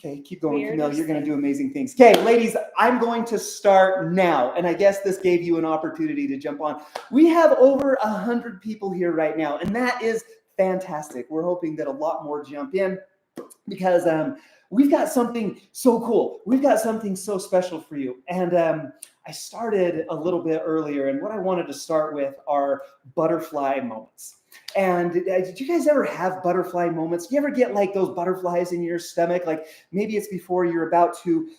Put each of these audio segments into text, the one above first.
Okay, keep going, Camille. You're going to do amazing things. Okay, ladies, I'm going to start now. And I guess this gave you an opportunity to jump on. We have over 100 people here right now, and that is fantastic. We're hoping that a lot more jump in because we've got something so cool. We've got something so special for you. And I started a little bit earlier, and what I wanted to start with are butterfly moments. And did you guys ever have butterfly moments? Do you ever get like those butterflies in your stomach? Like maybe it's before you're about to,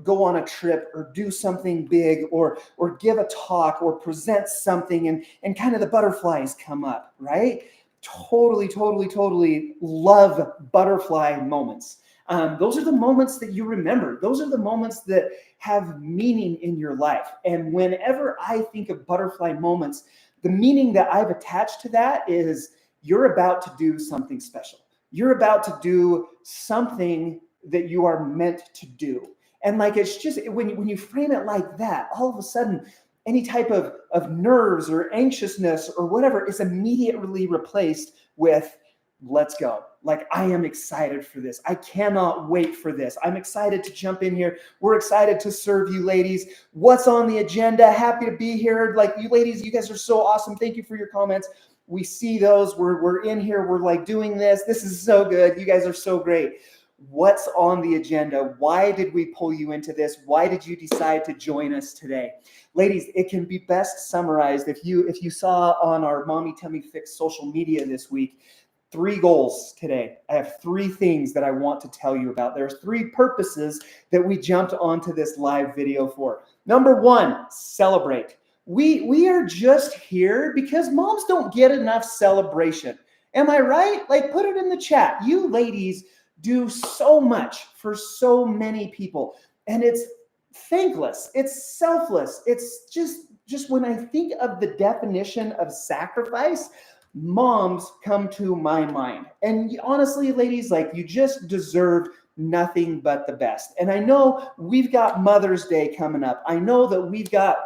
go on a trip or do something big or give a talk or present something and kind of the butterflies come up, right? Totally love butterfly moments. Those are the moments that you remember. Those are the moments that have meaning in your life. And whenever I think of butterfly moments, the meaning that I've attached to that is you're about to do something special. You're about to do something that you are meant to do. And like, it's just, when you frame it like that, all of a sudden, any type of nerves or anxiousness or whatever is immediately replaced with, let's go. Like, I am excited for this. I cannot wait for this. I'm excited to jump in here. We're excited to serve you ladies. What's on the agenda? Happy to be here. Like, you ladies, you guys are so awesome. Thank you for your comments. We see those. We're in here. We're like doing this. This is so good. You guys are so great. What's on the agenda? Why did we pull you into this? Why did you decide to join us today? Ladies, it can be best summarized if you saw on our Mommy Tummy Fix social media this week. 3 goals today. I have 3 things that I want to tell you about. There's 3 purposes that we jumped onto this live video for. Number 1, celebrate. We are just here because moms don't get enough celebration. Am I right? Like, put it in the chat. You ladies do so much for so many people, and it's thankless. It's selfless. It's just when I think of the definition of sacrifice, moms come to my mind. And honestly, ladies, like, you just deserve nothing but the best. And I know we've got Mother's Day coming up. I know that we've got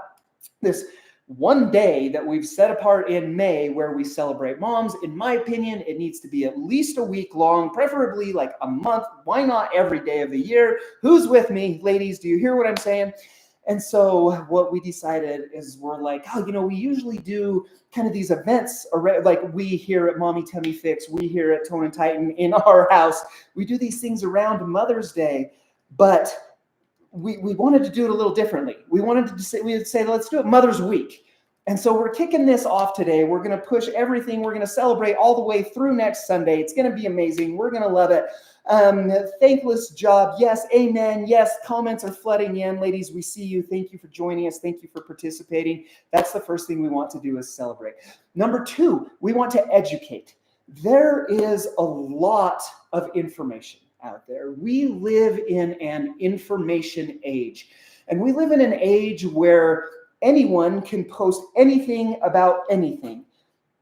this one day that we've set apart in May where we celebrate moms. In my opinion, it needs to be at least a week long, preferably like a month. Why not every day of the year? Who's with me? Ladies, do you hear what I'm saying? And so what we decided is we're like, we usually do kind of these events, like we here at Mommy Tummy Fix, we here at Tone and Titan in our house, we do these things around Mother's Day, but we wanted to do it a little differently. We would say, let's do it Mother's Week. And so we're kicking this off today. We're going to push everything. We're going to celebrate all the way through next Sunday. It's going to be amazing. We're going to love it. Thankless job. Yes. Amen. Yes. Comments are flooding in. Ladies, we see you. Thank you for joining us. Thank you for participating. That's the first thing we want to do is celebrate. Number 2, we want to educate. There is a lot of information out there. We live in an information age, and we live in an age where anyone can post anything about anything.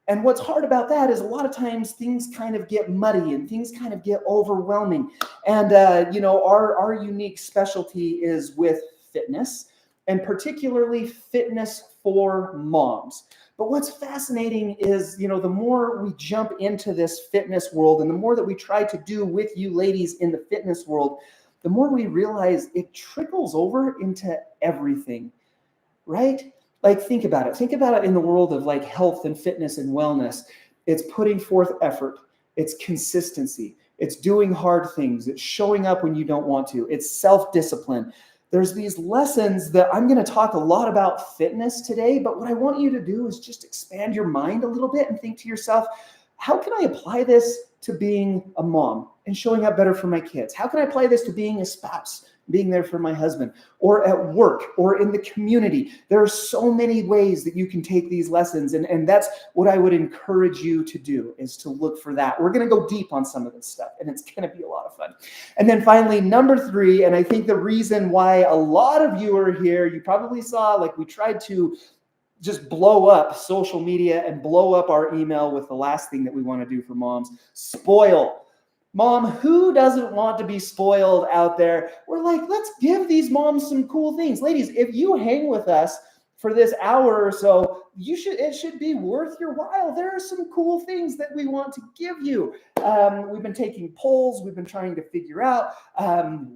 And what's hard about that is a lot of times things kind of get muddy and things kind of get overwhelming. And, our unique specialty is with fitness, and particularly fitness for moms. But what's fascinating is, the more we jump into this fitness world and the more that we try to do with you ladies in the fitness world, the more we realize it trickles over into everything, right? Like, think about it. Think about it in the world of like health and fitness and wellness. It's putting forth effort. It's consistency. It's doing hard things. It's showing up when you don't want to. It's self-discipline. There's these lessons that I'm going to talk a lot about fitness today, but what I want you to do is just expand your mind a little bit and think to yourself, how can I apply this to being a mom and showing up better for my kids? How can I apply this to being a spouse, being there for my husband, or at work, or in the community? There are so many ways that you can take these lessons, and that's what I would encourage you to do, is to look for that. We're going to go deep on some of this stuff, and it's going to be a lot of fun. And then finally, number 3, and I think the reason why a lot of you are here, you probably saw, like, we tried to just blow up social media and blow up our email with the last thing that we want to do for moms: spoil. Mom, who doesn't want to be spoiled out there? We're like, let's give these moms some cool things. Ladies, if you hang with us for this hour or so, it should be worth your while. There are some cool things that we want to give you. We've been taking polls. We've been trying to figure out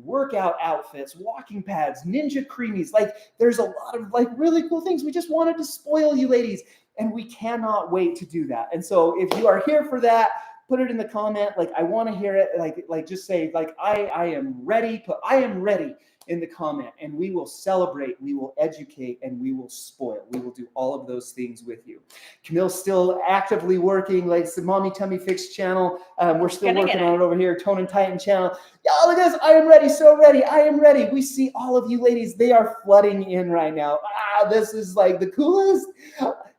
workout outfits, walking pads, ninja creamies. Like, there's a lot of like really cool things. We just wanted to spoil you ladies, and we cannot wait to do that. And so if you are here for that, put it in the comment. Like, I want to hear it. Like just say like, I am ready. Put I am ready in the comment, and we will celebrate, we will educate, and we will spoil. We will do all of those things with you. Camille's still actively working, like the Mommy Tummy Fix channel. We're still working on it over here. Tone and Tighten channel. Y'all, look at this. I am ready. So ready. I am ready. We see all of you ladies. They are flooding in right now. This is like the coolest.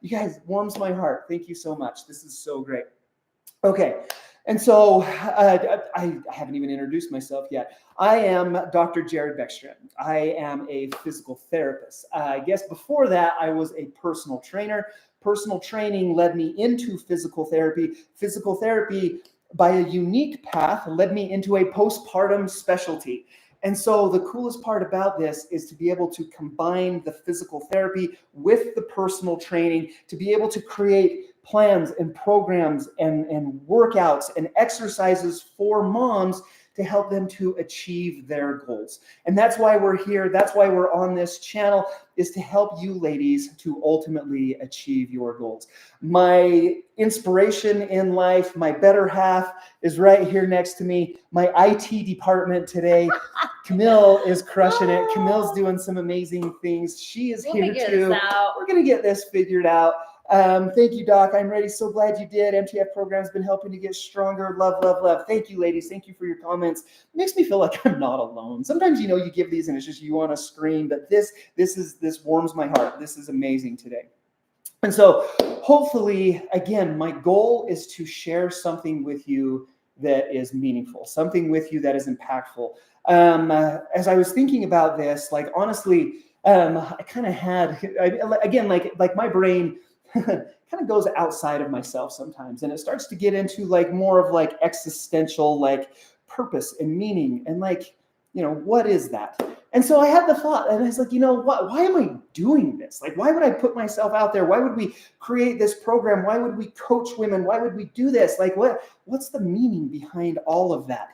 You guys, warms my heart. Thank you so much. This is so great. Okay. And so I haven't even introduced myself yet. I am Dr. Jared Beckstrand. I am a physical therapist. I guess before that, I was a personal trainer. Personal training led me into physical therapy. Physical therapy, by a unique path, led me into a postpartum specialty. And so the coolest part about this is to be able to combine the physical therapy with the personal training, to be able to create plans and programs and workouts and exercises for moms to help them to achieve their goals. And that's why we're here. That's why we're on this channel, is to help you ladies to ultimately achieve your goals. My inspiration in life, my better half, is right here next to me. My IT department today, Camille, is crushing it. Camille's doing some amazing things. She is here too. We're going to get this figured out. Thank you, Doc. I'm ready. So glad you did. MTF program's been helping to get stronger. Love, love, love. Thank you, ladies. Thank you for your comments. It makes me feel like I'm not alone. Sometimes, you give these and it's just you want to scream, but this warms my heart. This is amazing today. And so hopefully, again, my goal is to share something with you that is meaningful, something with you that is impactful. As I was thinking about this, like, honestly, I kind of had, again, like my brain kind of goes outside of myself sometimes, and it starts to get into like more of like existential, like purpose and meaning, and like, what is that? And so I had the thought, and I was like, what? Why am I doing this? Like, why would I put myself out there? Why would we create this program? Why would we coach women? Why would we do this? Like, what's the meaning behind all of that?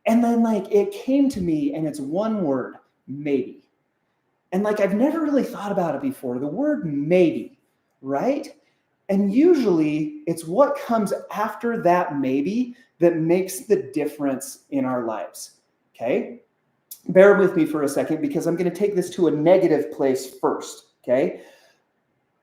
And then like it came to me, and it's one word: maybe. And like, I've never really thought about it before. The word maybe, right? And usually it's what comes after that maybe that makes the difference in our lives. Okay? Bear with me for a second, because I'm going to take this to a negative place first. Okay?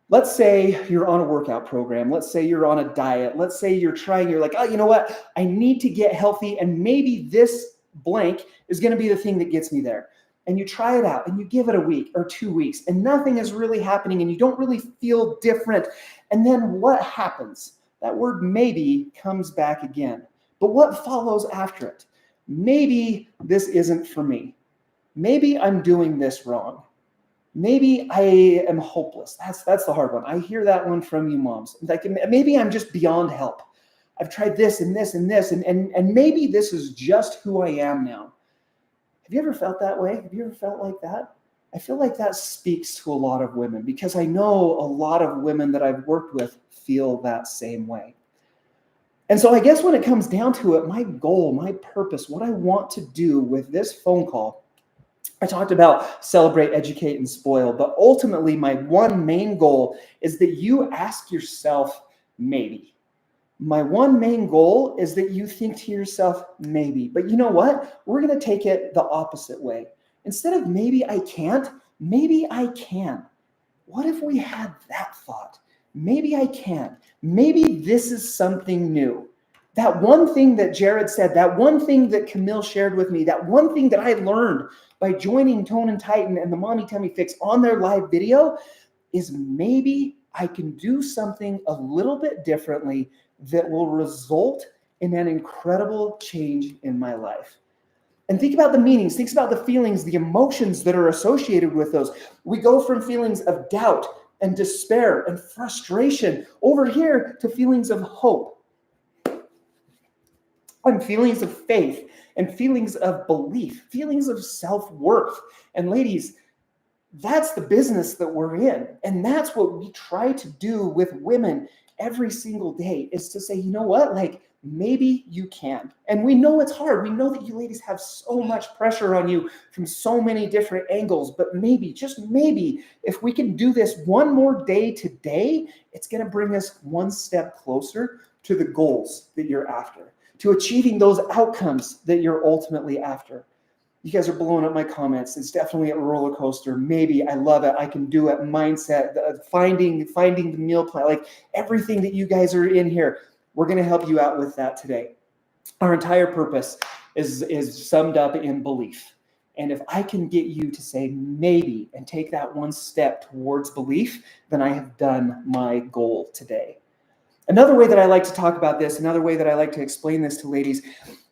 Let's say you're on a workout program. Let's say you're on a diet. Let's say you're like, oh, you know what? I need to get healthy, and maybe this blank is going to be the thing that gets me there. And you try it out, and you give it a week or 2 weeks, and nothing is really happening, and you don't really feel different. And then what happens? That word maybe comes back again. But what follows after it? Maybe this isn't for me. Maybe I'm doing this wrong. Maybe I am hopeless. That's the hard one. I hear that one from you moms. Like, maybe I'm just beyond help. I've tried this and this and this, and maybe this is just who I am now. Have you ever felt that way? Have you ever felt like that? I feel like that speaks to a lot of women, because I know a lot of women that I've worked with feel that same way. And so I guess when it comes down to it, my goal, my purpose, what I want to do with this phone call, I talked about celebrate, educate, and spoil, but ultimately my one main goal is that you ask yourself, maybe. My one main goal is that you think to yourself, maybe. But you know what? We're going to take it the opposite way. Instead of maybe I can't, maybe I can. What if we had that thought? Maybe I can. Maybe this is something new. That one thing that Jared said, that one thing that Camille shared with me, that one thing that I learned by joining Tone and Tighten and the Mommy Tummy Fix on their live video is maybe I can do something a little bit differently that will result in an incredible change in my life. And think about the meanings, think about the feelings, the emotions that are associated with those. We go from feelings of doubt and despair and frustration over here to feelings of hope and feelings of faith and feelings of belief, feelings of self-worth. And ladies, That's the business that we're in. And that's what we try to do with women every single day, is to say, you know what, like, maybe you can. And we know it's hard. We know that you ladies have so much pressure on you from so many different angles, but maybe, just maybe, if we can do this one more day today, it's going to bring us one step closer to the goals that you're after, to achieving those outcomes that you're ultimately after. You guys are blowing up my comments. It's definitely a roller coaster. Maybe, I love it, I can do it, mindset, finding the meal plan, like everything that you guys are in here. We're going to help you out with that today. Our entire purpose is summed up in belief. And if I can get you to say maybe and take that one step towards belief, then I have done my goal today. Another way that I like to talk about this, another way that I like to explain this to ladies,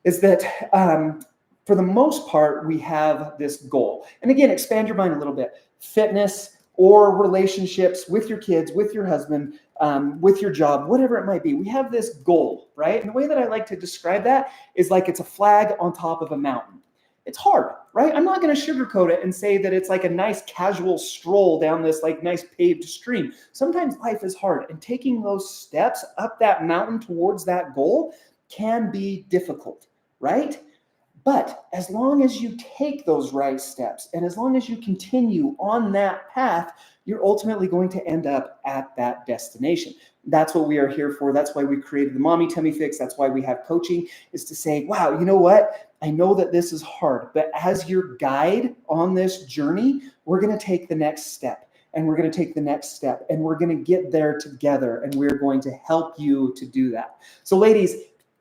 is that for the most part, we have this goal. And again, expand your mind a little bit. Fitness or relationships with your kids, with your husband, with your job, whatever it might be. We have this goal, right? And the way that I like to describe that is like it's a flag on top of a mountain. It's hard, right? I'm not going to sugarcoat it and say that it's like a nice casual stroll down this like nice paved stream. Sometimes life is hard, and taking those steps up that mountain towards that goal can be difficult, right? But as long as you take those right steps, and as long as you continue on that path, you're ultimately going to end up at that destination. That's what we are here for. That's why we created the Mommy Tummy Fix. That's why we have coaching, is to say, wow, you know what? I know that this is hard, but as your guide on this journey, we're going to take the next step, and we're going to take the next step, and we're going to get there together, and we're going to help you to do that. So ladies,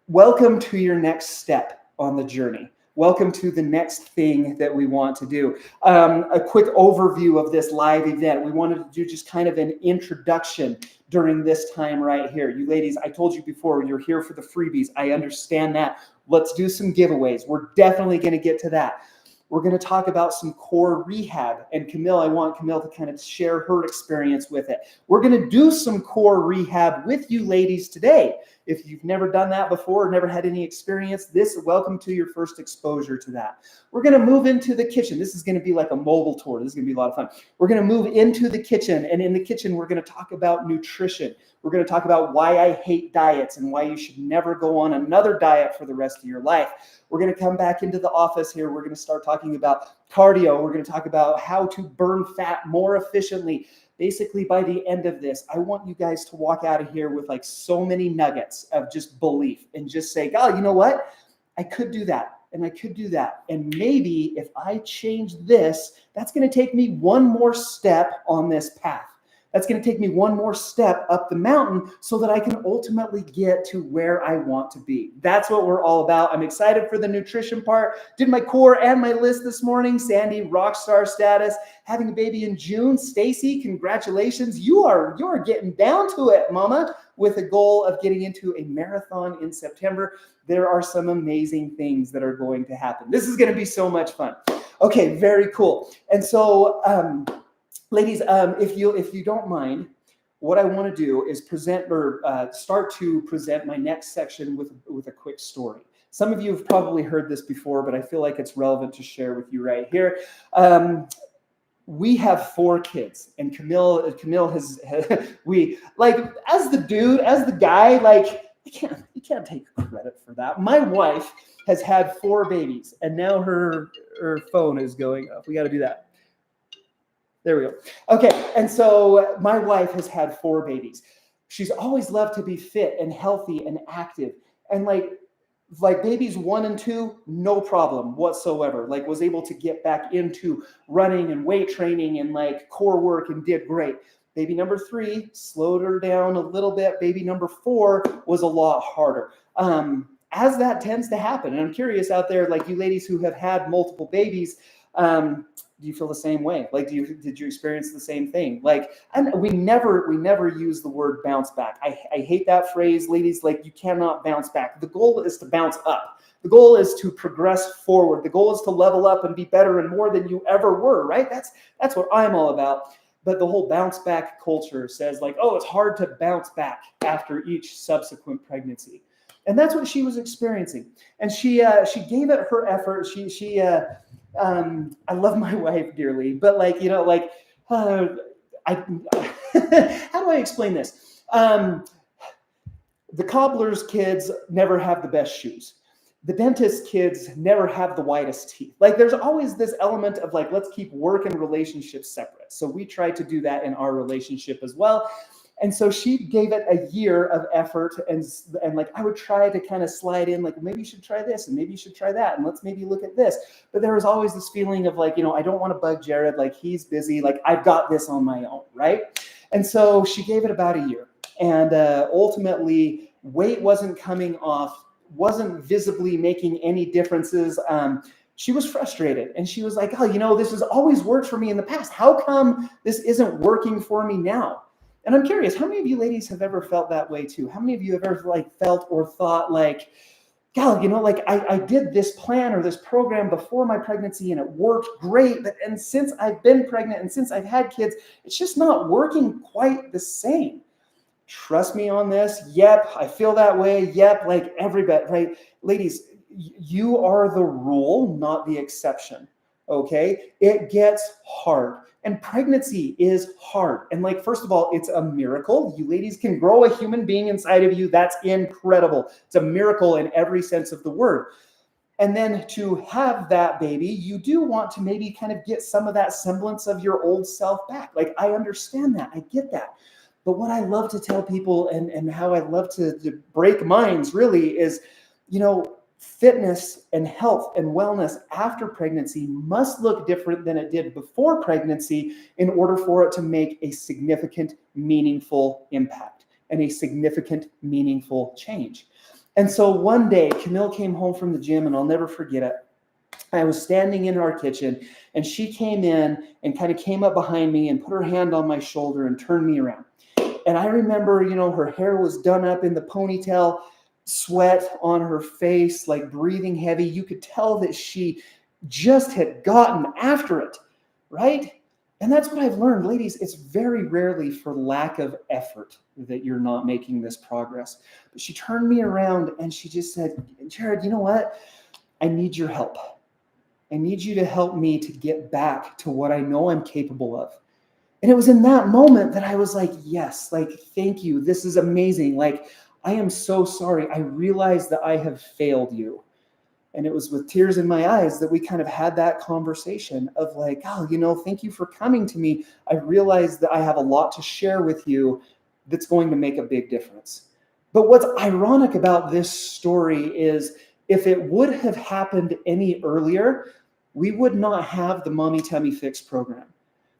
welcome to your next step on the journey. Welcome to the next thing that we want to do. A quick overview of this live event. We wanted to do just kind of an introduction during this time right here. You ladies, I told you before, you're here for the freebies. I understand that. Let's do some giveaways. We're definitely going to get to that. We're going to talk about some core rehab. And Camille, I want Camille to kind of share her experience with it. We're going to do some core rehab with you ladies today. If you've never done that before, never had any experience, welcome to your first exposure to that. We're going to move into the kitchen. This is going to be like a mobile tour. This is going to be a lot of fun. We're going to move into the kitchen. And in the kitchen, we're going to talk about nutrition. We're going to talk about why I hate diets and why you should never go on another diet for the rest of your life. We're going to come back into the office here. We're going to start talking about cardio. We're going to talk about how to burn fat more efficiently. Basically, by the end of this, I want you guys to walk out of here with like so many nuggets of just belief and just say, oh, you know what? I could do that. And I could do that. And maybe if I change this, that's going to take me one more step on this path. That's going to take me one more step up the mountain so that I can ultimately get to where I want to be. That's what we're all about. I'm excited for the nutrition part. Did my core and my list this morning. Sandy, rock star status, having a baby in June. Stacy, congratulations. You're getting down to it, mama, with a goal of getting into a marathon in September. There are some amazing things that are going to happen. This is going to be so much fun. Okay, very cool. And so, ladies, if you don't mind, what I want to do is start to present my next section with a quick story. Some of you have probably heard this before, but I feel like it's relevant to share with you right here. We have 4 kids, and Camille has we, like, as the guy, like, you can't take credit for that. My wife has had 4 babies, and now her phone is going up. We got to do that. There we go. Okay, and so my wife has had 4 babies. She's always loved to be fit and healthy and active. And like babies 1 and 2, no problem whatsoever. Like, was able to get back into running and weight training and like core work and did great. Baby number 3 slowed her down a little bit. Baby number 4 was a lot harder. As that tends to happen. And I'm curious out there, like you ladies who have had multiple babies, do you feel the same way? Like, did you experience the same thing? Like, and we never use the word bounce back. I hate that phrase, ladies. Like, you cannot bounce back. The goal is to bounce up. The goal is to progress forward. The goal is to level up and be better and more than you ever were, right? That's what I'm all about. But the whole bounce back culture says like, oh, it's hard to bounce back after each subsequent pregnancy. And that's what she was experiencing. And she gave it her effort. I love my wife dearly, but like, uh, I, how do I explain this? The cobbler's kids never have the best shoes. The dentist kids never have the whitest teeth. Like there's always this element of like, let's keep work and relationships separate. So we try to do that in our relationship as well. And so she gave it a year of effort, and like I would try to kind of slide in, like maybe you should try this and maybe you should try that and let's maybe look at this. But there was always this feeling of like, I don't want to bug Jared, like he's busy, like I've got this on my own, right? And so she gave it about a year, and ultimately weight wasn't coming off, wasn't visibly making any differences. She was frustrated and she was like, oh, this has always worked for me in the past. How come this isn't working for me now? And I'm curious, how many of you ladies have ever felt that way too? How many of you have ever like felt or thought like, God, like I did this plan or this program before my pregnancy and it worked great, and since I've been pregnant and since I've had kids, it's just not working quite the same. Trust me on this. Yep, I feel that way. Yep, like everybody, right? Ladies, you are the rule, not the exception. Okay? It gets hard. And pregnancy is hard. And like, first of all, it's a miracle. You ladies can grow a human being inside of you. That's incredible. It's a miracle in every sense of the word. And then to have that baby, you do want to maybe kind of get some of that semblance of your old self back. Like, I understand that. I get that. But what I love to tell people and how I love to break minds really is, fitness and health and wellness after pregnancy must look different than it did before pregnancy in order for it to make a significant, meaningful impact and a significant, meaningful change. And so one day, Camille came home from the gym, and I'll never forget it. I was standing in our kitchen, and she came in and kind of came up behind me and put her hand on my shoulder and turned me around. And I remember, her hair was done up in the ponytail, sweat on her face, like breathing heavy. You could tell that she just had gotten after it, right? And that's what I've learned, ladies. It's very rarely for lack of effort that you're not making this progress. But she turned me around and she just said, Jared, you know what? I need your help. I need you to help me to get back to what I know I'm capable of. And it was in that moment that I was like, yes, like, thank you. This is amazing. Like, I am so sorry. I realize that I have failed you. And it was with tears in my eyes that we kind of had that conversation of like, thank you for coming to me. I realize that I have a lot to share with you that's going to make a big difference. But what's ironic about this story is if it would have happened any earlier, we would not have the Mommy Tummy Fix program.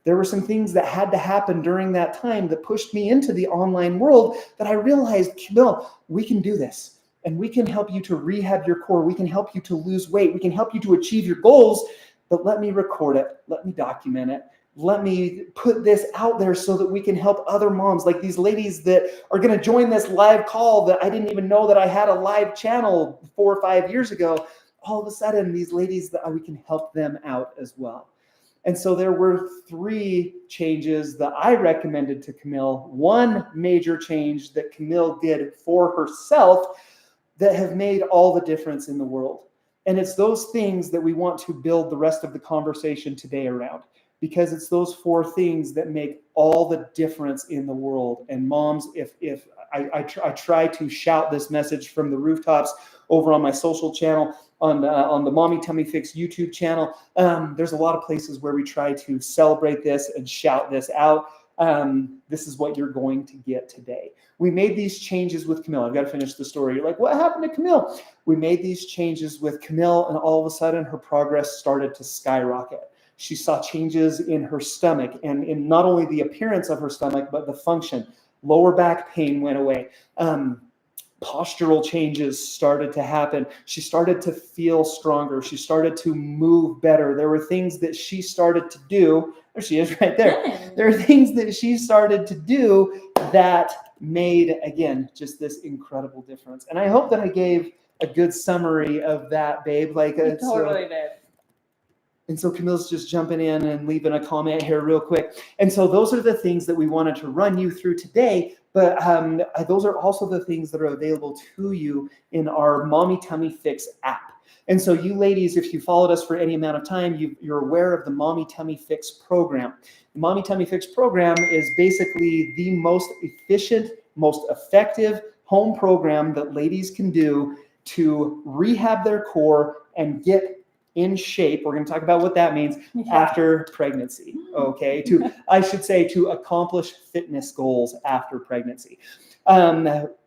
There were some things that had to happen during that time that pushed me into the online world that I realized, Camille, we can do this. And we can help you to rehab your core. We can help you to lose weight. We can help you to achieve your goals. But let me record it. Let me document it. Let me put this out there so that we can help other moms, like these ladies that are going to join this live call that I didn't even know that I had a live channel 4 or 5 years ago. All of a sudden, these ladies, that we can help them out as well. And so there were 3 changes that I recommended to Camille. One major change that Camille did for herself that have made all the difference in the world. And it's those things that we want to build the rest of the conversation today around, because it's those 4 things that make all the difference in the world. And moms, if I try to shout this message from the rooftops over on my social channel, on the Mommy Tummy Fix YouTube channel. There's a lot of places where we try to celebrate this and shout this out. This is what you're going to get today. We made these changes with Camille. I've got to finish the story. You're like, what happened to Camille? We made these changes with Camille, and all of a sudden her progress started to skyrocket. She saw changes in her stomach, and in not only the appearance of her stomach, but the function. Lower back pain went away. Postural changes started to happen. She started to feel stronger. She started to move better. There were things that she started to do. There she is right there. There are things that she started to do that made, again, just this incredible difference. And I hope that I gave a good summary of that, babe. Like, you totally did. And so Camille's just jumping in and leaving a comment here real quick. And so those are the things that we wanted to run you through today. But those are also the things that are available to you in our Mommy Tummy Fix app. And so you ladies, if you followed us for any amount of time, you're aware of the Mommy Tummy Fix program. The Mommy Tummy Fix program is basically the most efficient, most effective home program that ladies can do to rehab their core and get in shape. We're going to talk about what that means after pregnancy. Okay. I should say to accomplish fitness goals after pregnancy.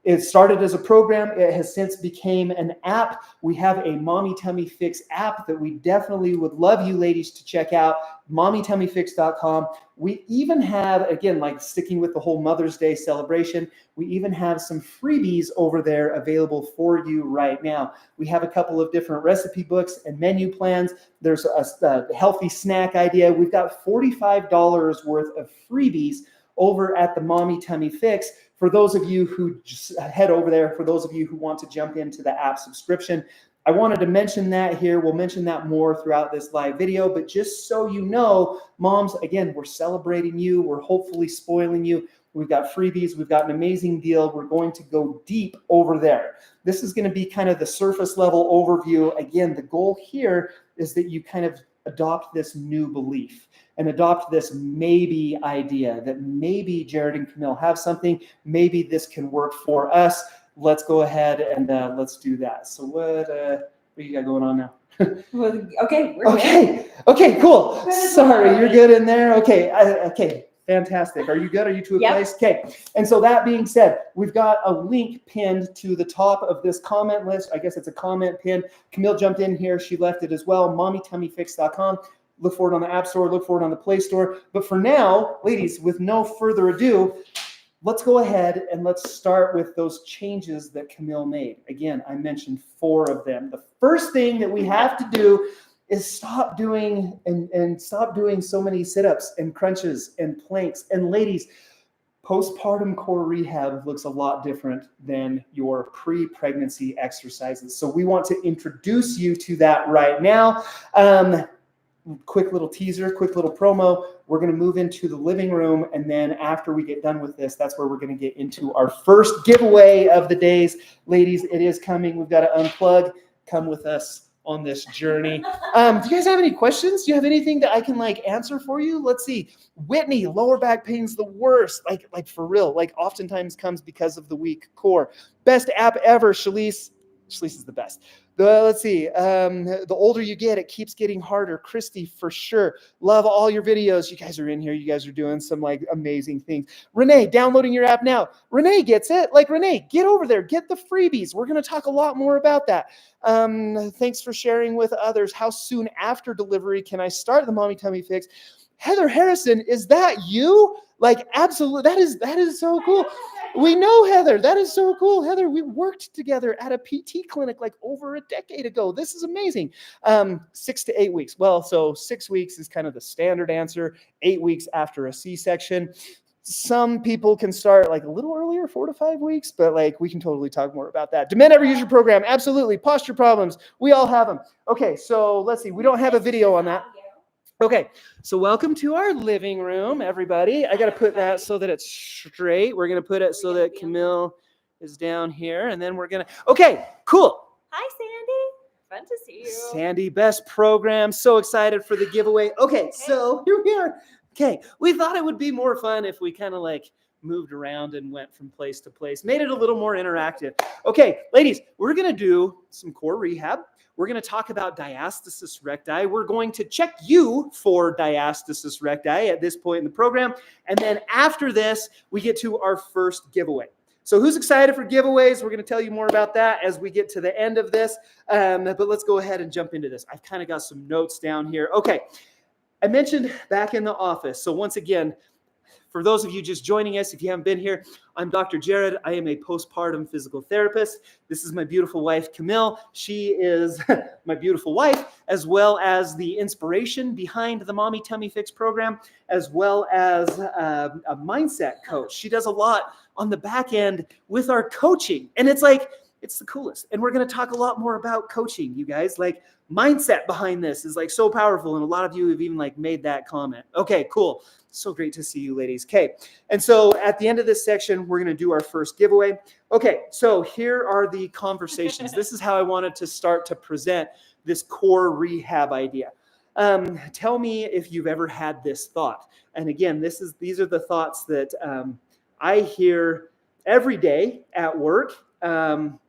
It started as a program. It has since became an app. We have a Mommy Tummy Fix app that we definitely would love you ladies to check out, mommytummyfix.com. We even have, again, like sticking with the whole Mother's Day celebration, we even have some freebies over there available for you right now. We have a couple of different recipe books and menu plans. There's a healthy snack idea. We've got $45 worth of freebies over at the Mommy Tummy Fix. For those of you who just head over there, for those of you who want to jump into the app subscription, I wanted to mention that here. We'll mention that more throughout this live video, but just so you know, moms, again, we're celebrating you. We're hopefully spoiling you. We've got freebies. We've got an amazing deal. We're going to go deep over there. This is going to be kind of the surface level overview. Again, the goal here is that you kind of adopt this new belief and adopt this maybe idea that maybe Jared and Camille have something. Maybe this can work for us. Let's go ahead and let's do that. So what you got going on now? Okay. Okay, cool. Sorry, you're good in there. Okay, fantastic. Are you good? Are you to a place? Okay. And so that being said, we've got a link pinned to the top of this comment list. I guess it's a comment pin. Camille jumped in here. She left it as well. mommytummyfix.com. Look for it on the App Store. Look for it on the Play Store. But for now, ladies, with no further ado, let's go ahead and let's start with those changes that Camille made. Again, I mentioned 4 of them. The first thing that we have to do is stop doing so many sit-ups and crunches and planks. And ladies, postpartum core rehab looks a lot different than your pre-pregnancy exercises. So we want to introduce you to that right now. Quick little teaser, quick little promo. We're going to move into the living room. And then after we get done with this, that's where we're going to get into our first giveaway of the days. Ladies, it is coming. We've got to unplug. Come with us on this journey. Do you guys have any questions? Do you have anything that I can answer for you? Let's see. Whitney, lower back pain's the worst. Like for real, oftentimes comes because of the weak core. Best app ever, Shalise. Shalise is the best. Let's see. The older you get, it keeps getting harder. Christy, for sure. Love all your videos. You guys are in here. You guys are doing some amazing things. Renee, downloading your app now. Renee gets it. Renee, get over there. Get the freebies. We're going to talk a lot more about that. Thanks for sharing with others. How soon after delivery can I start the Mommy Tummy Fix? Heather Harrison, is that you? Absolutely. That is so cool. We know Heather. That is so cool. Heather, we worked together at a PT clinic over a decade ago. This is amazing. 6 to 8 weeks. Well, so 6 weeks is kind of the standard answer. 8 weeks after a C-section. Some people can start a little earlier, 4 to 5 weeks, but we can totally talk more about that. Demand Every User program. Absolutely. Posture problems. We all have them. Okay, so let's see. We don't have a video on that. Okay, so welcome to our living room, everybody. I got to put that so that it's straight. We're going to put it so that Camille is down here, and then we're going to... Okay, cool. Hi, Sandy. Fun to see you. Sandy, best program. So excited for the giveaway. Okay, so here we are. Okay, we thought it would be more fun if we kind of moved around and went from place to place, made it a little more interactive. Okay, ladies, we're going to do some core rehab. We're going to talk about diastasis recti. We're going to check you for diastasis recti at this point in the program. And then after this, we get to our first giveaway. So who's excited for giveaways? We're going to tell you more about that as we get to the end of this. But let's go ahead and jump into this. I've kind of got some notes down here. Okay, I mentioned back in the office. So once again, for those of you just joining us, if you haven't been here, I'm Dr. Jared. I am a postpartum physical therapist. This is my beautiful wife, Camille. She is my beautiful wife, as well as the inspiration behind the Mommy Tummy Fix program, as well as a mindset coach. She does a lot on the back end with our coaching. And it's It's the coolest. And we're going to talk a lot more about coaching, you guys. Like, mindset behind this is like so powerful. And a lot of you have even like made that comment. Okay, cool. So great to see you, ladies. Okay. And so at the end of this section, we're going to do our first giveaway. Okay. So here are the conversations. This is how I wanted to start to present this core rehab idea. Tell me if you've ever had this thought. And again, these are the thoughts that I hear every day at work. And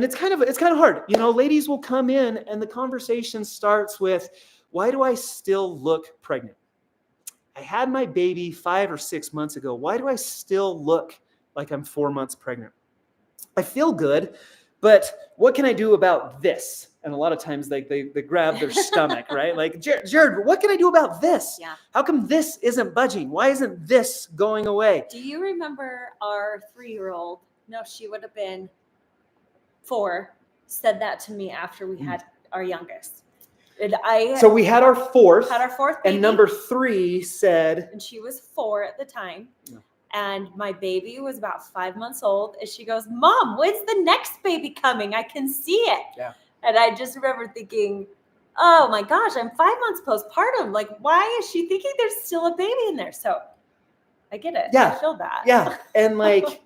it's kind of hard. You know, ladies will come in and the conversation starts with, why do I still look pregnant? I had my baby 5 or 6 months ago. Why do I still look like I'm 4 months pregnant? I feel good, but what can I do about this? And a lot of times they grab their stomach, right? Like, Jared, what can I do about this? Yeah. How come this isn't budging? Why isn't this going away? Do you remember our 3-year-old? No, she would have been 4, said that to me after we had our youngest. So we had our fourth. Baby, and number 3 said, and she was 4 at the time. Yeah. And my baby was about 5 months old. And she goes, Mom, when's the next baby coming? I can see it. Yeah. And I just remember thinking, oh my gosh, I'm 5 months postpartum. Like, why is she thinking there's still a baby in there? So I get it. Yeah. I feel that. Yeah. And like,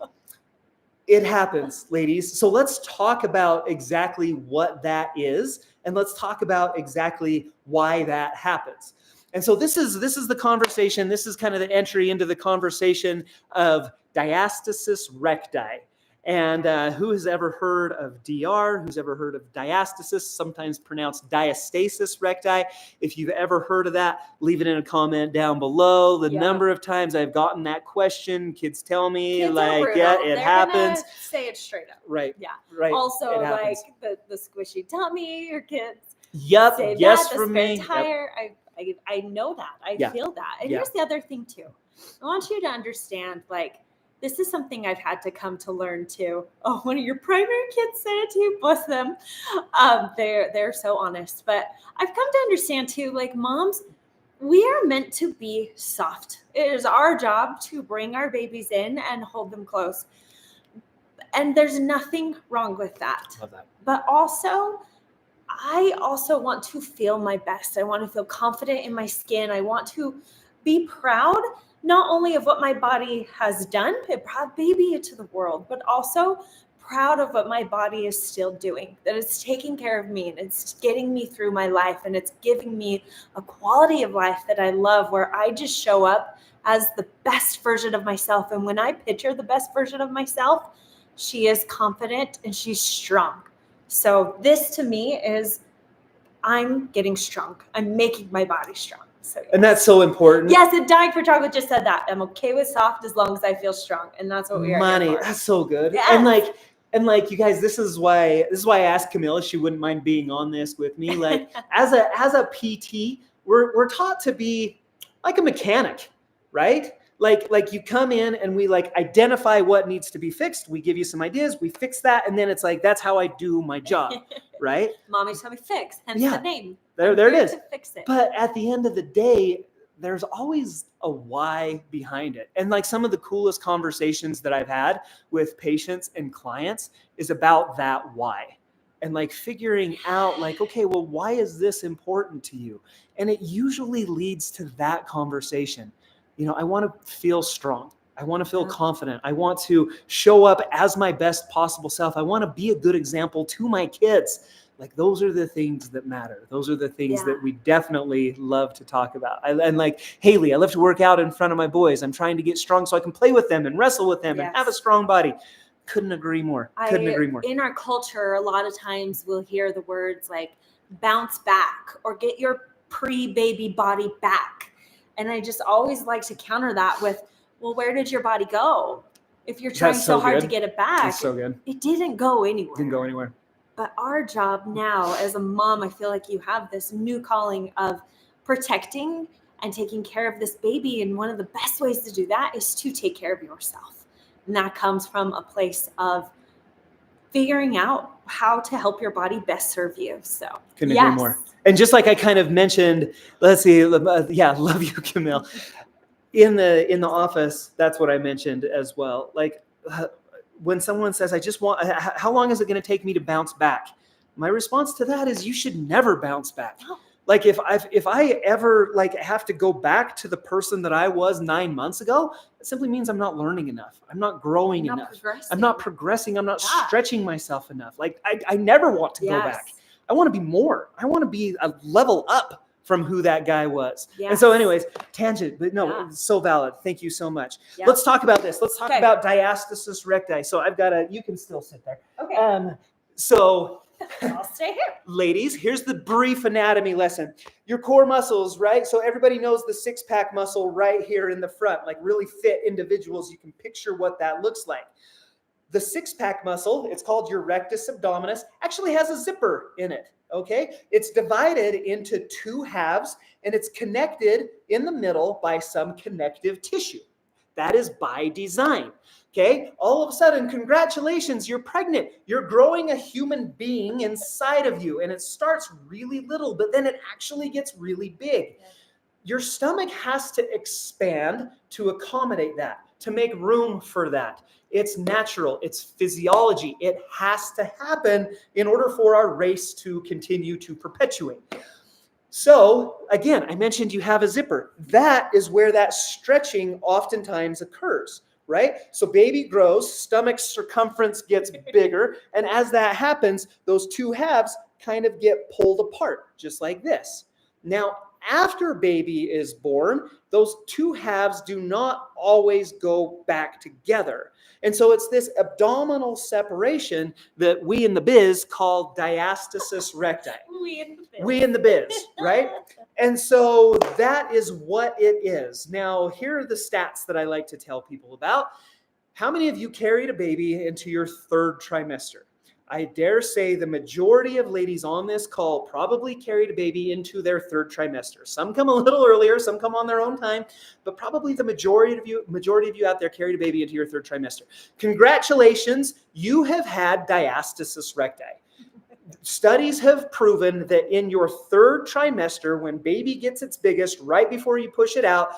it happens, ladies. So let's talk about exactly what that is. And let's talk about exactly why that happens. And so this is the conversation. This is kind of the entry into the conversation of diastasis recti. And who has ever heard of DR? Who's ever heard of diastasis, sometimes pronounced diastasis recti? If you've ever heard of that, leave it in a comment down below. The number of times I've gotten that question, kids tell me, kids like, yeah, it happens. Say it straight up. Right. Yeah. Right. Also, like the squishy tummy, your kids. Yep. Say Yes, that, from the me. tire. Yep. I know that. I feel that. And here's the other thing too. I want you to understand, like, this is something I've had to come to learn too. Oh, one of your primary kids said it to you, bless them. They're so honest. But I've come to understand too, like, moms, we are meant to be soft. It is our job to bring our babies in and hold them close. And there's nothing wrong with that. Love that. But also, I also want to feel my best. I want to feel confident in my skin. I want to be proud, not only of what my body has done, it brought baby into the world, but also proud of what my body is still doing, that it's taking care of me and it's getting me through my life and it's giving me a quality of life that I love, where I just show up as the best version of myself. And when I picture the best version of myself, she is confident and she's strong. So this to me is, I'm getting strong. I'm making my body strong. So, yes. And that's so important. Yes, and Dying for Chocolate just said that. I'm okay with soft as long as I feel strong. And that's what we are. Money. Here for. That's so good. Yes. And like you guys, this is why I asked Camille if she wouldn't mind being on this with me. Like as a PT, we're taught to be like a mechanic, right? Like you come in and we like identify what needs to be fixed. We give you some ideas, we fix that, and then it's like, that's how I do my job, right? Mommy told me fix, hence the name. There it is. To fix it. But at the end of the day, there's always a why behind it. And like some of the coolest conversations that I've had with patients and clients is about that why. And like figuring out like, okay, well, why is this important to you? And it usually leads to that conversation. You know, I want to feel strong. I want to feel confident. I want to show up as my best possible self. I want to be a good example to my kids. Like those are the things that matter. Those are the things that we definitely love to talk about. And like Haley, I love to work out in front of my boys. I'm trying to get strong so I can play with them and wrestle with them and have a strong body. Couldn't agree more. Couldn't agree more. In our culture, a lot of times we'll hear the words like bounce back or get your pre-baby body back. And I just always like to counter that with, well, where did your body go? If you're trying so hard to get it back, that's so good. It didn't go anywhere. Didn't go anywhere. But our job now as a mom, I feel like you have this new calling of protecting and taking care of this baby. And one of the best ways to do that is to take care of yourself. And that comes from a place of figuring out how to help your body best serve you. So couldn't agree more. And just like I kind of mentioned, let's see, love you, Camille. In the office, that's what I mentioned as well. Like when someone says, how long is it going to take me to bounce back? My response to that is you should never bounce back. No. Like if I ever like have to go back to the person that I was 9 months ago, it simply means I'm not learning enough. I'm not growing enough. I'm not progressing. I'm not stretching myself enough. Like I never want to go back. I want to be more. I want to be a level up from who that guy was. And so anyways, tangent, but no, it's so valid. Thank you so much. Let's talk about this. Let's talk about diastasis recti. So you can still sit there. Okay. So I'll stay here. Ladies, here's the brief anatomy lesson. Your core muscles, right? So everybody knows the six-pack muscle right here in the front, like really fit individuals. You can picture what that looks like. The six-pack muscle, it's called your rectus abdominis, actually has a zipper in it, okay? It's divided into two halves, and it's connected in the middle by some connective tissue. That is by design. Okay, all of a sudden, congratulations, you're pregnant. You're growing a human being inside of you, and it starts really little, but then it actually gets really big. Your stomach has to expand to accommodate that, to make room for that. It's natural. It's physiology. It has to happen in order for our race to continue to perpetuate. So, again, I mentioned you have a zipper. That is where that stretching oftentimes occurs. Right? So baby grows, stomach circumference gets bigger, and as that happens, those two halves kind of get pulled apart, just like this. Now, after baby is born, those two halves do not always go back together. And so it's this abdominal separation that we in the biz call diastasis recti. We in the biz, right? And so that is what it is. Now, here are the stats that I like to tell people about. How many of you carried a baby into your third trimester? I dare say the majority of ladies on this call probably carried a baby into their third trimester. Some come a little earlier, some come on their own time, but probably the majority of you out there carried a baby into your third trimester. Congratulations, you have had diastasis recti. Studies have proven that in your third trimester, when baby gets its biggest, right before you push it out,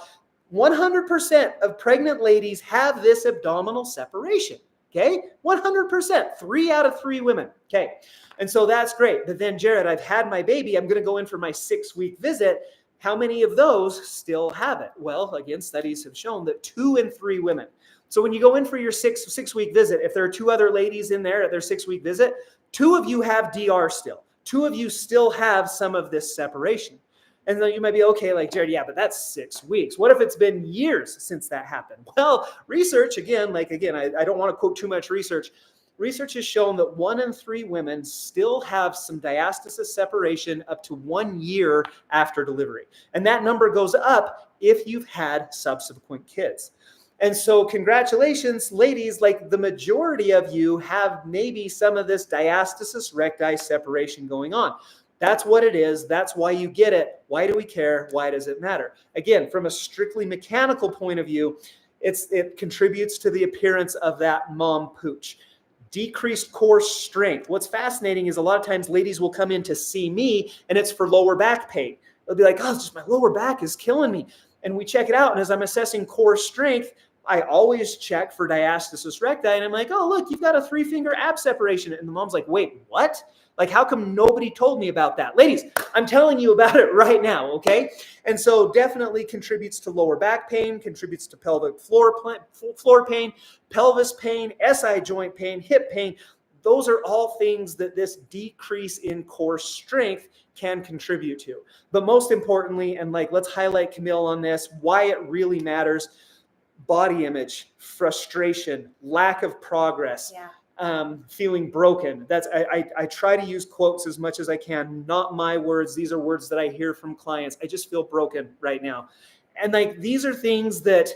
100% of pregnant ladies have this abdominal separation. Okay, 100%, 3 out of 3 women. Okay, and so that's great. But then, Jared, I've had my baby. I'm going to go in for my 6-week visit. How many of those still have it? Well, again, studies have shown that 2 in 3 women. So when you go in for your six-week visit, if there are 2 other ladies in there at their 6-week visit, 2 of you have DR still. 2 of you still have some of this separation. And then you might be, okay, like, Jared, yeah, but that's 6 weeks. What if it's been years since that happened? Well, research, I don't want to quote too much research. Research has shown that 1 in 3 women still have some diastasis separation up to 1 year after delivery. And that number goes up if you've had subsequent kids. And so congratulations, ladies, like the majority of you have maybe some of this diastasis recti separation going on. That's what it is. That's why you get it. Why do we care? Why does it matter? Again, from a strictly mechanical point of view, it contributes to the appearance of that mom pooch. Decreased core strength. What's fascinating is a lot of times ladies will come in to see me and it's for lower back pain. They'll be like, oh, it's just my lower back is killing me. And we check it out. And as I'm assessing core strength, I always check for diastasis recti. And I'm like, oh, look, you've got a 3-finger ab separation. And the mom's like, wait, what? Like, how come nobody told me about that? Ladies, I'm telling you about it right now, okay? And so definitely contributes to lower back pain, contributes to pelvic floor pain, pelvis pain, SI joint pain, hip pain. Those are all things that this decrease in core strength can contribute to. But most importantly, and like, let's highlight Camille on this, why it really matters: body image, frustration, lack of progress. Feeling broken. I try to use quotes as much as I can, not my words. These are words that I hear from clients. I just feel broken right now. And like, these are things that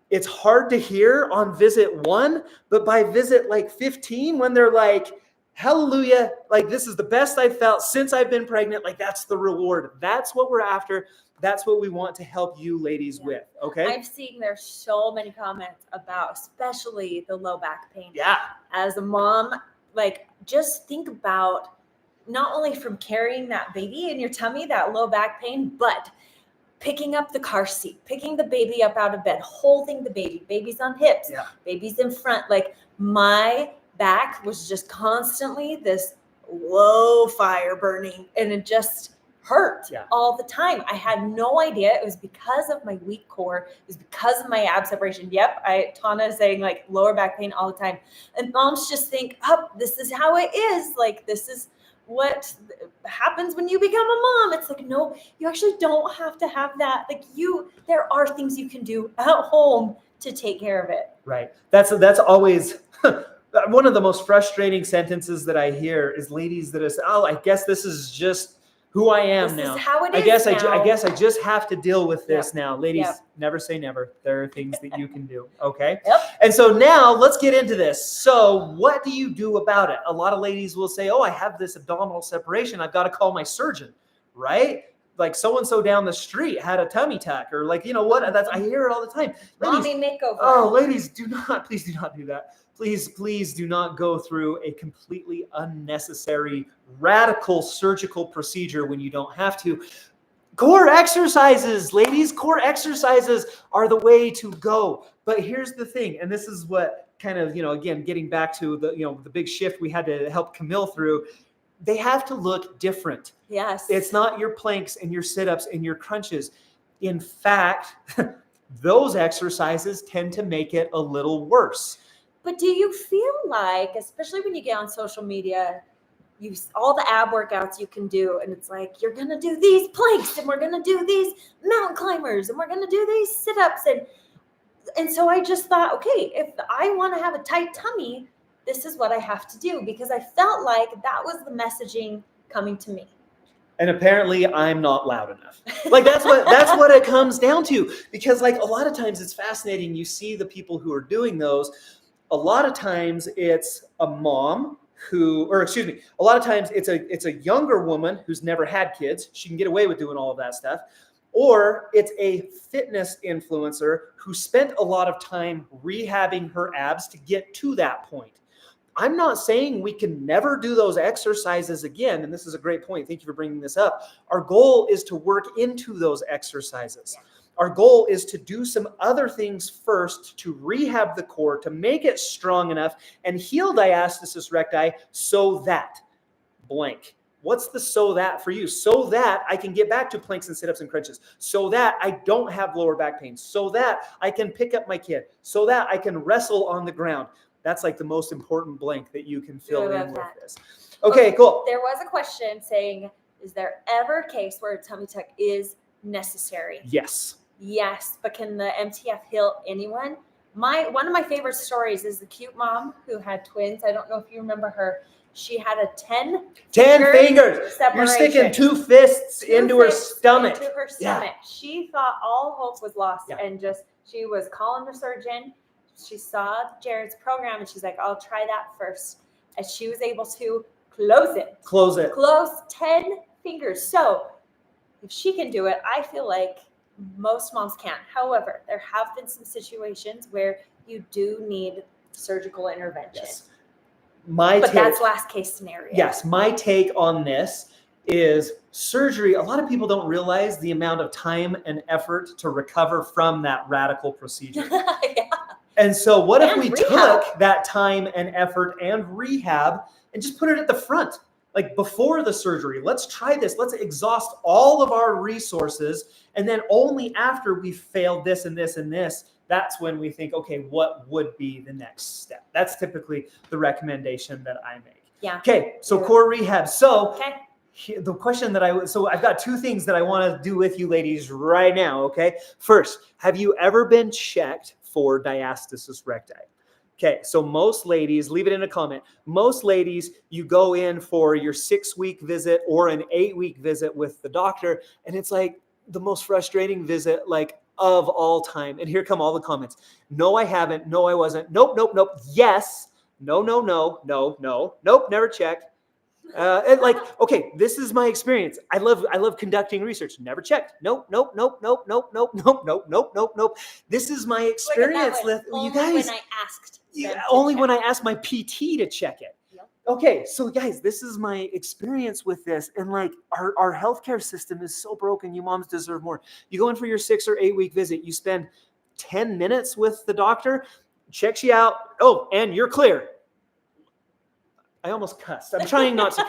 it's hard to hear on visit 1, but by visit like 15, when they're like, hallelujah, like this is the best I've felt since I've been pregnant, like that's the reward. That's what we're after. That's what we want to help you ladies with, okay? I've seen there's so many comments about especially the low back pain. Yeah. As a mom, like, just think about not only from carrying that baby in your tummy, that low back pain, but picking up the car seat, picking the baby up out of bed, holding the baby, baby's on hips, baby's in front, like my back was just constantly this low fire burning, and it just hurt all the time. I had no idea it was because of my weak core. It was because of my ab separation. Yep, Tana is saying like lower back pain all the time, and moms just think, oh, this is how it is. Like this is what happens when you become a mom. It's like, no, you actually don't have to have that. Like there are things you can do at home to take care of it. Right. That's always one of the most frustrating sentences that I hear is ladies that say, oh, I guess this is just who I am now. This is how it is I guess I just have to deal with this now. Ladies, never say never. There are things that you can do. Okay. Yep. And so now let's get into this. So what do you do about it? A lot of ladies will say, oh, I have this abdominal separation. I've got to call my surgeon, right? Like so-and-so down the street had a tummy tuck, or like, you know what? I hear it all the time. Ladies, mommy makeover. Oh, ladies, please do not do that. Please do not go through a completely unnecessary, radical surgical procedure when you don't have to. Core exercises, ladies, core exercises are the way to go. But here's the thing, and this is what kind of, again, getting back to the big shift we had to help Camille through. They have to look different. Yes. It's not your planks and your sit-ups and your crunches. In fact, those exercises tend to make it a little worse. But do you feel like, especially when you get on social media, all the ab workouts you can do, and it's like, you're going to do these planks, and we're going to do these mountain climbers, and we're going to do these sit-ups. And so I just thought, okay, if I want to have a tight tummy, this is what I have to do, because I felt like that was the messaging coming to me. And apparently I'm not loud enough. Like that's what it comes down to, because like a lot of times it's fascinating. You see the people who are doing those. A lot of times it's a mom a lot of times it's a younger woman who's never had kids. She can get away with doing all of that stuff. Or it's a fitness influencer who spent a lot of time rehabbing her abs to get to that point. I'm not saying we can never do those exercises again, and this is a great point. Thank you for bringing this up. Our goal is to work into those exercises. Our goal is to do some other things first to rehab the core, to make it strong enough and heal diastasis recti so that blank. What's the so that for you? So that I can get back to planks and sit-ups and crunches. So that I don't have lower back pain. So that I can pick up my kid. So that I can wrestle on the ground. That's like the most important blank that you can fill in with this. Okay, cool. There was a question saying, is there ever a case where a tummy tuck is necessary? Yes. Yes, but can the MTF heal anyone? One of my favorite stories is the cute mom who had twins. I don't know if you remember her. She had a 10 fingers. Separation. You're sticking two fists into her stomach. Yeah. She thought all hope was lost, and she was calling the surgeon. She saw Jared's program and she's like, I'll try that first. And she was able to close it. Close 10 fingers. So if she can do it, I feel like most moms can't. However, there have been some situations where you do need surgical intervention. Yes. That's last case scenario. Yes. My take on this is surgery. A lot of people don't realize the amount of time and effort to recover from that radical procedure. Yeah. And so what if we took that time and effort and rehab and just put it at the front, like before the surgery? Let's try this. Let's exhaust all of our resources. And then only after we've failed this and this and this, that's when we think, okay, what would be the next step? That's typically the recommendation that I make. Yeah. Okay. So core rehab. So the question that I've got two things that I want to do with you ladies right now. Okay. First, have you ever been checked for diastasis recti? Okay, so most ladies, leave it in a comment. Most ladies, you go in for your 6-week visit or an 8-week visit with the doctor, and it's like the most frustrating visit like of all time. And here come all the comments. No, I haven't. No, I wasn't. Nope. Yes. No. Nope, never checked. And like, okay, this is my experience. I love conducting research. Never checked. Nope. This is my experience. You guys, when I asked only when I asked my PT to check it. Yep. Okay, so guys, this is my experience with this, and like our healthcare system is so broken. You moms deserve more. You go in for your 6 or 8 week visit. You spend 10 minutes with the doctor. checks you out. Oh, and you're clear. I almost cussed. I'm trying not to.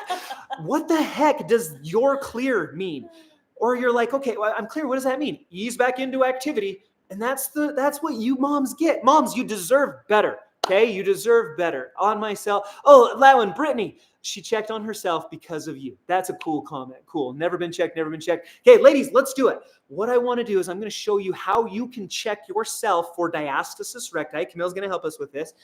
What the heck does "you're clear" mean? Or you're like, okay, well, I'm clear. What does that mean? Ease back into activity. And that's what you moms get. Moms, you deserve better. Okay, you deserve better. On myself. Oh, that one, Brittany. She checked on herself because of you. That's a cool comment. Cool. Never been checked, never been checked. Okay, ladies, let's do it. What I want to do is I'm going to show you how you can check yourself for diastasis recti. Camille's going to help us with this.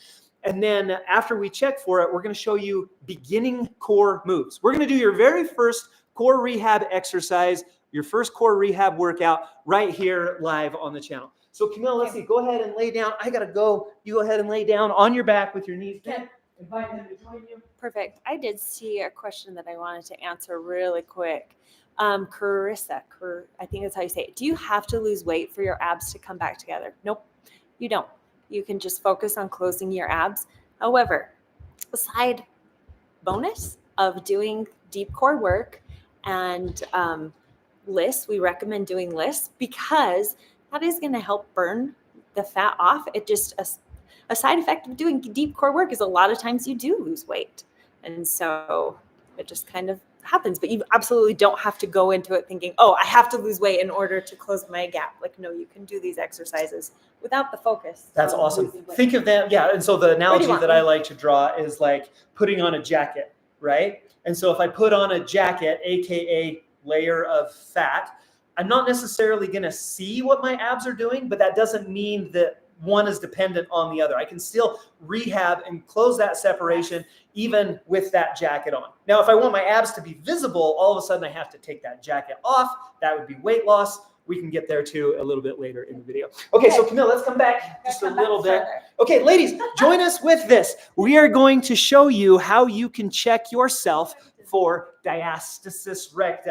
And then after we check for it, we're going to show you beginning core moves. We're going to do your very first core rehab exercise, your first core rehab workout right here live on the channel. So Camille, let's see. Go ahead and lay down. I got to go. You go ahead and lay down on your back with your knees bent. Invite him to join you. Perfect. I did see a question that I wanted to answer really quick. Carissa, I think that's how you say it. Do you have to lose weight for your abs to come back together? Nope, you don't. You can just focus on closing your abs. However, a side bonus of doing deep core work and lists, we recommend doing lists because that is going to help burn the fat off. It just, a side effect of doing deep core work is a lot of times you do lose weight. And so it just kind of happens, but you absolutely don't have to go into it thinking, oh, I have to lose weight in order to close my gap. Like, no, you can do these exercises without the focus. That's awesome. Think of them. Yeah. And so the analogy that I like to draw is like putting on a jacket, right? And so if I put on a jacket, AKA layer of fat, I'm not necessarily going to see what my abs are doing, but that doesn't mean that one is dependent on the other. I can still rehab and close that separation even with that jacket on. Now, if I want my abs to be visible, all of a sudden I have to take that jacket off. That would be weight loss. We can get there too a little bit later in the video. Okay, so Camille, let's come back just a little bit. Okay, ladies, join us with this. We are going to show you how you can check yourself for diastasis recti.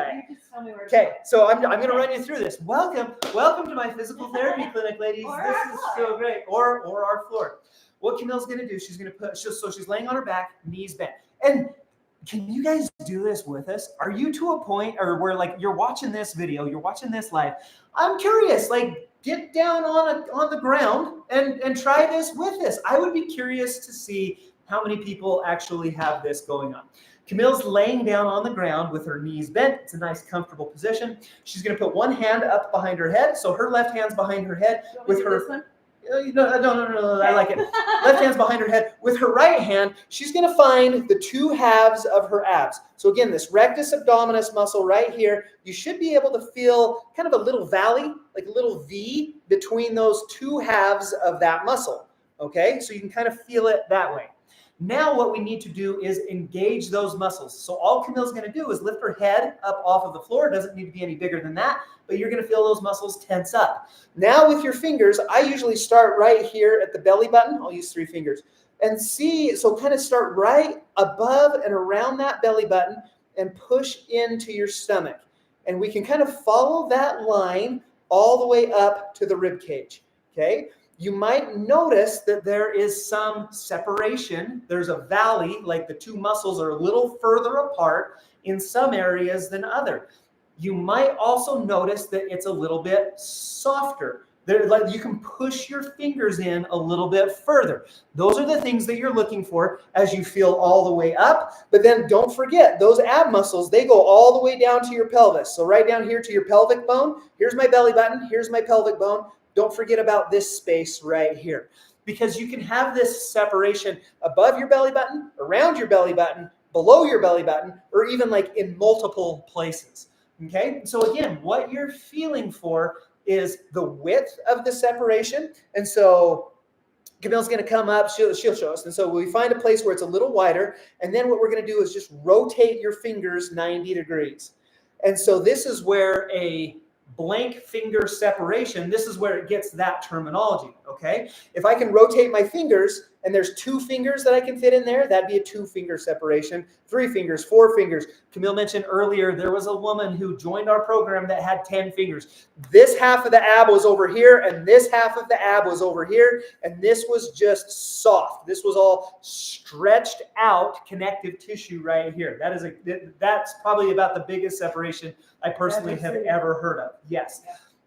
Okay, so I'm going to run you through this. Welcome to my physical therapy clinic, ladies. This is so great. Or our floor. What Camille's going to do, she's going to put, so she's laying on her back, knees bent. And can you guys do this with us? Are you to a point or where like you're watching this video, you're watching this live? I'm curious, like get down on the ground and try this with us. I would be curious to see how many people actually have this going on. Camille's laying down on the ground with her knees bent. It's a nice, comfortable position. She's going to put one hand up behind her head. So her left hand's behind her head with her. No, I like it. Left hand's behind her head. With her right hand, she's going to find the two halves of her abs. So again, this rectus abdominis muscle right here, you should be able to feel kind of a little valley, like a little V between those two halves of that muscle. Okay, so you can kind of feel it that way. Now what we need to do is engage those muscles. So all Camille's going to do is lift her head up off of the floor. It doesn't need to be any bigger than that, but you're going to feel those muscles tense up. Now with your fingers, I usually start right here at the belly button. I'll use 3 fingers. And see, so kind of start right above and around that belly button and push into your stomach. And we can kind of follow that line all the way up to the rib cage, okay? You might notice that there is some separation. There's a valley, like the two muscles are a little further apart in some areas than other. You might also notice that it's a little bit softer. Like you can push your fingers in a little bit further. Those are the things that you're looking for as you feel all the way up. But then don't forget, those ab muscles, they go all the way down to your pelvis. So right down here to your pelvic bone. Here's my belly button. Here's my pelvic bone. Don't forget about this space right here, because you can have this separation above your belly button, around your belly button, below your belly button, or even like in multiple places. Okay, so again, what you're feeling for is the width of the separation. And so Camille's going to come up, she'll show us. And so we find a place where it's a little wider, and then what we're going to do is just rotate your fingers 90 degrees. And so this is where a blank finger separation, this is where it gets that terminology, okay? If I can rotate my fingers and there's 2 fingers that I can fit in there, that'd be a 2-finger separation, 3 fingers, 4 fingers. Camille mentioned earlier, there was a woman who joined our program that had 10 fingers. This half of the ab was over here and this half of the ab was over here, and this was just soft. This was all stretched out connective tissue right here. That's probably about the biggest separation I personally have ever heard of. Yes.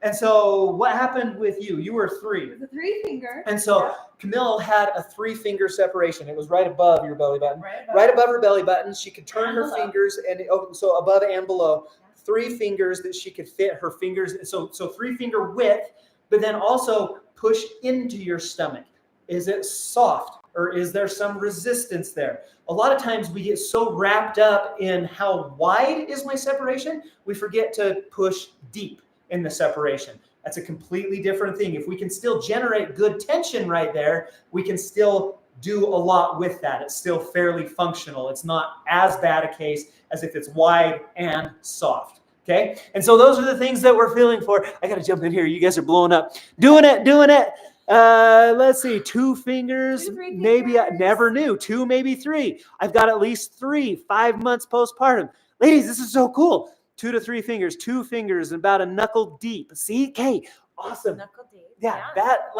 And so what happened with you? You were 3. The 3 finger. And so Camille had a 3-finger separation. It was right above your belly button. Right above her belly button. She could turn her fingers, and so above and below. 3 fingers that she could fit her fingers. So 3-finger width, but then also push into your stomach. Is it soft, or is there some resistance there? A lot of times we get so wrapped up in how wide is my separation, we forget to push deep in the separation. That's a completely different thing. If we can still generate good tension right there, we can still do a lot with that. It's still fairly functional. It's not as bad a case as if it's wide and soft. Okay? And so those are the things that we're feeling for. I got to jump in here. You guys are blowing up. Doing it. Let's see, 2 fingers, 2, 3 maybe fingers. I never knew. 2, maybe 3. I've got at least 3, 5 months postpartum. Ladies, this is so cool. 2 to 3 fingers, 2 fingers, about a knuckle deep. See, okay, awesome. Knuckle deep. Yeah, that,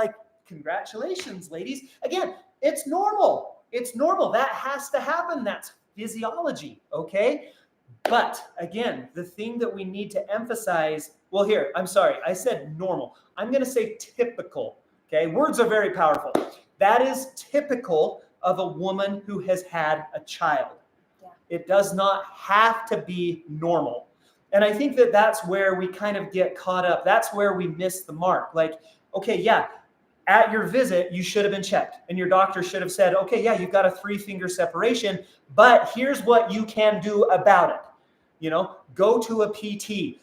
congratulations, ladies. Again, it's normal. It's normal. That has to happen. That's physiology, okay? But again, the thing that we need to emphasize, I'm sorry, I said normal. I'm going to say typical, okay? Words are very powerful. That is typical of a woman who has had a child. Yeah. It does not have to be normal. And I think that that's where we kind of get caught up. That's where we miss the mark. At your visit, you should have been checked. And your doctor should have said, okay, yeah, you've got a 3-finger separation, but here's what you can do about it. Go to a PT.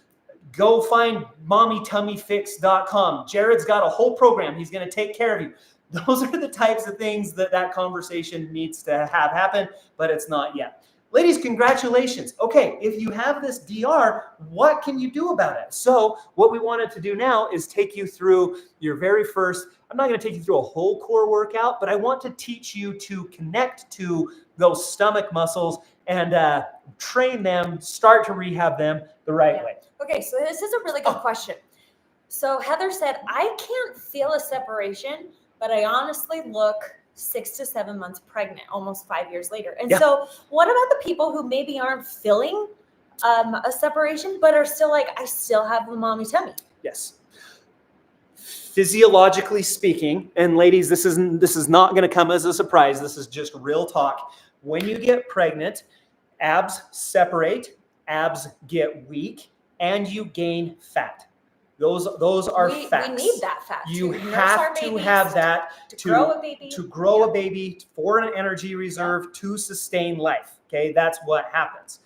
Go find mommytummyfix.com. Jared's got a whole program. He's going to take care of you. Those are the types of things that conversation needs to have happen, but it's not yet. Ladies, congratulations. Okay, if you have this DR, what can you do about it? So what we wanted to do now is take you through your very first, I'm not going to take you through a whole core workout, but I want to teach you to connect to those stomach muscles and train them, start to rehab them the right way. Okay, so this is a really good question. So Heather said, I can't feel a separation, but I honestly look 6 to 7 months pregnant, almost 5 years later. And so what about the people who maybe aren't feeling a separation, but are still like, I still have a mommy tummy? Yes. Physiologically speaking, and ladies, this is not going to come as a surprise. This is just real talk. When you get pregnant, abs separate, abs get weak, and you gain fat. Those are facts. We need that fat. You have to have that to grow a baby for an energy reserve to sustain life. Okay, that's what happens.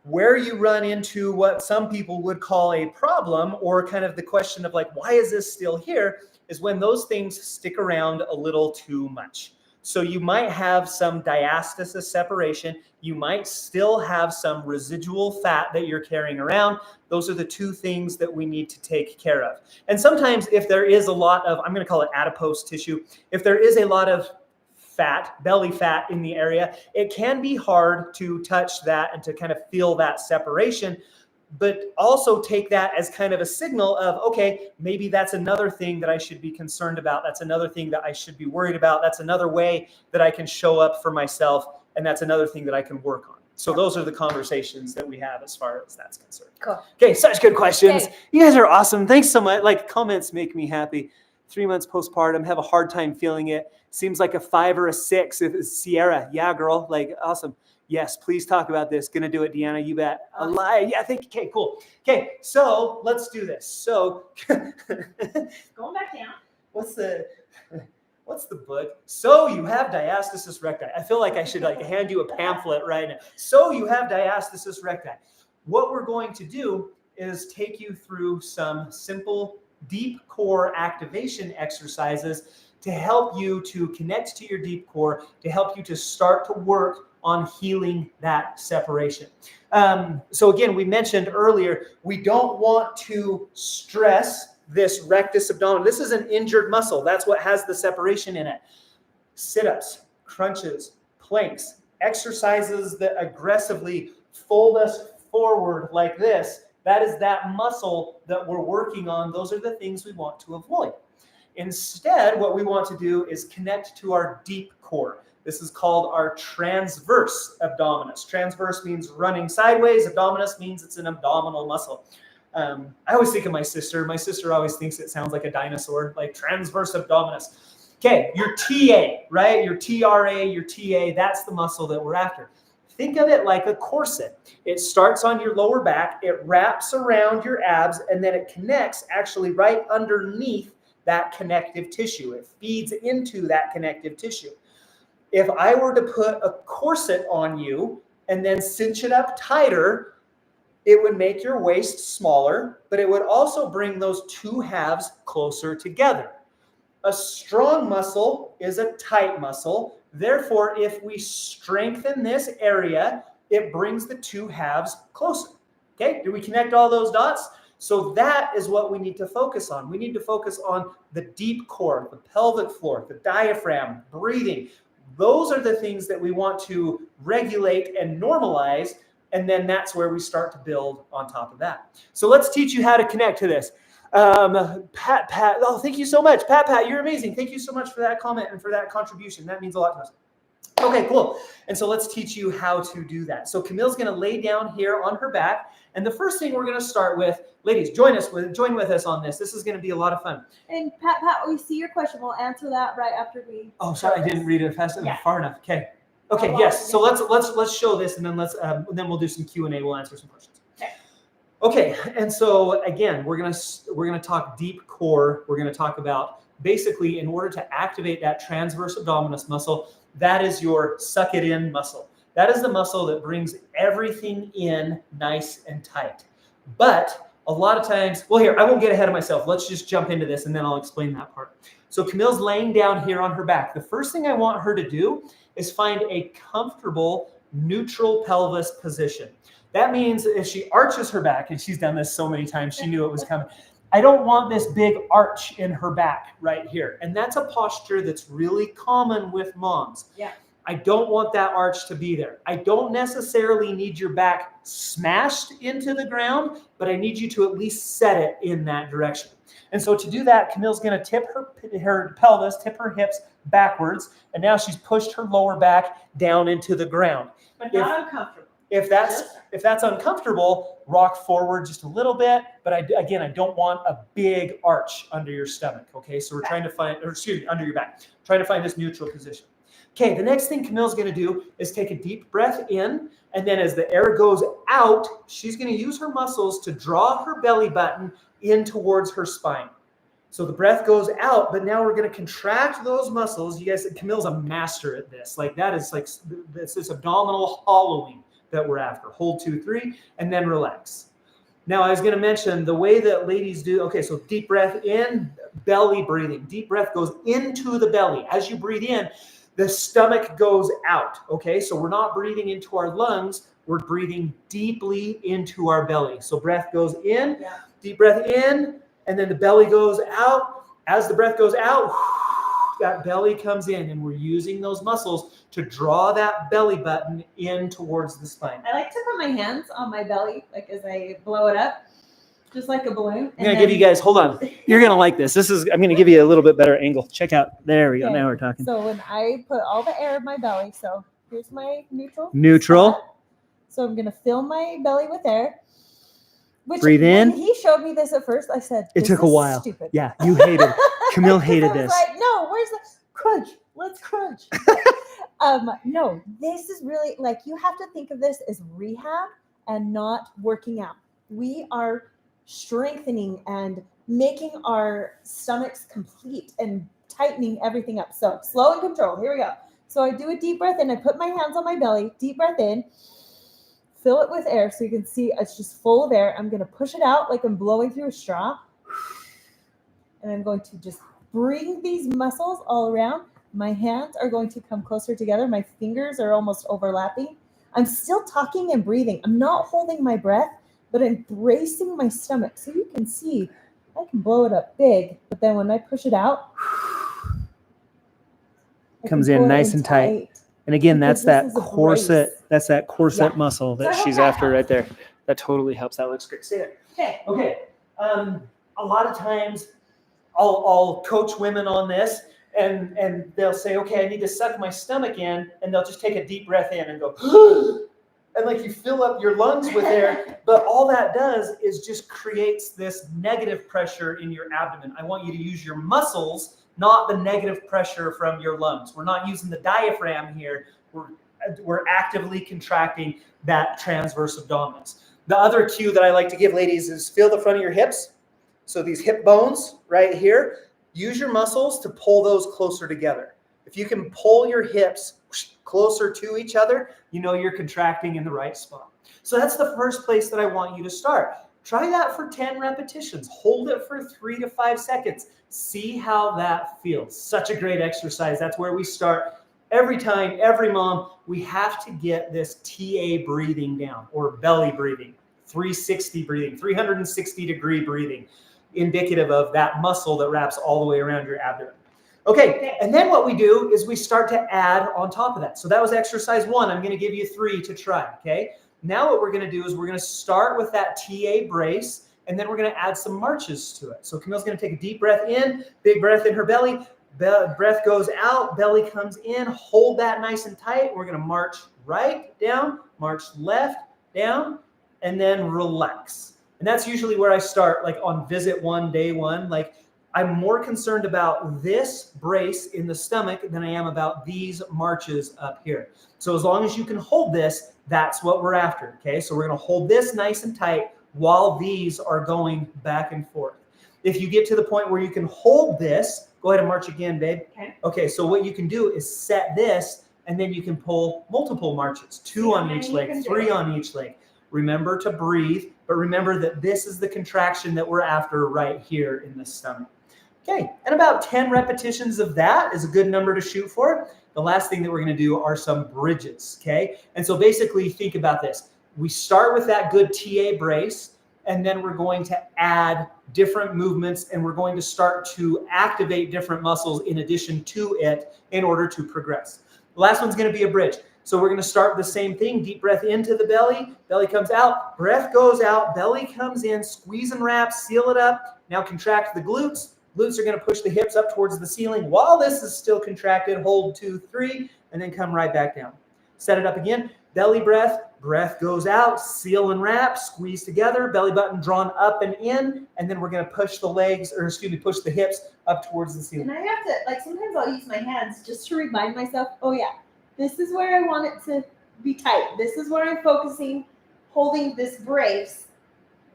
Where you run into what some people would call a problem, or kind of the question of why is this still here, is when those things stick around a little too much. So you might have some diastasis separation. You might still have some residual fat that you're carrying around. Those are the 2 things that we need to take care of. And sometimes if there is a lot of, I'm going to call it adipose tissue, if there is a lot of fat, belly fat in the area, it can be hard to touch that and to kind of feel that separation. But also take that as kind of a signal of, okay, maybe that's another thing that I should be concerned about. That's another thing that I should be worried about. That's another way that I can show up for myself. And that's another thing that I can work on. So those are the conversations that we have as far as that's concerned. Cool. Okay, such good questions. Okay. You guys are awesome. Thanks so much. Comments make me happy. 3 months postpartum, have a hard time feeling it. Seems like a 5 or a 6 if it's Sierra. Yeah, girl, awesome. Yes, please talk about this. Gonna do it, Deanna. You bet. Awesome. Yeah, okay, cool. Okay, so let's do this. So going back down. What's the book? So you have diastasis recti. I feel like I should hand you a pamphlet right now. So you have diastasis recti. What we're going to do is take you through some simple deep core activation exercises to help you to connect to your deep core, to help you to start to work on healing that separation. So again, we mentioned earlier, we don't want to stress this rectus abdominis. This is an injured muscle. That's what has the separation in it. Sit-ups, crunches, planks, exercises that aggressively fold us forward like this. That is that muscle that we're working on. Those are the things we want to avoid. Instead, what we want to do is connect to our deep core. This is called our transverse abdominis. Transverse means running sideways. Abdominis means it's an abdominal muscle. I always think of my sister. My sister always thinks it sounds like a dinosaur, like transverse abdominis. Okay, your TA, right? Your TRA, your TA, that's the muscle that we're after. Think of it like a corset. It starts on your lower back, it wraps around your abs, and then it connects actually right underneath that connective tissue. It feeds into that connective tissue. If I were to put a corset on you and then cinch it up tighter, it would make your waist smaller, but it would also bring those two halves closer together. A strong muscle is a tight muscle. Therefore, if we strengthen this area, it brings the two halves closer. Okay, do we connect all those dots? So that is what we need to focus on. We need to focus on the deep core, the pelvic floor, the diaphragm, breathing. Those are the things that we want to regulate and normalize, and then that's where we start to build on top of that. So let's teach you how to connect to this. Pat, oh, thank you so much. Pat, you're amazing. Thank you so much for that comment and for that contribution. That means a lot to us. Okay, cool. And so let's teach you how to do that. So Camille's going to lay down here on her back. And the first thing we're going to start with, ladies, join with us on this. This is going to be a lot of fun. And Pat, we see your question. We'll answer that right after we. Oh, sorry, I didn't read it fast enough, far enough. Okay. Okay, Oh, yes. So let's show this, and then then we'll do some Q&A. We'll answer some questions. Okay, and so again, we're gonna talk deep core. We're gonna talk about basically in order to activate that transverse abdominis muscle, that is your suck it in muscle. That is the muscle that brings everything in nice and tight. But a lot of times, well, here, I won't get ahead of myself. Let's just jump into this and then I'll explain that part. So Camille's laying down here on her back. The first thing I want her to do is find a comfortable neutral pelvis position. That means if she arches her back, and she's done this so many times, she knew it was coming. I don't want this big arch in her back right here. And that's a posture that's really common with moms. Yeah. I don't want that arch to be there. I don't necessarily need your back smashed into the ground, but I need you to at least set it in that direction. And so to do that, Camille's going to tip her pelvis, tip her hips backwards, and now she's pushed her lower back down into the ground. But not uncomfortable. If that's uncomfortable, rock forward just a little bit. But I don't want a big arch under your stomach. Okay, so we're trying to find, under your back, trying to find this neutral position. Okay, the next thing Camille's going to do is take a deep breath in, and then as the air goes out, she's going to use her muscles to draw her belly button in towards her spine. So the breath goes out, but now we're going to contract those muscles. You guys, Camille's a master at this. Like that is like this abdominal hollowing that we're after. Hold 2, 3, and then relax. Now, I was going to mention the way that ladies do. Okay, so deep breath in, belly breathing. Deep breath goes into the belly. As you breathe in, the stomach goes out. Okay, so we're not breathing into our lungs. We're breathing deeply into our belly. So breath goes in, deep breath in, and then the belly goes out. As the breath goes out, that belly comes in, and we're using those muscles to draw that belly button in towards the spine. I like to put my hands on my belly, like as I blow it up, just like a balloon. I'm going to give you guys, hold on. You're going to like this. I'm going to give you a little bit better angle. Check out. There we go. Now we're talking. So when I put all the air in my belly, so here's my neutral. Neutral. So I'm going to fill my belly with air. Breathe in. When he showed me this at first, I said, it took a while. Stupid. Yeah, you hated Camille hated this. Like, no, where's the crunch? Let's crunch. No, this is really like you have to think of this as rehab and not working out. We are strengthening and making our stomachs complete and tightening everything up. So slow and controlled. Here we go. So I do a deep breath in. I put my hands on my belly. Deep breath in. Fill it with air so you can see it's just full of air. I'm going to push it out like I'm blowing through a straw. And I'm going to just bring these muscles all around. My hands are going to come closer together. My fingers are almost overlapping. I'm still talking and breathing. I'm not holding my breath, but I'm bracing my stomach. So you can see I can blow it up big, but then when I push it out, comes in nice and tight. And again, that's that corset. That's that corset muscle that she's after right there. That totally helps. That looks great. Stay there. Okay. A lot of times I'll coach women on this and they'll say, okay, I need to suck my stomach in. And they'll just take a deep breath in and go, and like you fill up your lungs with air, but all that does is just creates this negative pressure in your abdomen. I want you to use your muscles, not the negative pressure from your lungs. We're not using the diaphragm here. We're actively contracting that transverse abdominis. The other cue that I like to give ladies is feel the front of your hips. So these hip bones right here, use your muscles to pull those closer together. If you can pull your hips closer to each other, you know you're contracting in the right spot. So that's the first place that I want you to start. Try that for 10 repetitions. Hold it for 3 to 5 seconds. See how that feels. Such a great exercise. That's where we start. Every time, every mom, we have to get this TA breathing down, or belly breathing, 360 breathing, 360-degree breathing, indicative of that muscle that wraps all the way around your abdomen. Okay, and then what we do is we start to add on top of that. So that was exercise 1. I'm going to give you 3 to try, okay? Now what we're going to do is we're going to start with that TA brace, and then we're going to add some marches to it. So Camille's going to take a deep breath in, big breath in her belly, breath goes out, belly comes in, hold that nice and tight. We're going to march right down, march left, down, and then relax. And that's usually where I start, like on visit 1, day 1, like I'm more concerned about this brace in the stomach than I am about these marches up here. So as long as you can hold this, that's what we're after, okay? So we're going to hold this nice and tight while these are going back and forth. If you get to the point where you can hold this, go ahead and march again, babe. Okay, so what you can do is set this, and then you can pull multiple marches, 2 on each leg, 3 on each leg. Remember to breathe, but remember that this is the contraction that we're after right here in the stomach. Okay, and about 10 repetitions of that is a good number to shoot for. The last thing that we're going to do are some bridges, okay? And so basically think about this. We start with that good TA brace, and then we're going to add different movements, and we're going to start to activate different muscles in addition to it in order to progress. The last one's going to be a bridge. So we're going to start the same thing. Deep breath into the belly. Belly comes out. Breath goes out. Belly comes in. Squeeze and wrap. Seal it up. Now contract the glutes. Glutes are going to push the hips up towards the ceiling. While this is still contracted, hold 2, 3, and then come right back down. Set it up again. Belly breath. Breath goes out. Seal and wrap. Squeeze together. Belly button drawn up and in. And then we're going to push the legs, or excuse me, push the hips up towards the ceiling. And I have to, like, sometimes I'll use my hands just to remind myself, oh yeah, this is where I want it to be tight. This is where I'm focusing, holding this brace.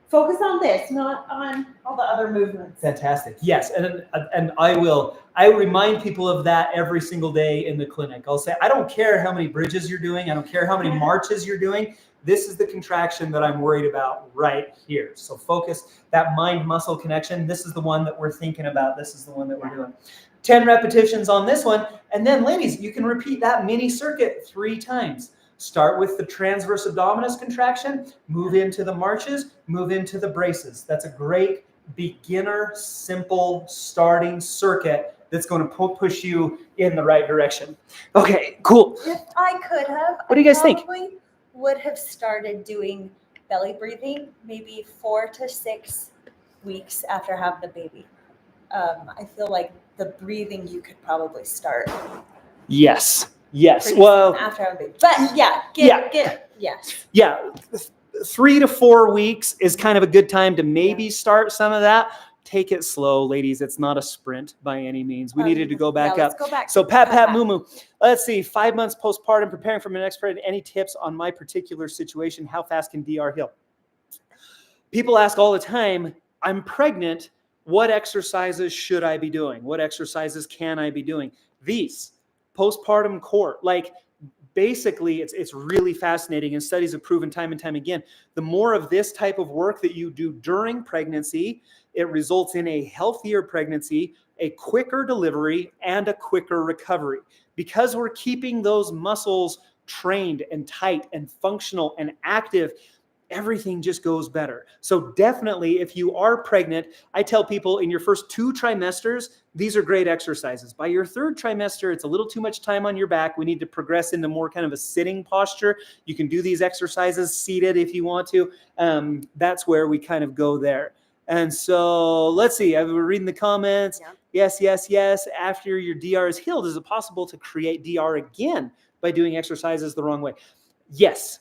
Focus on this, not on all the other movements. Fantastic. Yes, and I remind people of that every single day in the clinic. I'll say, I don't care how many bridges you're doing. I don't care how many marches you're doing. This is the contraction that I'm worried about right here. So focus, that mind-muscle connection. This is the one that we're thinking about. This is the one that we're doing. 10 repetitions on this one. And then, ladies, you can repeat that mini circuit 3 times. Start with the transverse abdominis contraction, move into the marches, move into the braces. That's a great beginner, simple starting circuit that's going to push you in the right direction. Okay, cool. If I could have, what do you guys think? Would have started doing belly breathing maybe 4 to 6 weeks after having the baby. I feel like the breathing you could probably start. Yes. Well, after having a baby. But yes. Yeah. 3 to 4 weeks is kind of a good time to maybe start some of that. Take it slow, ladies. It's not a sprint by any means. We needed to go back up. Let's go back. So pat, moo. Let's see. 5 months postpartum, preparing for my next pregnancy. Any tips on my particular situation? How fast can DR heal? People ask all the time, I'm pregnant. What exercises should I be doing? What exercises can I be doing? These postpartum core, like basically it's really fascinating, and studies have proven time and time again, the more of this type of work that you do during pregnancy, it results in a healthier pregnancy, a quicker delivery, and a quicker recovery, because we're keeping those muscles trained and tight and functional and active. Everything just goes better. So definitely, if you are pregnant, I tell people in your first 2 trimesters, these are great exercises. By your 3rd trimester, it's a little too much time on your back. We need to progress into more kind of a sitting posture. You can do these exercises seated if you want to. That's where we kind of go there. And so let's see. We're reading the comments. Yeah. Yes. After your DR is healed, is it possible to create DR again by doing exercises the wrong way? Yes.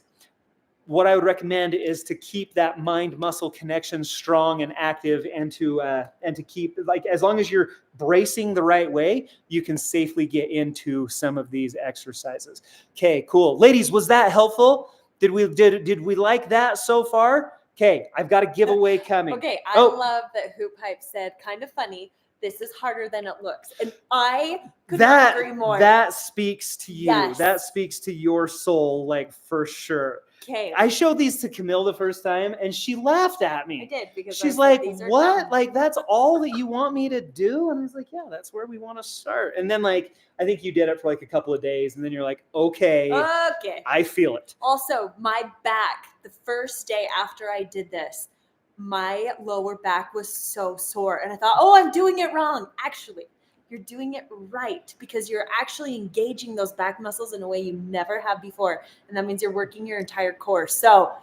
what I would recommend is to keep that mind-muscle connection strong and active, and to keep, like, as long as you're bracing the right way, you can safely get into some of these exercises. Okay, cool. Ladies, was that helpful? Did we like that so far? Okay, I've got a giveaway coming. Okay, I love that Hoop Hype said, kind of funny, this is harder than it looks. And I could not agree more. That speaks to you. Yes. That speaks to your soul, like, for sure. Okay. I showed these to Camille the first time, and she laughed at me. I did, because she's like, what? Like, that's all that you want me to do? And I was like, yeah, that's where we want to start. And then, like, I think you did it for like a couple of days, and then you're like, okay, I feel it. Also, my back, the first day after I did this, my lower back was so sore. And I thought, oh, I'm doing it wrong. Actually, you're doing it right, because you're actually engaging those back muscles in a way you never have before. And that means you're working your entire core. So,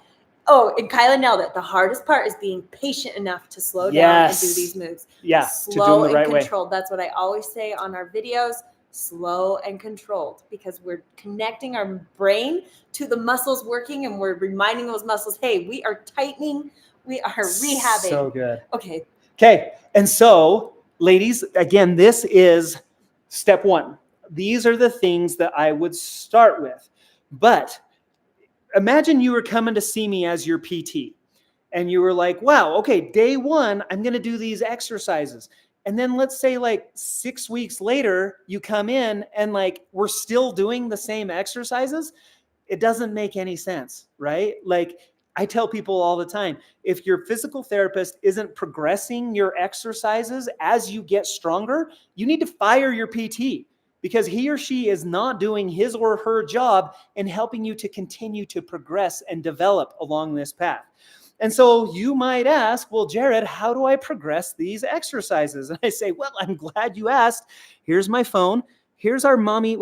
and Kyla nailed it. The hardest part is being patient enough to slow down and do these moves. Yeah, slow to do them the and right controlled. That's what I always say on our videos. Slow and controlled, because we're connecting our brain to the muscles working, and we're reminding those muscles, hey, we are tightening, we are rehabbing. So good. Okay. And so, ladies, again, this is step one. These are the things that I would start with. But imagine you were coming to see me as your PT, and you were like, wow, okay, day one, I'm going to do these exercises. And then let's say like 6 weeks later, you come in and like, we're still doing the same exercises. It doesn't make any sense, right? Like, I tell people all the time, if your physical therapist isn't progressing your exercises as you get stronger, you need to fire your PT, because he or she is not doing his or her job in helping you to continue to progress and develop along this path. And so you might ask, well, Jared, how do I progress these exercises? And I say, well, I'm glad you asked. Here's my phone. Here is our Mommy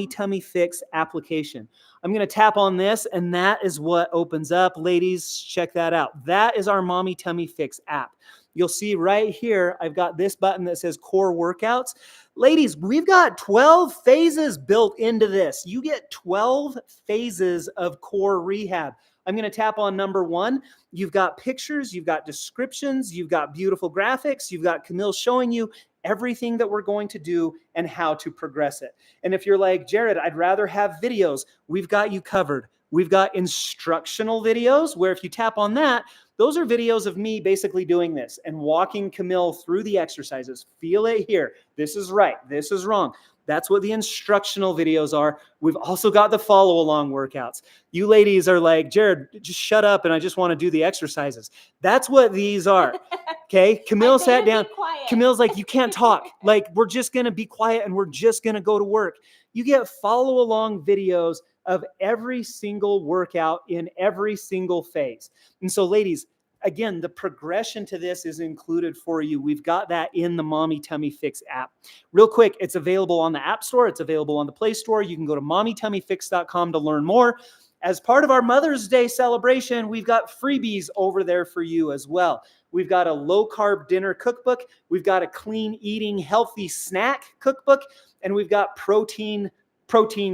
Tummy Fix application. I'm going to tap on this, and that is what opens up. Ladies, check that out. That is our Mommy Tummy Fix app. You'll see right here, I've got this button that says Core Workouts. Ladies, we've got 12 phases built into this. You get 12 phases of core rehab. I'm going to tap on number 1. You've got pictures, you've got descriptions, you've got beautiful graphics, you've got Camille showing you everything that we're going to do and how to progress it. And if you're like, Jared, I'd rather have videos, we've got you covered. We've got instructional videos where if you tap on that, those are videos of me basically doing this and walking Camille through the exercises. Feel it here. This is right. This is wrong. That's what the instructional videos are. We've also got the follow-along workouts. You ladies are like, Jared, just shut up and I just want to do the exercises. That's what these are. Okay? Camille sat down. Camille's like, you can't talk. Like, we're just going to be quiet and we're just going to go to work. You get follow-along videos of every single workout in every single phase. And so, ladies, again, the progression to this is included for you. We've got that in the Mommy Tummy Fix app. Real quick, it's available on the App Store. It's available on the Play Store. You can go to mommytummyfix.com to learn more. As part of our Mother's Day celebration, we've got freebies over there for you as well. We've got a low-carb dinner cookbook. We've got a clean eating healthy snack cookbook. And we've got protein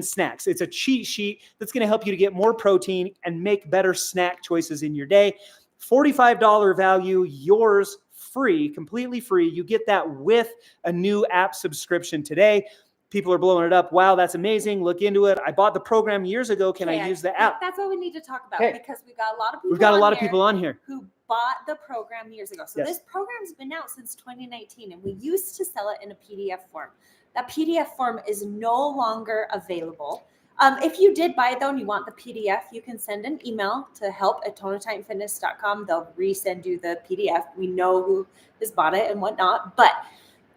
snacks. It's a cheat sheet that's going to help you to get more protein and make better snack choices in your day. $45 value, yours free, completely free. You get that with a new app subscription today. People are blowing it up. Wow, that's amazing. Look into it. I bought the program years ago. Can I use the app? That's what we need to talk about, because we've got a lot of people. We've got a lot of people on here who bought the program years ago. So this program's been out since 2019, and we used to sell it in a PDF form. That PDF form is no longer available. If you did buy it though and you want the PDF, you can send an email to help@tonatitanfitness.com. They'll resend you the PDF. We know who has bought it and whatnot. But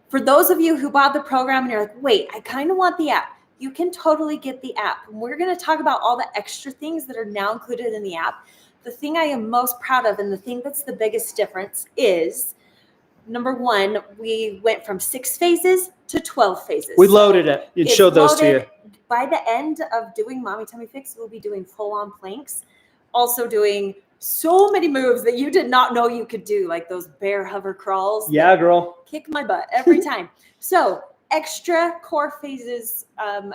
for those of you who bought the program and you're like, wait, I kind of want the app, you can totally get the app. And we're going to talk about all the extra things that are now included in the app. The thing I am most proud of, and the thing that's the biggest difference, is number 1, we went from 6 phases to 12 phases. We loaded it. It showed those to you. By the end of doing Mommy Tummy Fix, we'll be doing full-on planks, also doing so many moves that you did not know you could do, like those bear hover crawls. Yeah, girl. Kick my butt every time. So extra core phases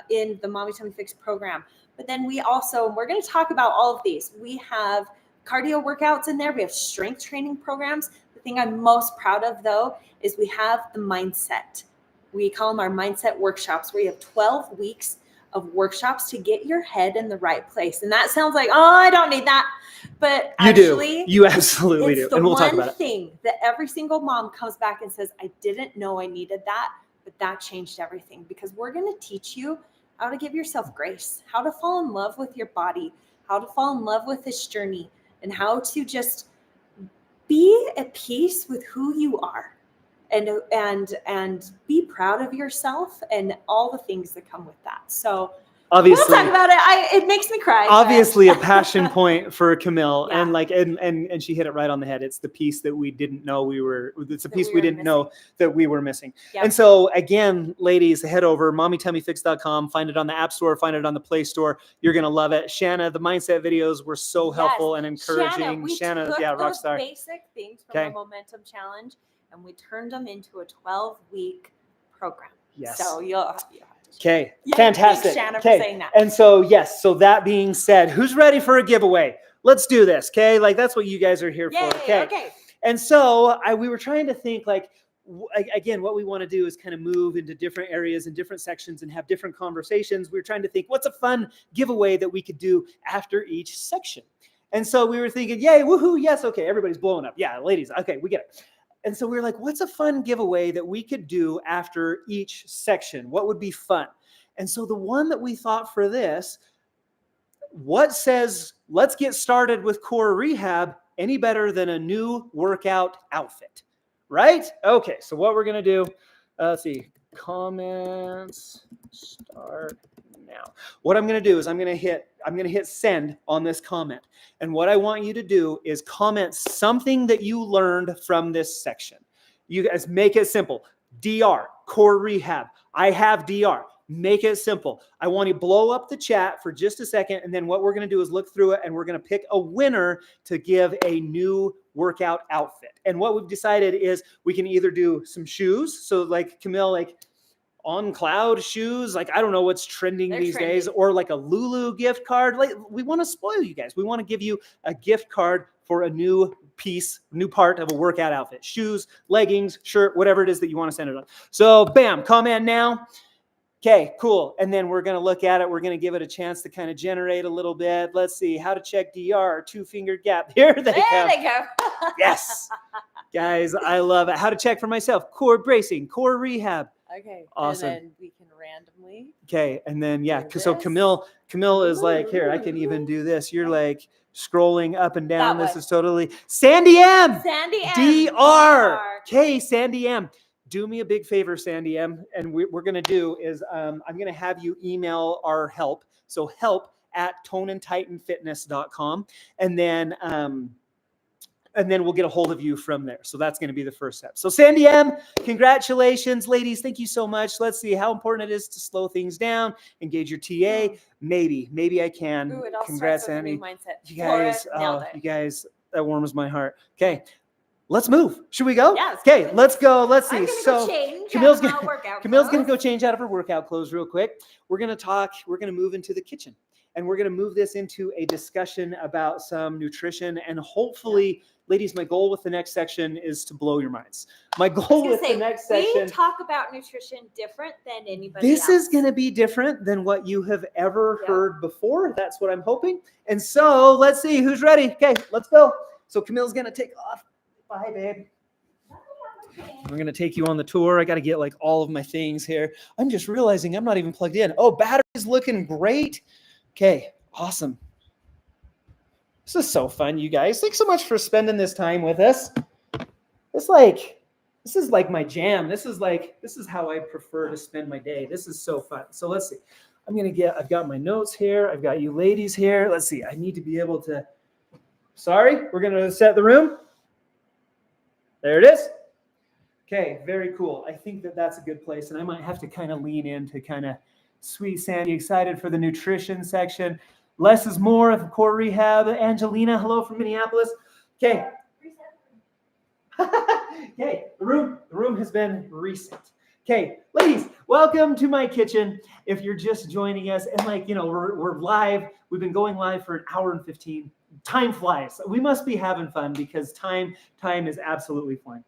in the Mommy Tummy Fix program. But then we're going to talk about all of these. We have cardio workouts in there. We have strength training programs. The thing I'm most proud of, though, is we have the mindset. We call them our mindset workshops, where you have 12 weeks of workshops to get your head in the right place. And that sounds like, oh, I don't need that. But actually, you absolutely do. And we'll talk about it. It's the one thing that every single mom comes back and says, I didn't know I needed that, but that changed everything. Because we're going to teach you how to give yourself grace, how to fall in love with your body, how to fall in love with this journey, and how to just be at peace with who you are. And be proud of yourself and all the things that come with that. So obviously, we'll talk about it. It makes me cry. Obviously, a passion point for Camille, Yeah. and she hit it right on the head. It's the piece that we didn't know It's the piece we didn't know that we were missing. Yep. And so again, ladies, head over mommytummyfix.com. Find it on the App Store. Find it on the Play Store. You're gonna love it. Shanna, the mindset videos were so helpful and encouraging. Shanna, yeah, rockstar. Basic things from the Momentum Challenge, and we turned them into a 12-week program. Yes. So you'll okay. Fantastic. Thanks, Shanna, for saying that. And so, yes. So that being said, who's ready for a giveaway? Let's do this. Okay. Like that's what you guys are here for. Okay. And so we were trying to think again, what we want to do is kind of move into different areas and different sections and have different conversations. We were trying to think what's a fun giveaway that we could do after each section. And so we were thinking, yay, woohoo. Yes. Okay. Everybody's blowing up. Yeah. Ladies. Okay. We get it. And so we were like, what's a fun giveaway that we could do after each section? What would be fun? And so the one that we thought for this, what says, let's get started with core rehab any better than a new workout outfit, right? Okay, so what we're going to do, let's see, comments, start now. What I'm going to do is I'm going to hit send on this comment. And what I want you to do is comment something that you learned from this section. You guys make it simple. DR, core rehab. I have DR. Make it simple. I want you to blow up the chat for just a second. And then what we're going to do is look through it and we're going to pick a winner to give a new workout outfit. And what we've decided is we can either do some shoes. So like Camille, on cloud shoes, I don't know what's trending these days, or a Lulu gift card. We want to spoil you guys. We want to give you a gift card for a new part of a workout outfit, shoes, leggings, shirt, whatever it is that you want to send it on. So bam, comment now. Okay, cool. And then we're going to look at it. We're going to give it a chance to kind of generate a little bit. Let's see how to check DR, 2-finger gap. There they go. Yes. Guys, I love it. How to check for myself. Core bracing, core rehab. Okay. Awesome. And then we can randomly. Okay. And then, so Camille is here. I can even do this. You're scrolling up and down. This is totally Sandy M. DR. Okay. Sandy M. Do me a big favor, Sandy M. And we're going to do is I'm going to have you email our help. So help@toneandtitanfitness.com. And then we'll get a hold of you from there. So that's going to be the first step. So Sandy M, congratulations. Ladies, thank you so much. Let's see how important it is to slow things down, engage your TA. Maybe I can. Ooh, it all Congrats, starts with Sandy. A new mindset. You guys, that warms my heart. Okay, let's move. Should we go? Yeah. Okay, let's go. Let's see. Camille's going to go change out of her workout clothes real quick. We're going to move into the kitchen. And we're going to move this into a discussion about some nutrition. And hopefully, ladies, my goal with the next section is to blow your minds. My goal with the next section. We talk about nutrition different than anybody else. This is going to be be different than what you have ever heard before. That's what I'm hoping. And so let's see who's ready. Okay, let's go. So Camille's going to take off. Bye, babe. We're going to take you on the tour. I got to get all of my things here. I'm just realizing I'm not even plugged in. Oh, battery's looking great. Okay, awesome. This is so fun, you guys. Thanks so much for spending this time with us. This is my jam. This is how I prefer to spend my day. This is so fun. So let's see. I've got my notes here. I've got you ladies here. Let's see. I need to be able to, we're going to set the room. There it is. Okay, very cool. I think that's a good place. And I might have to kind of lean in to kind of sweet Sandy, excited for the nutrition section. Less is more of core rehab. Angelina, hello from Minneapolis. Okay. Okay, the room has been reset. Okay, ladies, Welcome to my kitchen. If you're just joining us, and we're live. We've been going live for an hour and 15. Time flies. We must be having fun because time is absolutely flying.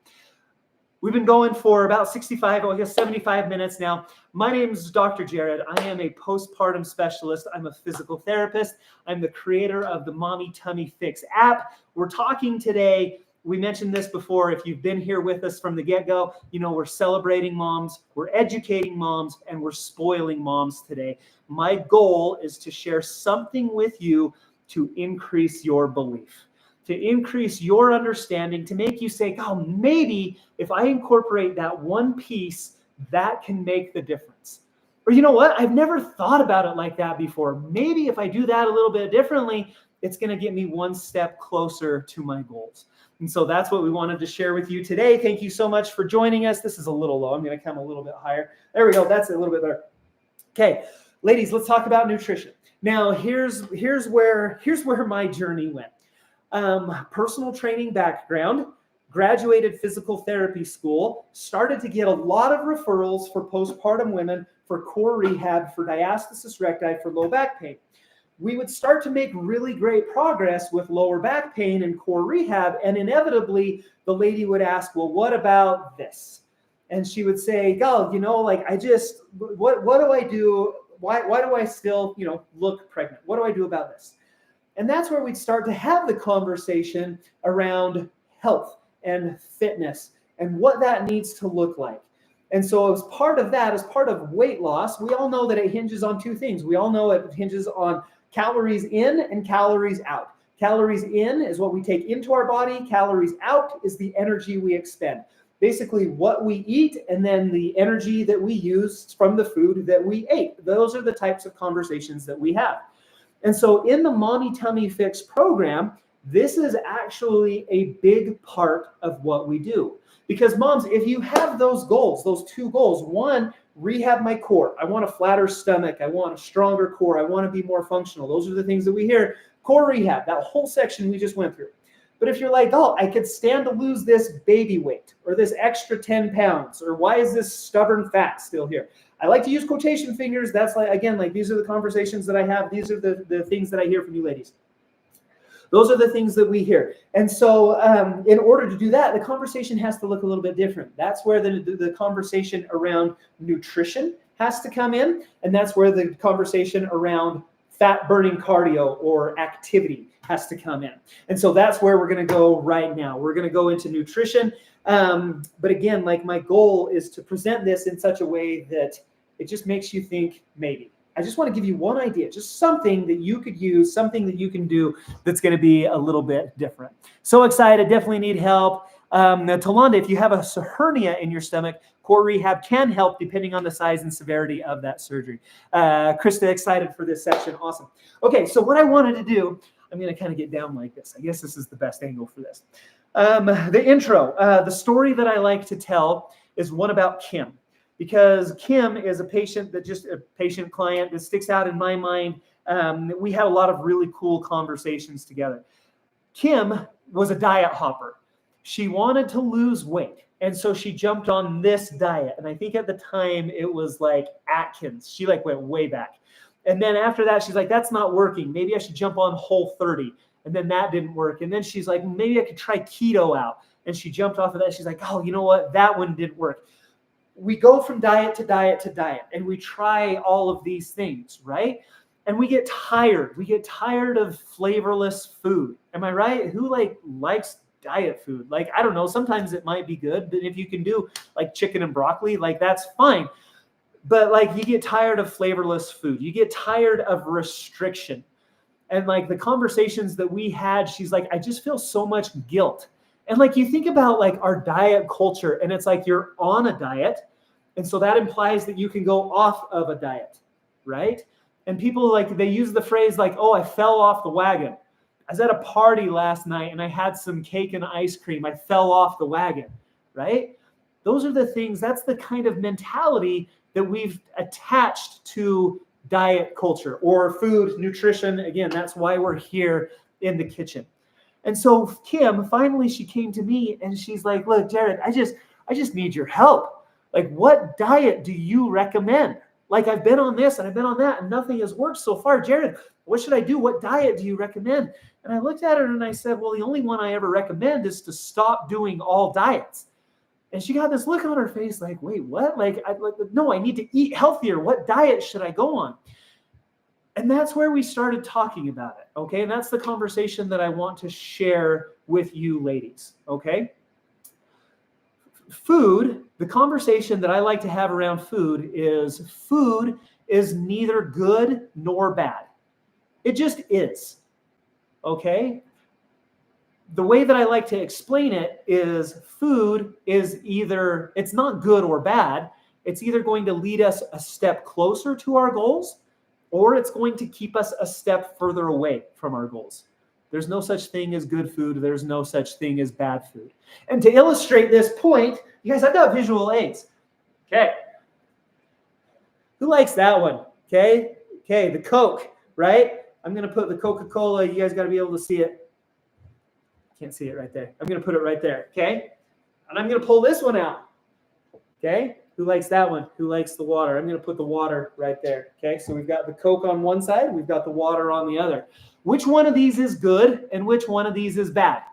We've been going for about 75 minutes now. My name is Dr. Jared. I am a postpartum specialist. I'm a physical therapist. I'm the creator of the Mommy Tummy Fix app. We're talking today. We mentioned this before. If you've been here with us from the get-go, we're celebrating moms, we're educating moms, and we're spoiling moms today. My goal is to share something with you to increase your belief, to increase your understanding, to make you say, oh, maybe if I incorporate that one piece, that can make the difference. Or you know what? I've never thought about it like that before. Maybe if I do that a little bit differently, it's going to get me one step closer to my goals. And so that's what we wanted to share with you today. Thank you so much for joining us. This is a little low. I'm going to come a little bit higher. There we go. That's a little bit better. Okay, ladies, let's talk about nutrition. Now, here's where my journey went. Personal training background, graduated physical therapy school, started to get a lot of referrals for postpartum women for core rehab, for diastasis recti, for low back pain. We would start to make really great progress with lower back pain and core rehab. And inevitably, the lady would ask, well, what about this? And she would say, oh, what do I do? Why do I still, look pregnant? What do I do about this? And that's where we'd start to have the conversation around health and fitness and what that needs to look like. And so as part of that, as part of weight loss, we all know that it hinges on two things. We all know it hinges on calories in and calories out. Calories in is what we take into our body. Calories out is the energy we expend. Basically what we eat and then the energy that we use from the food that we ate. Those are the types of conversations that we have. And so in the Mommy Tummy Fix program, this is actually a big part of what we do. Because moms, if you have those goals, those two goals, one, rehab my core. I want a flatter stomach. I want a stronger core. I want to be more functional. Those are the things that we hear. Core rehab, that whole section we just went through. But if you're like, oh, I could stand to lose this baby weight or this extra 10 pounds, or why is this stubborn fat still here? I like to use quotation fingers. That's these are the conversations that I have. These are the things that I hear from you ladies. Those are the things that we hear. And so in order to do that, the conversation has to look a little bit different. That's where the conversation around nutrition has to come in. And that's where the conversation around fat burning cardio or activity has to come in. And so that's where we're going to go right now. We're going to go into nutrition. But again, my goal is to present this in such a way that it just makes you think maybe. I just want to give you one idea, just something that you could use, something that you can do that's going to be a little bit different. So excited, definitely need help. Now, Talonda, if you have a hernia in your stomach, core rehab can help depending on the size and severity of that surgery. Krista, excited for this section. Awesome. Okay, so what I wanted to do, I'm going to kind of get down like this. I guess this is the best angle for this. The intro, the story that I like to tell is one about Kim. Because Kim is a patient client that sticks out in my mind. We had a lot of really cool conversations together. Kim was a diet hopper. She wanted to lose weight. And so she jumped on this diet. And I think at the time it was like Atkins. She went way back. And then after that, she's like, that's not working. Maybe I should jump on Whole30. And then that didn't work. And then she's like, maybe I could try keto out. And she jumped off of that. She's like, oh, you know what? That one didn't work. We go from diet to diet to diet, and we try all of these things, right? And we get tired. We get tired of flavorless food. Am I right? Who likes diet food? I don't know. Sometimes it might be good, but if you can do chicken and broccoli, that's fine. But you get tired of flavorless food. You get tired of restriction. And the conversations that we had, she's like, I just feel so much guilt. And you think about our diet culture, and it's you're on a diet. And so that implies that you can go off of a diet, right? And people they use the phrase oh, I fell off the wagon. I was at a party last night and I had some cake and ice cream. I fell off the wagon, right? Those are the things, that's the kind of mentality that we've attached to diet culture or food, nutrition. Again, that's why we're here in the kitchen. And so Kim, finally she came to me and she's like, look, Jared, I just need your help. Like, what diet do you recommend? Like, I've been on this and I've been on that and nothing has worked so far. Jared, what should I do? What diet do you recommend? And I looked at her and I said, well, the only one I ever recommend is to stop doing all diets. And she got this look on her face like, wait, what? No, I need to eat healthier. What diet should I go on? And that's where we started talking about it, okay? And that's the conversation that I want to share with you ladies, okay? Food, the conversation that I like to have around food is neither good nor bad. It just is, okay? The way that I like to explain it is food is either, it's not good or bad. It's either going to lead us a step closer to our goals, or it's going to keep us a step further away from our goals. There's no such thing as good food. There's no such thing as bad food. And to illustrate this point, you guys, I've got visual aids. Okay. Who likes that one? Okay. Okay. The Coke, right? I'm going to put the Coca-Cola. You guys got to be able to see it. Can't see it right there. I'm going to put it right there. Okay. And I'm going to pull this one out. Okay. Who likes that one? Who likes the water? I'm going to put the water right there. Okay. So we've got the Coke on one side. We've got the water on the other. Which one of these is good and which one of these is bad?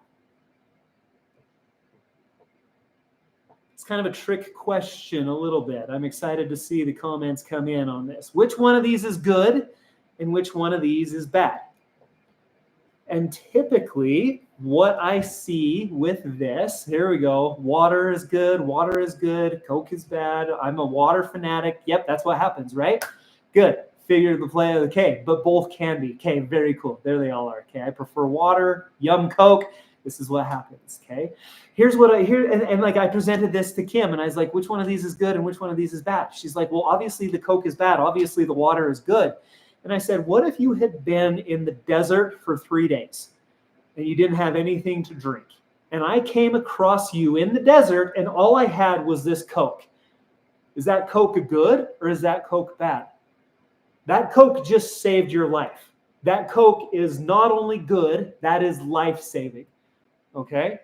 It's kind of a trick question a little bit. I'm excited to see the comments come in on this. Which one of these is good and which one of these is bad? And typically what I see with this, here we go. Water is good. Water is good. Coke is bad. I'm a water fanatic. Yep, that's what happens, right? Good. Figure the play of the K, but both can be. Okay, very cool. There they all are. Okay, I prefer water. Yum, Coke. This is what happens. Okay, here's what I hear, and like I presented this to Kim, and I was like, which one of these is good and which one of these is bad? She's like, well, obviously the Coke is bad. Obviously the water is good. And I said, what if you had been in the desert for 3 days and you didn't have anything to drink? And I came across you in the desert and all I had was this Coke. Is that Coke good or is that Coke bad? That Coke just saved your life. That Coke is not only good, that is life-saving. Okay?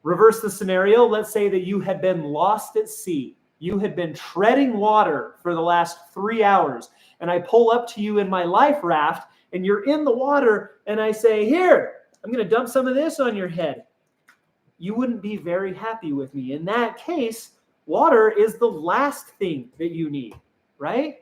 Reverse the scenario. Let's say that you had been lost at sea. You had been treading water for the last 3 hours. And I pull up to you in my life raft and you're in the water and I say, here, I'm going to dump some of this on your head. You wouldn't be very happy with me. In that case, water is the last thing that you need, right?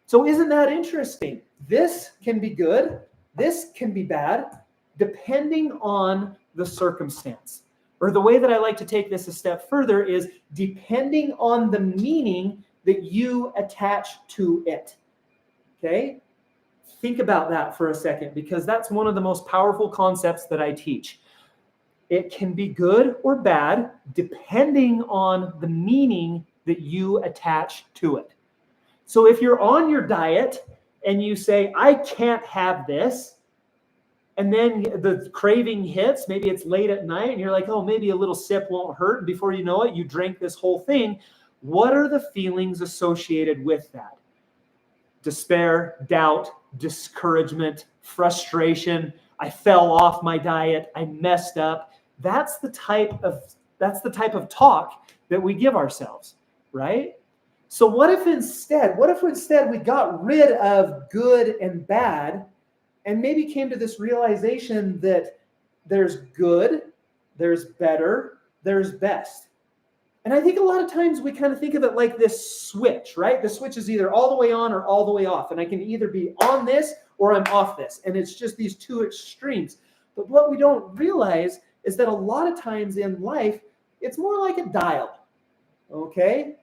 So isn't that interesting? This can be good. This can be bad, depending on the circumstance. Or the way that I like to take this a step further is depending on the meaning that you attach to it. Okay? Think about that for a second, because that's one of the most powerful concepts that I teach. It can be good or bad depending on the meaning that you attach to it. So if you're on your diet and you say, I can't have this, and then the craving hits, maybe it's late at night and you're like, oh, maybe a little sip won't hurt. And before you know it, you drink this whole thing. What are the feelings associated with that? Despair, doubt, discouragement, frustration. I fell off my diet. I messed up. That's the type of talk that we give ourselves, right? So what if instead we got rid of good and bad and maybe came to this realization that there's good, there's better, there's best. And I think a lot of times we kind of think of it like this switch, right? The switch is either all the way on or all the way off. And I can either be on this or I'm off this. And it's just these two extremes. But what we don't realize is that a lot of times in life, it's more like a dial, okay?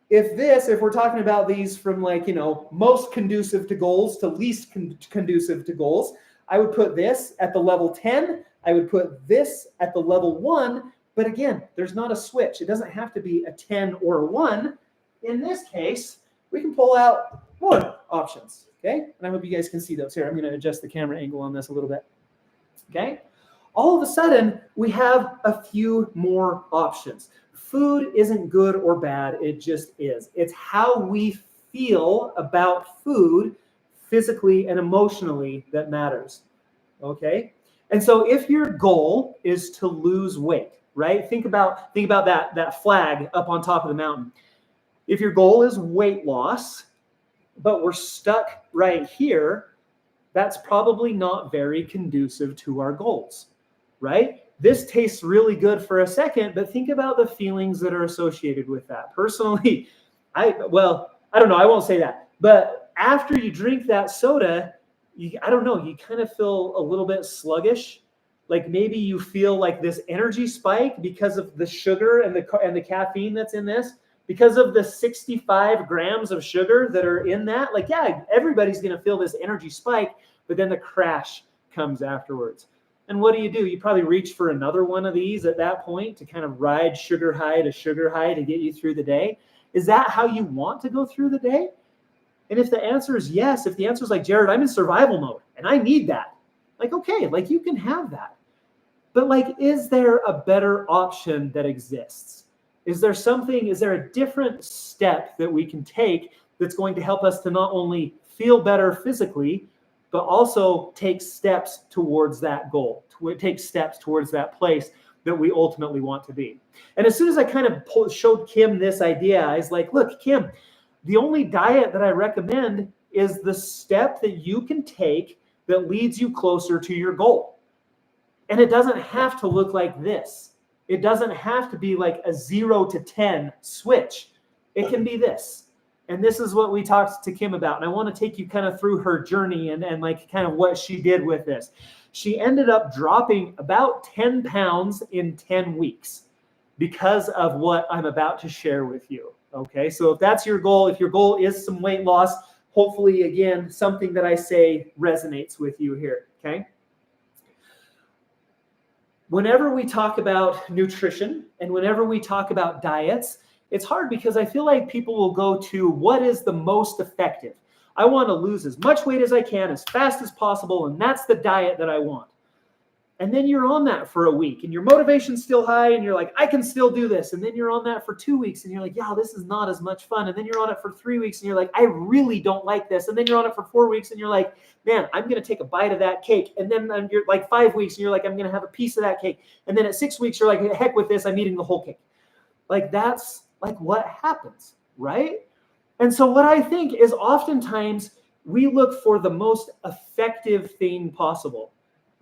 If we're talking about these from most conducive to goals to least conducive to goals, I would put this at the level 10. I would put this at the level 1. But again, there's not a switch. It doesn't have to be a 10 or a 1. In this case, we can pull out more options, okay? And I hope you guys can see those here. I'm going to adjust the camera angle on this a little bit, okay? All of a sudden, we have a few more options. Food isn't good or bad. It just is. It's how we feel about food physically and emotionally that matters, okay? And so if your goal is to lose weight, right? Think about that flag up on top of the mountain. If your goal is weight loss, but we're stuck right here, that's probably not very conducive to our goals, right? This tastes really good for a second, but think about the feelings that are associated with that. Personally, I don't know, I won't say that. But after you drink that soda, I don't know, you kind of feel a little bit sluggish. Like maybe you feel like this energy spike because of the sugar and the caffeine that's in this, because of the 65 grams of sugar that are in that. Like, yeah, everybody's going to feel this energy spike, but then the crash comes afterwards. And what do? You probably reach for another one of these at that point to kind of ride sugar high to get you through the day. Is that how you want to go through the day? And if the answer is yes, if the answer is like, Jared, I'm in survival mode and I need that, like, okay, like you can have that. But like, is there a better option that exists? Is there a different step that we can take that's going to help us to not only feel better physically, but also take steps towards that goal, take steps towards that place that we ultimately want to be? And as soon as I kind of showed Kim this idea, I was like, look, Kim, the only diet that I recommend is the step that you can take that leads you closer to your goal. And it doesn't have to look like this. It doesn't have to be like a 0 to 10 switch. It can be this. And this is what we talked to Kim about. And I want to take you kind of through her journey and like kind of what she did with this. She ended up dropping about 10 pounds in 10 weeks because of what I'm about to share with you. Okay, so if that's your goal, if your goal is some weight loss, hopefully, again, something that I say resonates with you here, okay? Whenever we talk about nutrition and whenever we talk about diets, it's hard because I feel like people will go to what is the most effective. I want to lose as much weight as I can as fast as possible, and that's the diet that I want. And then you're on that for a week and your motivation's still high and you're like, I can still do this. And then you're on that for 2 weeks and you're like, yeah, this is not as much fun. And then you're on it for 3 weeks and you're like, I really don't like this. And then you're on it for 4 weeks and you're like, man, I'm going to take a bite of that cake. And then you're like 5 weeks and you're like, I'm going to have a piece of that cake. And then at 6 weeks, you're like, heck with this, I'm eating the whole cake. Like that's like what happens, right? And so what I think is oftentimes we look for the most effective thing possible.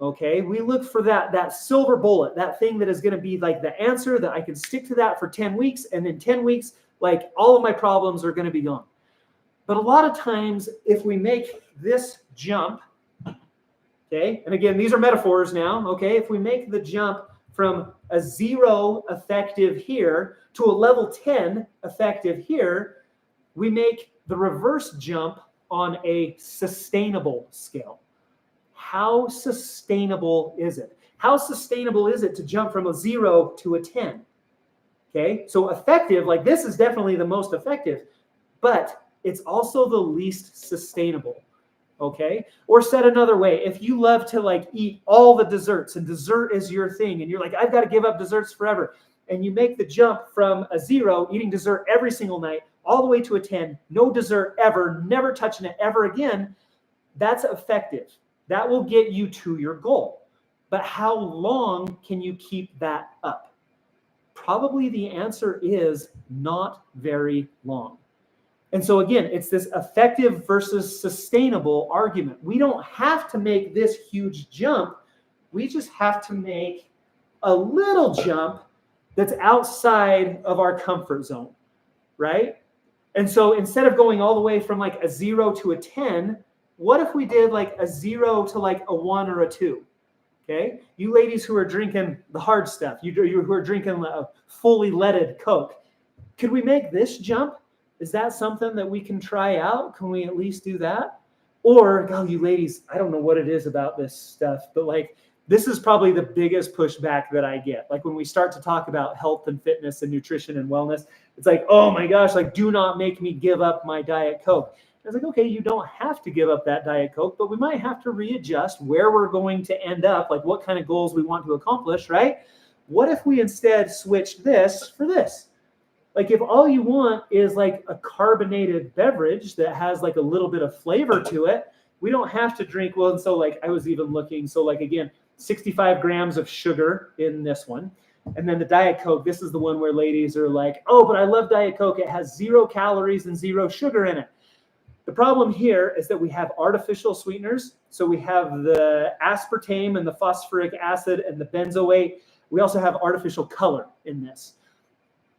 Okay, we look for that silver bullet, that thing that is going to be like the answer that I can stick to that for 10 weeks. And in 10 weeks, like all of my problems are going to be gone. But a lot of times if we make this jump, okay, and again, these are metaphors now, okay, if we make the jump from a 0 effective here to a level 10 effective here, we make the reverse jump on a sustainable scale. How sustainable is it? How sustainable is it to jump from a 0 to a 10? Okay, so effective, like this is definitely the most effective, but it's also the least sustainable. Okay, or said another way, if you love to like eat all the desserts and dessert is your thing and you're like, I've got to give up desserts forever, and you make the jump from a 0, eating dessert every single night, all the way to a 10, no dessert ever, never touching it ever again, that's effective. That will get you to your goal. But how long can you keep that up? Probably the answer is not very long. And so again, it's this effective versus sustainable argument. We don't have to make this huge jump. We just have to make a little jump that's outside of our comfort zone, right? And so instead of going all the way from like a 0 to a 10, what if we did like a 0 to like a 1 or a 2? Okay, you ladies who are drinking the hard stuff, you who are drinking a fully leaded Coke, could we make this jump? Is that something that we can try out? Can we at least do that? Or, oh, you ladies, I don't know what it is about this stuff, but like this is probably the biggest pushback that I get. Like when we start to talk about health and fitness and nutrition and wellness, it's like, oh my gosh, like do not make me give up my Diet Coke. I was like, okay, you don't have to give up that Diet Coke, but we might have to readjust where we're going to end up, like what kind of goals we want to accomplish, right? What if we instead switched this for this? Like if all you want is like a carbonated beverage that has like a little bit of flavor to it, we don't have to drink, well, and so like I was even looking, so like again, 65 grams of sugar in this one. And then the Diet Coke, this is the one where ladies are like, oh, but I love Diet Coke. It has 0 calories and 0 sugar in it. The problem here is that we have artificial sweeteners. So we have the aspartame and the phosphoric acid and the benzoate. We also have artificial color in this.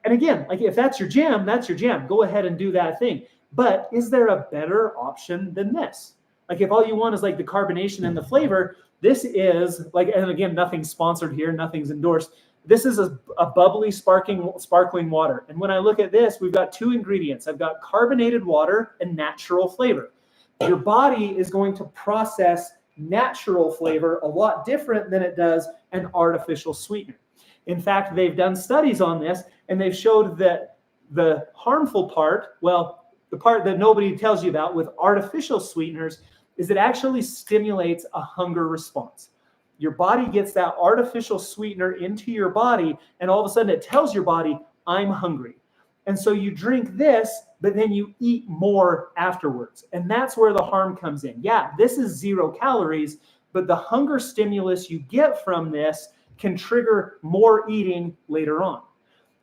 And again, like if that's your jam, that's your jam. Go ahead and do that thing. But is there a better option than this? Like if all you want is like the carbonation and the flavor, this is like, and again, nothing's sponsored here, nothing's endorsed. This is a bubbly, sparkling water. And when I look at this, we've got 2 ingredients. I've got carbonated water and natural flavor. Your body is going to process natural flavor a lot different than it does an artificial sweetener. In fact, they've done studies on this, and they've showed that the harmful part, well, the part that nobody tells you about with artificial sweeteners, is it actually stimulates a hunger response. Your body gets that artificial sweetener into your body, and all of a sudden it tells your body, I'm hungry. And so you drink this, but then you eat more afterwards. And that's where the harm comes in. Yeah, this is 0 calories, but the hunger stimulus you get from this can trigger more eating later on.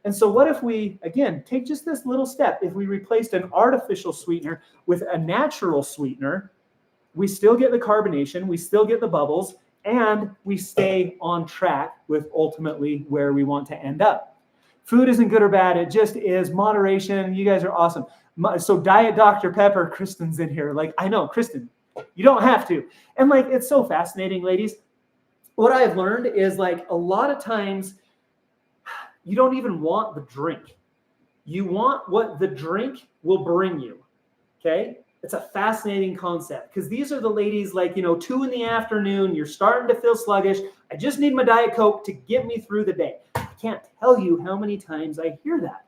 And so what if we, again, take just this little step? If we replaced an artificial sweetener with a natural sweetener, we still get the carbonation, we still get the bubbles, and we stay on track with ultimately where we want to end up. Food isn't good or bad. It just is moderation. You guys are awesome. So Diet Dr. Pepper, Kristen's in here. Like, I know, Kristen, you don't have to. And like, it's so fascinating, ladies. What I've learned is like a lot of times you don't even want the drink. You want what the drink will bring you. Okay? It's a fascinating concept because these are the ladies like, 2 in the afternoon, you're starting to feel sluggish. I just need my Diet Coke to get me through the day. I can't tell you how many times I hear that.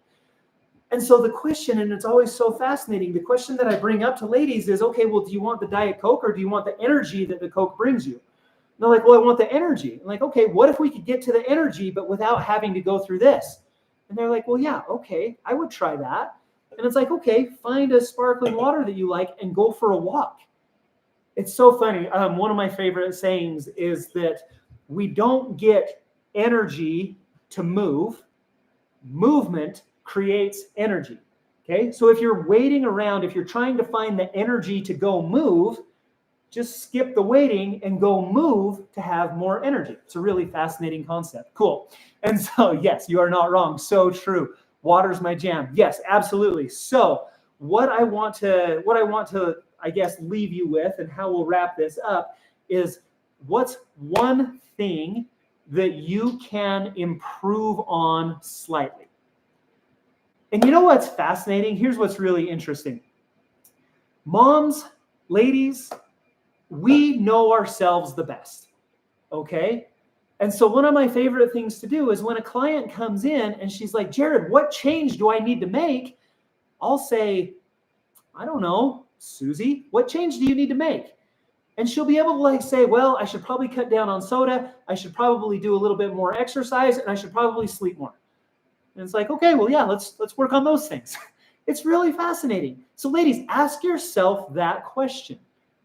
And so the question, and it's always so fascinating, the question that I bring up to ladies is, okay, well, do you want the Diet Coke or do you want the energy that the Coke brings you? And they're like, well, I want the energy. I'm like, okay, what if we could get to the energy but without having to go through this? And they're like, well, yeah, okay, I would try that. And it's like, okay, find a sparkling water that you like and go for a walk. It's so funny. One of my favorite sayings is that we don't get energy to move. Movement creates energy. Okay, so if you're waiting around, if you're trying to find the energy to go move, just skip the waiting and go move to have more energy. It's a really fascinating concept. Cool. And so, yes, you are not wrong. So true. Water's my jam. Yes, absolutely. So what I want to, I guess, leave you with and how we'll wrap this up is what's one thing that you can improve on slightly? And you know what's fascinating? Here's what's really interesting. Moms, ladies, we know ourselves the best, okay? And so one of my favorite things to do is when a client comes in and she's like, Jared, what change do I need to make? I'll say, I don't know, Susie, what change do you need to make? And she'll be able to like say, well, I should probably cut down on soda. I should probably do a little bit more exercise and I should probably sleep more. And it's like, okay, well, yeah, let's work on those things. It's really fascinating. So ladies, ask yourself that question,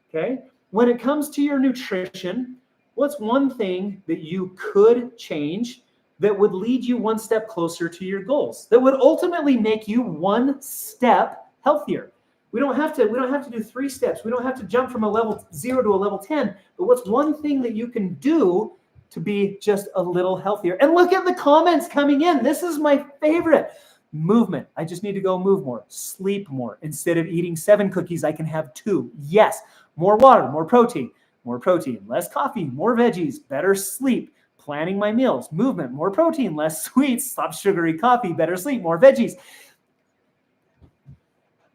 okay? When it comes to your nutrition, what's one thing that you could change that would lead you one step closer to your goals, that would ultimately make you one step healthier? We don't have to do 3 steps. We don't have to jump from a level 0 to a level 10. But what's one thing that you can do to be just a little healthier? And look at the comments coming in. This is my favorite. Movement. I just need to go move more. Sleep more. Instead of eating 7 cookies, I can have 2. Yes. More water, more protein, less coffee, more veggies, better sleep, planning my meals, movement, more protein, less sweets, stop sugary coffee, better sleep, more veggies.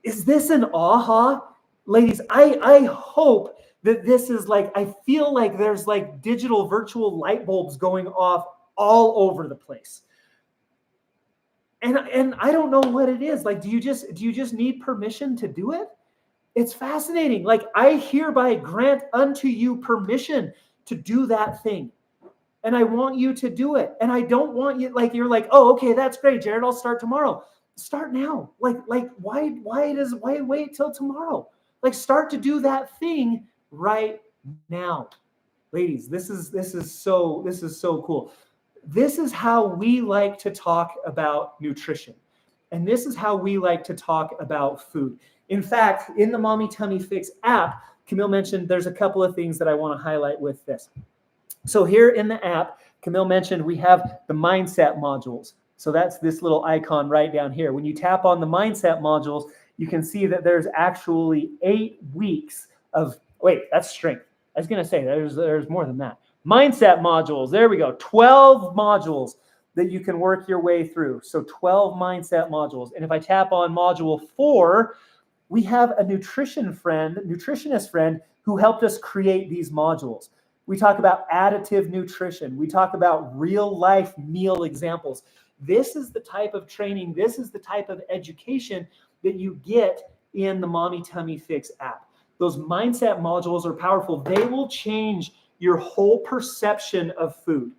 Is this an aha? Ladies, I hope that this is like, I feel like there's like digital virtual light bulbs going off all over the place. And I don't know what it is. Like, do you just need permission to do it? It's fascinating. Like, I hereby grant unto you permission to do that thing. And I want you to do it. And I don't want you, like, you're like, oh, okay, that's great, Jared, I'll start tomorrow. Start now. Like, why wait till tomorrow? Like, start to do that thing right now. Ladies, this is so cool. This is how we like to talk about nutrition. And this is how we like to talk about food. In fact, in the Mommy Tummy Fix app, Camille mentioned there's a couple of things that I want to highlight with this. So here in the app, Camille mentioned we have the mindset modules. So that's this little icon right down here. When you tap on the mindset modules, you can see that there's actually 8 weeks of, wait, that's strength. I was going to say there's more than that. Mindset modules, there we go. 12 modules that you can work your way through. So 12 mindset modules. And if I tap on module 4, we have a nutritionist friend who helped us create these modules. We talk about additive nutrition. We talk about real life meal examples. This is the type of training, this is the type of education that you get in the Mommy Tummy Fix app. Those mindset modules are powerful. They will change your whole perception of food.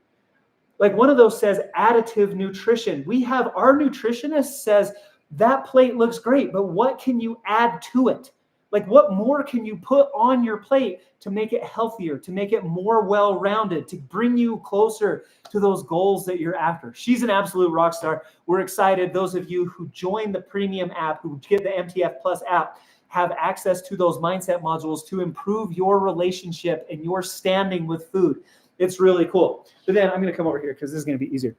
Like one of those says additive nutrition. We have our nutritionist says that plate looks great, but what can you add to it? Like what more can you put on your plate to make it healthier, to make it more well-rounded, to bring you closer to those goals that you're after? She's an absolute rock star. We're excited. Those of you who join the premium app, who get the MTF Plus app, have access to those mindset modules to improve your relationship and your standing with food. It's really cool. But then I'm going to come over here because this is going to be easier.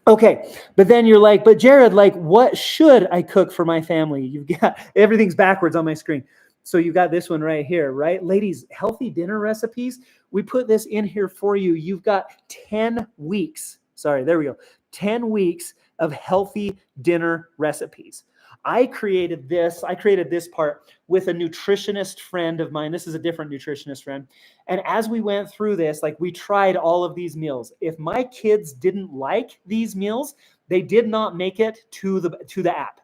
Okay, but then you're like, but Jared, like, what should I cook for my family? You've got everything's backwards on my screen. So you've got this one right here, right? Ladies, healthy dinner recipes. We put this in here for you. You've got 10 weeks. Sorry, there we go. 10 weeks of healthy dinner recipes. I created this part with a nutritionist friend of mine. This is a different nutritionist friend. And as we went through this, like we tried all of these meals. If my kids didn't like these meals, they did not make it to the app.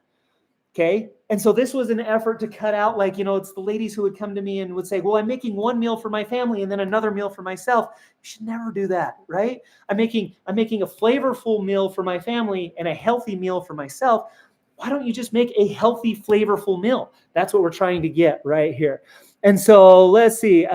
Okay. And so this was an effort to cut out, like, it's the ladies who would come to me and would say, well, I'm making one meal for my family and then another meal for myself. You should never do that, right? I'm making a flavorful meal for my family and a healthy meal for myself. Why don't you just make a healthy, flavorful meal? That's what we're trying to get right here. And so let's see,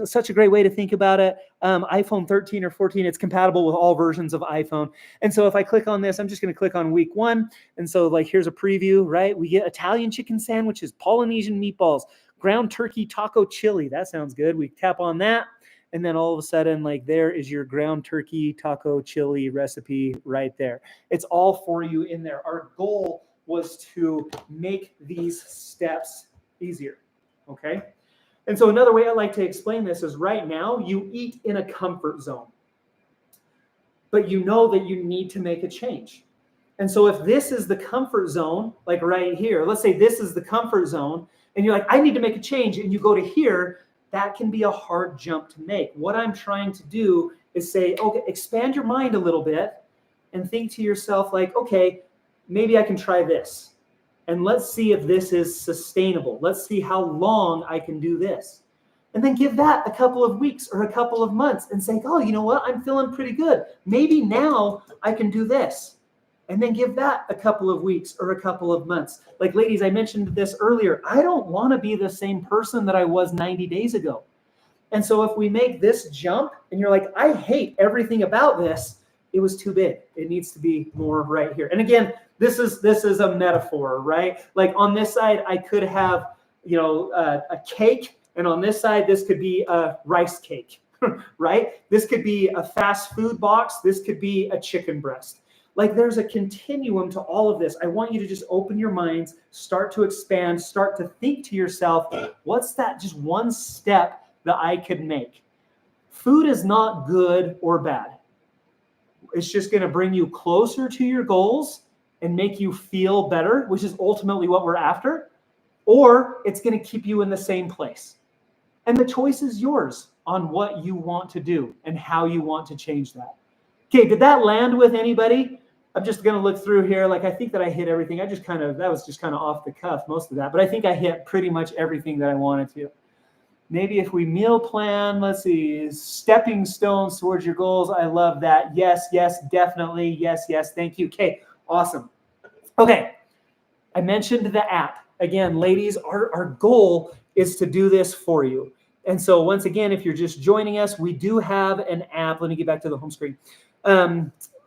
such a great way to think about it. iPhone 13 or 14, it's compatible with all versions of iPhone. And so if I click on this, I'm just going to click on week 1. And so like, here's a preview, right? We get Italian chicken sandwiches, Polynesian meatballs, ground turkey taco chili. That sounds good. We tap on that. And then all of a sudden, like there is your ground turkey taco chili recipe right there. It's all for you in there. Our goal was to make these steps easier, okay? And so another way I like to explain this is right now you eat in a comfort zone, but you know that you need to make a change. And so if this is the comfort zone, like right here, let's say this is the comfort zone, and you're like, I need to make a change, and you go to here, that can be a hard jump to make. What I'm trying to do is say, okay, expand your mind a little bit and think to yourself like, okay, maybe I can try this. And let's see if this is sustainable. Let's see how long I can do this. And then give that a couple of weeks or a couple of months and say, oh, you know what? I'm feeling pretty good. Maybe now I can do this. And then give that a couple of weeks or a couple of months. Like ladies, I mentioned this earlier. I don't want to be the same person that I was 90 days ago. And so if we make this jump and you're like, I hate everything about this, it was too big. It needs to be more right here. And again, this is a metaphor, right? Like on this side, I could have, a cake. And on this side, this could be a rice cake, right? This could be a fast food box. This could be a chicken breast. Like there's a continuum to all of this. I want you to just open your minds, start to expand, start to think to yourself, what's that just one step that I could make? Food is not good or bad. It's just going to bring you closer to your goals and make you feel better, which is ultimately what we're after, or it's going to keep you in the same place. And the choice is yours on what you want to do and how you want to change that. Okay, did that land with anybody? I'm just going to look through here. Like, I think that I hit everything. That was just kind of off the cuff, most of that. But I think I hit pretty much everything that I wanted to. Maybe if we meal plan, let's see, stepping stones towards your goals. I love that. Yes, definitely. Yes, thank you. Okay, awesome. Okay, I mentioned the app. Again, ladies, our goal is to do this for you. And so once again, if you're just joining us, we do have an app. Let me get back to the home screen.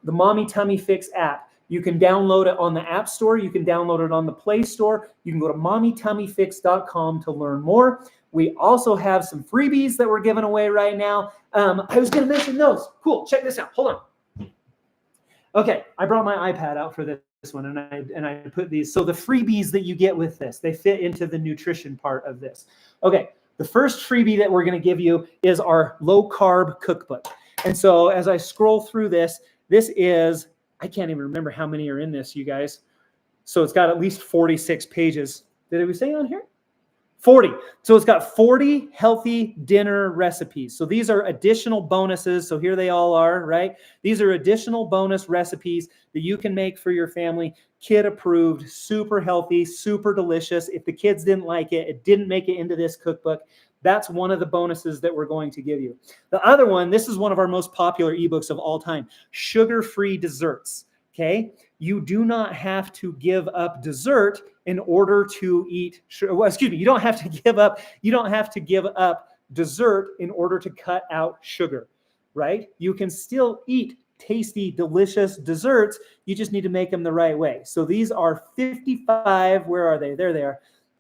the Mommy Tummy Fix app. You can download it on the App Store. You can download it on the Play Store. You can go to mommytummyfix.com to learn more. We also have some freebies that we're giving away right now. I was going to mention those. Cool. Check this out. Hold on. Okay, I brought my iPad out for this one, and I put these. So the freebies that you get with this, they fit into the nutrition part of this. Okay, the first freebie that we're going to give you is our low-carb cookbook. And so as I scroll through this, this is, I can't even remember how many are in this, you guys. So it's got at least 46 pages. Did we say on here? 40. So it's got 40 healthy dinner recipes. So these are additional bonuses. So here they all are, right? These are additional bonus recipes that you can make for your family. Kid approved, super healthy, super delicious. If the kids didn't like it, it didn't make it into this cookbook. That's one of the bonuses that we're going to give you. The other one, this is one of our most popular ebooks of all time, sugar-free desserts, okay? You do not have to give up dessert in order to eat, well, excuse me, you don't have to give up dessert in order to cut out sugar, right? You can still eat tasty, delicious desserts. You just need to make them the right way. So these are 55, where are they? There they are.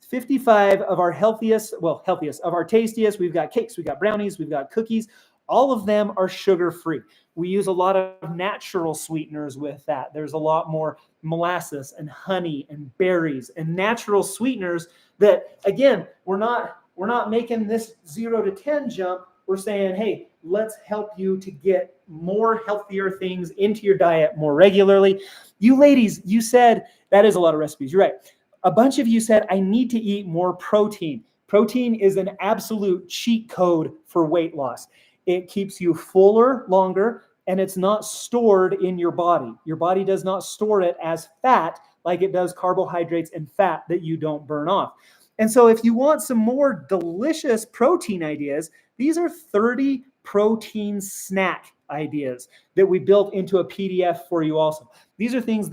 55 of our healthiest of our tastiest. We've got cakes, we've got brownies, we've got cookies. All of them are sugar-free. We use a lot of natural sweeteners with that. There's a lot more molasses and honey and berries and natural sweeteners that, again, we're not making this 0 to 10 jump. We're saying, hey, let's help you to get more healthier things into your diet more regularly. You ladies, you said that is a lot of recipes. You're right. A bunch of you said, I need to eat more protein. Protein is an absolute cheat code for weight loss. It keeps you fuller longer, and it's not stored in your body. Your body does not store it as fat like it does carbohydrates and fat that you don't burn off. And so if you want some more delicious protein ideas, these are 30 protein snack ideas that we built into a PDF for you also. These are things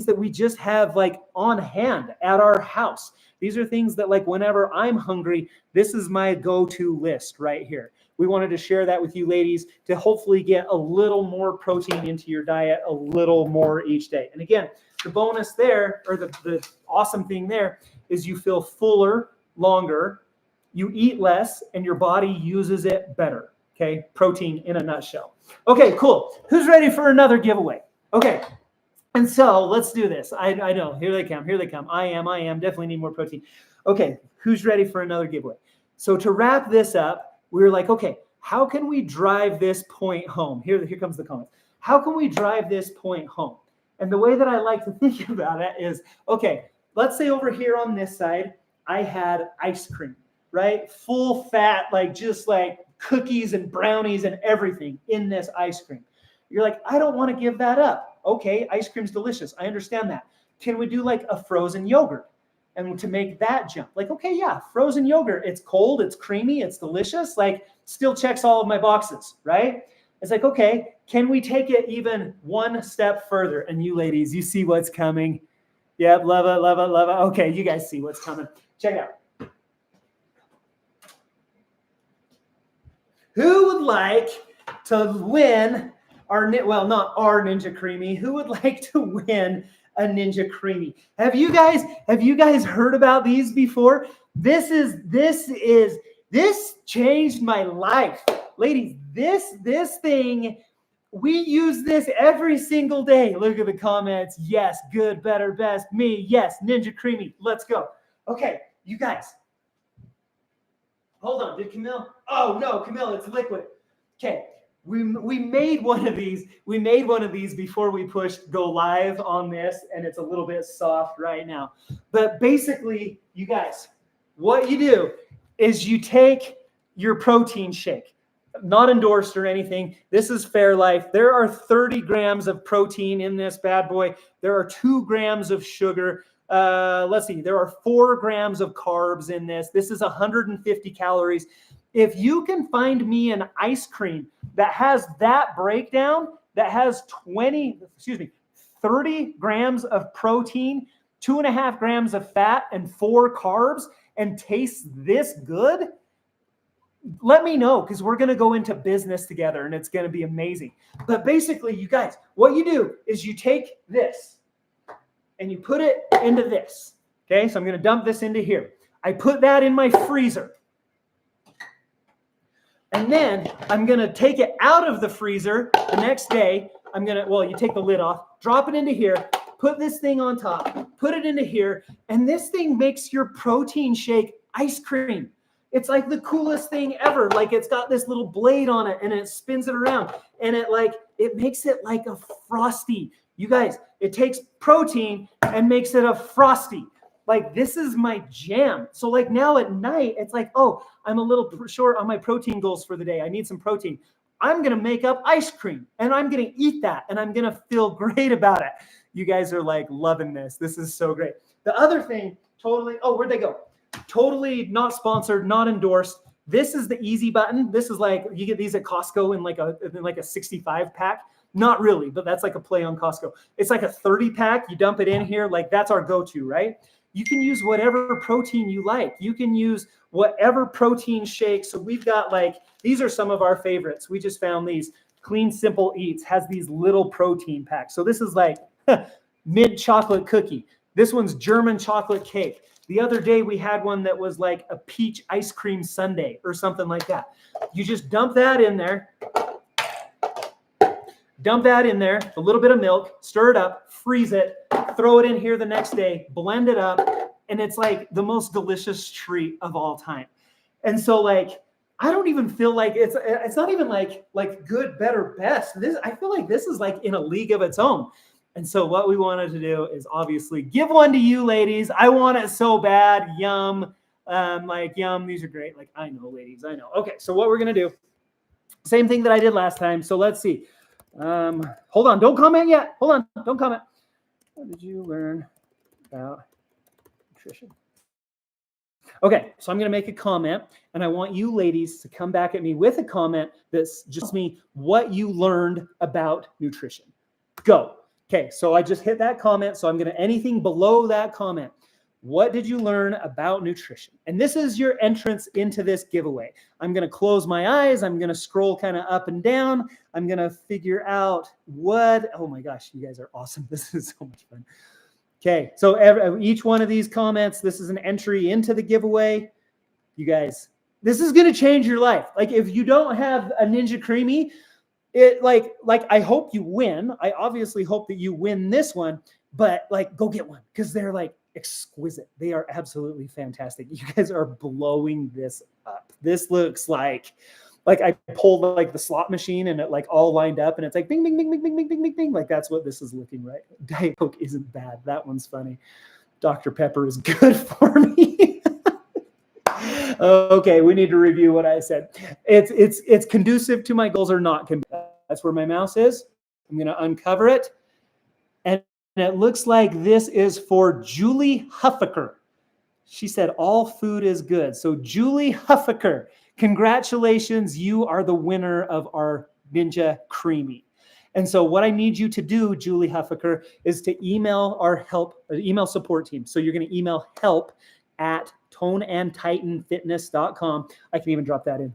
that we just have like on hand at our house. These are things that, like, whenever I'm hungry, this is my go-to list right here. We wanted to share that with you ladies to hopefully get a little more protein into your diet a little more each day. And again, the bonus there, or the awesome thing there, is you feel fuller longer, you eat less, and your body uses it better. Okay, protein in a nutshell. Okay, cool. Who's ready for another giveaway? Okay, and so let's do this. I know, here they come. I am, definitely need more protein. Okay, who's ready for another giveaway? So to wrap this up, we were like, okay, how can we drive this point home? Here comes the comment. How can we drive this point home? And the way that I like to think about it is, okay, let's say over here on this side, I had ice cream, right? Full fat, like just like cookies and brownies and everything in this ice cream. You're like, I don't want to give that up. Okay, ice cream's delicious. I understand that. Can we do like a frozen yogurt? And to make that jump, like, okay, yeah, frozen yogurt. It's cold, it's creamy, it's delicious. Like, still checks all of my boxes, right? It's like, okay, can we take it even one step further? And you ladies, you see what's coming. Yep, love it, love it, love it. Okay, you guys see what's coming. Check it out. Who would like to win not our Ninja Creamy? Who would like to win a Ninja Creamy? Have you guys heard about these before? This changed my life. Ladies, this thing, we use this every single day. Look at the comments. Yes, good, better, best, me. Yes, Ninja Creamy. Let's go. Okay, you guys. Hold on, did Camille? Oh no, Camille, it's liquid. Okay, we made one of these. We made one of these before we pushed go live on this, and it's a little bit soft right now. But basically, you guys, what you do is you take your protein shake, not endorsed or anything. This is Fairlife. There are 30 grams of protein in this bad boy. There are 2 grams of sugar. Let's see, there are 4 grams of carbs in this. This is 150 calories. If you can find me an ice cream that has that breakdown, that has 30 grams of protein, 2.5 grams of fat, and 4 carbs, and tastes this good, let me know, because we're going to go into business together and it's going to be amazing. But basically, you guys, what you do is you take this and you put it into this. Okay, so I'm going to dump this into here. I put that in my freezer. And then I'm going to take it out of the freezer the next day. You take the lid off, drop it into here, put this thing on top, put it into here, and this thing makes your protein shake ice cream. It's like the coolest thing ever. Like, it's got this little blade on it and it spins it around and it makes it like a Frosty. You guys, it takes protein and makes it a Frosty. Like, this is my jam. So like now at night, it's like, oh, I'm a little short on my protein goals for the day. I need some protein. I'm going to make up ice cream and I'm going to eat that and I'm going to feel great about it. You guys are like loving this. This is so great. The other thing, totally, oh, where'd they go? Totally not sponsored, not endorsed. This is the easy button. This is like, you get these at Costco in like a 65 pack. Not really, but that's like a play on Costco. It's like a 30 pack. You dump it in here. Like, that's our go-to, right? You can use whatever protein you like. You can use whatever protein shake. So we've got these are some of our favorites. We just found these. Clean Simple Eats has these little protein packs. So this is like mint chocolate cookie. This one's German chocolate cake. The other day we had one that was like a peach ice cream sundae or something like that. You just dump that in there. Dump that in there, a little bit of milk, stir it up, freeze it, throw it in here the next day, blend it up, and it's like the most delicious treat of all time. And so like, I don't even feel like it's not even like good, better, best. I feel like this is like in a league of its own. And so what we wanted to do is obviously give one to you ladies. I want it so bad. Yum. Yum. These are great. Like, I know, ladies, I know. Okay. So what we're going to do, same thing that I did last time. So let's see. Hold on. Don't comment yet. Hold on. Don't comment. What did you learn about nutrition? Okay. So I'm going to make a comment and I want you ladies to come back at me with a comment that's just me what you learned about nutrition. Go. Okay, so I just hit that comment. So I'm going to anything below that comment. What did you learn about nutrition? And this is your entrance into this giveaway. I'm going to close my eyes. I'm going to scroll kind of up and down. I'm going to figure out oh my gosh, you guys are awesome. This is so much fun. Okay, so each one of these comments, this is an entry into the giveaway. You guys, this is going to change your life. Like, if you don't have a Ninja Creamy, I hope you win. I obviously hope that you win this one, but go get one because they're exquisite. They are absolutely fantastic. You guys are blowing this up. This looks like I pulled the slot machine and it all lined up and it's like bing, bing, bing, bing, bing, bing, bing, bing, bing. Like, that's what this is looking like. Diet Coke isn't bad. That one's funny. Dr. Pepper is good for me. Okay, we need to review what I said. It's conducive to my goals or not. That's where my mouse is. I'm going to uncover it. And it looks like this is for Julie Huffaker. She said, all food is good. So Julie Huffaker, congratulations. You are the winner of our Ninja Creamy. And so what I need you to do, Julie Huffaker, is to email our email support team. So you're going to email help@toneandtitanfitness.com. I can even drop that in.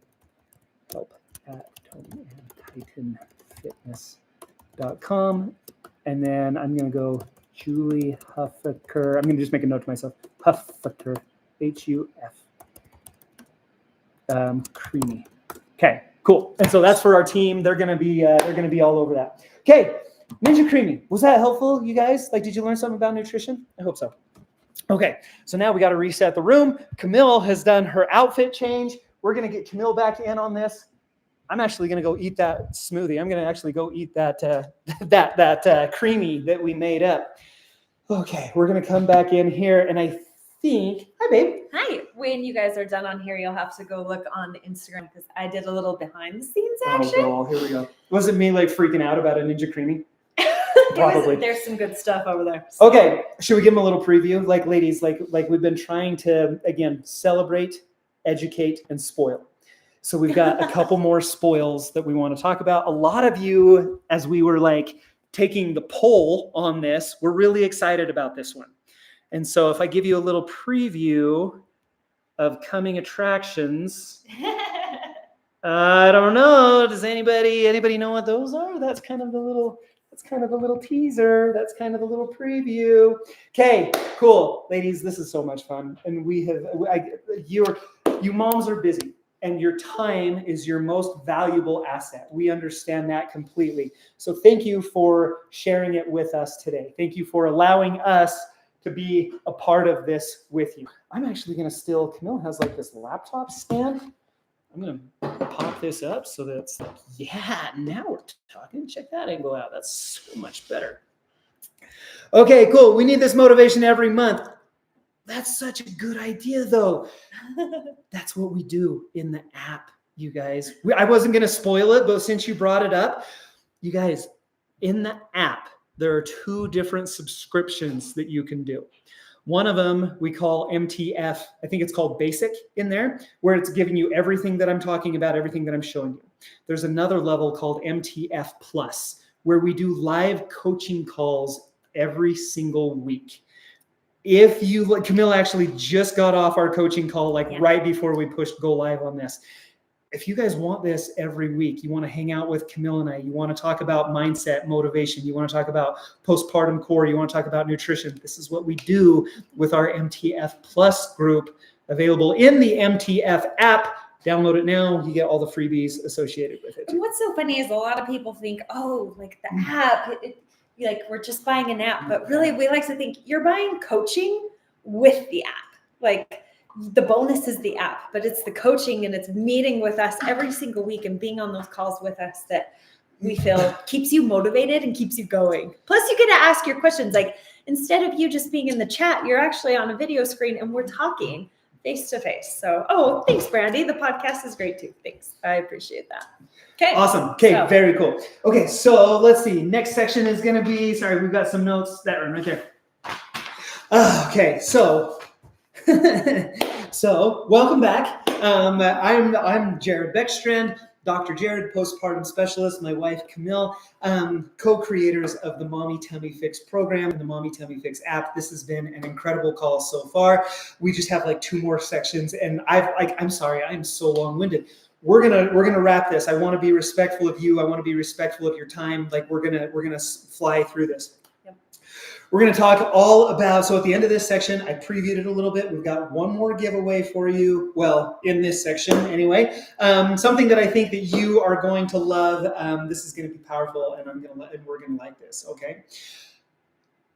help@toneandtitanfitness.com. And then I'm going to go Julie Huffaker. I'm going to just make a note to myself. Huffaker, H-U-F. Creamy. Okay, cool. And so that's for our team. They're going to be all over that. Okay, Ninja Creamy. Was that helpful, you guys? Did you learn something about nutrition? I hope so. Okay, so now we got to reset the room. Camille has done her outfit change. We're going to get Camille back in on this. I'm actually going to go eat that smoothie. I'm going to actually go eat that creamy that we made up. Okay, we're going to come back in here, and I think, hi, babe. Hi. When you guys are done on here, you'll have to go look on Instagram because I did a little behind the scenes action. Oh, here we go. Was it me freaking out about a Ninja Creamy? Probably. There's some good stuff over there. So. Okay, should we give them a little preview? Ladies, we've been trying to, again, celebrate, educate, and spoil. So we've got a couple more spoils that we want to talk about. A lot of you, as we were taking the poll on this, we're really excited about this one. And so if I give you a little preview of coming attractions, I don't know. Does anybody know what those are? That's kind of the little teaser. That's kind of the little preview. Okay, cool, ladies. This is so much fun, and you moms are busy, and your time is your most valuable asset. We understand that completely. So thank you for sharing it with us today. Thank you for allowing us to be a part of this with you. I'm actually going to steal. Camille has like this laptop stand. I'm going to pop this up so that it's like, yeah, now we're talking. Check that angle out. That's so much better. Okay, cool. We need this motivation every month. That's such a good idea, though. That's what we do in the app, you guys. I wasn't going to spoil it, but since you brought it up, you guys, in the app, there are 2 different subscriptions that you can do. One of them we call MTF. I think it's called Basic in there, where it's giving you everything that I'm talking about, everything that I'm showing you. There's another level called MTF Plus, where we do live coaching calls every single week. If you, Camille actually just got off our coaching call right before we pushed go live on this. If you guys want this every week, you want to hang out with Camille and I, you want to talk about mindset, motivation, you want to talk about postpartum core, you want to talk about nutrition, this is what we do with our MTF Plus group, available in the MTF app. Download it now. You get all the freebies associated with it. And what's so funny is a lot of people think, oh, like the app, like we're just buying an app. But really, we like to think you're buying coaching with the app. Like, the bonus is the app, but it's the coaching and it's meeting with us every single week and being on those calls with us that we feel keeps you motivated and keeps you going. Plus, you get to ask your questions. Like, instead of you just being in the chat, you're actually on a video screen and we're talking face to face. So, thanks, Brandy. The podcast is great too. Thanks. I appreciate that. Okay. Awesome. Okay. Very cool. Okay. So let's see. Next section is going to be, sorry, we've got some notes. That one right there. Okay. So welcome back. I'm Jared Beckstrand, Dr. Jared, postpartum specialist, my wife Camille, co-creators of the Mommy Tummy Fix program and the Mommy Tummy Fix app. This has been an incredible call so far. We just have 2 more sections, and I'm sorry, I am so long-winded. We're gonna wrap this. I want to be respectful of you. I want to be respectful of your time. We're gonna fly through this. We're going to talk all about, so at the end of this section, I previewed it a little bit. We've got 1 more giveaway for you. Well, in this section anyway, something that I think that you are going to love. This is going to be powerful, and we're going to like this. Okay.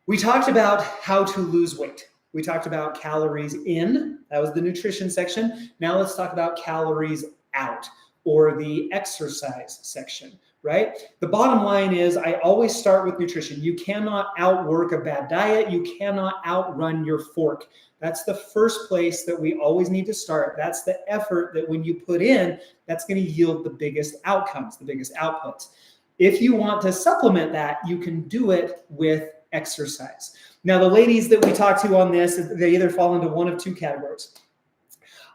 We talked about how to lose weight. We talked about calories in. That was the nutrition section. Now let's talk about calories out, or the exercise section. Right? The bottom line is I always start with nutrition. You cannot outwork a bad diet. You cannot outrun your fork. That's the first place that we always need to start. That's the effort that when you put in, that's going to yield the biggest outcomes, the biggest outputs. If you want to supplement that, you can do it with exercise. Now, the ladies that we talk to on this, they either fall into one of 2 categories.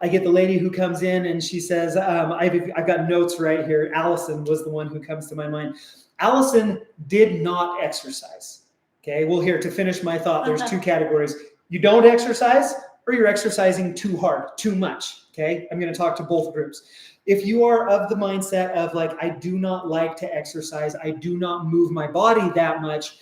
I get the lady who comes in and she says, I've got notes right here. Allison was the one who comes to my mind. Allison did not exercise. Okay, well, here, to finish my thought, there's 2 categories. You don't exercise, or you're exercising too hard, too much. Okay, I'm going to talk to both groups. If you are of the mindset of I do not like to exercise, I do not move my body that much,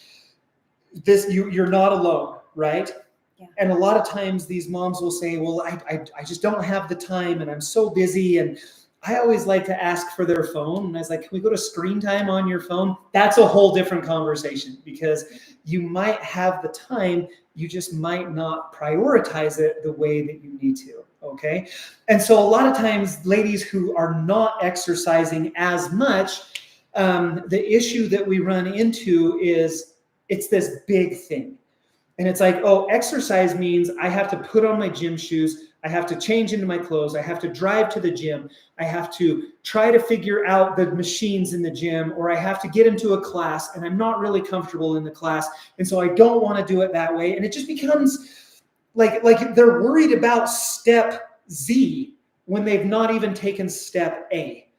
you're not alone, right? Yeah. And a lot of times these moms will say, well, I just don't have the time and I'm so busy. And I always like to ask for their phone. And I was like, can we go to screen time on your phone? That's a whole different conversation, because you might have the time, you just might not prioritize it the way that you need to. Okay. And so a lot of times ladies who are not exercising as much, the issue that we run into is it's this big thing. And it's exercise means I have to put on my gym shoes. I have to change into my clothes. I have to drive to the gym. I have to try to figure out the machines in the gym, or I have to get into a class and I'm not really comfortable in the class. And so I don't want to do it that way. And it just becomes like they're worried about step Z when they've not even taken step A.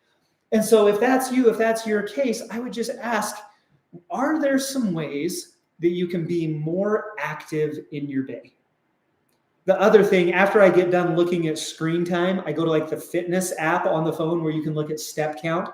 And so if that's you, if that's your case, I would just ask, are there some ways that you can be more active in your day? the other thing, after I get done looking at screen time, I go to like the fitness app on the phone where you can look at step count.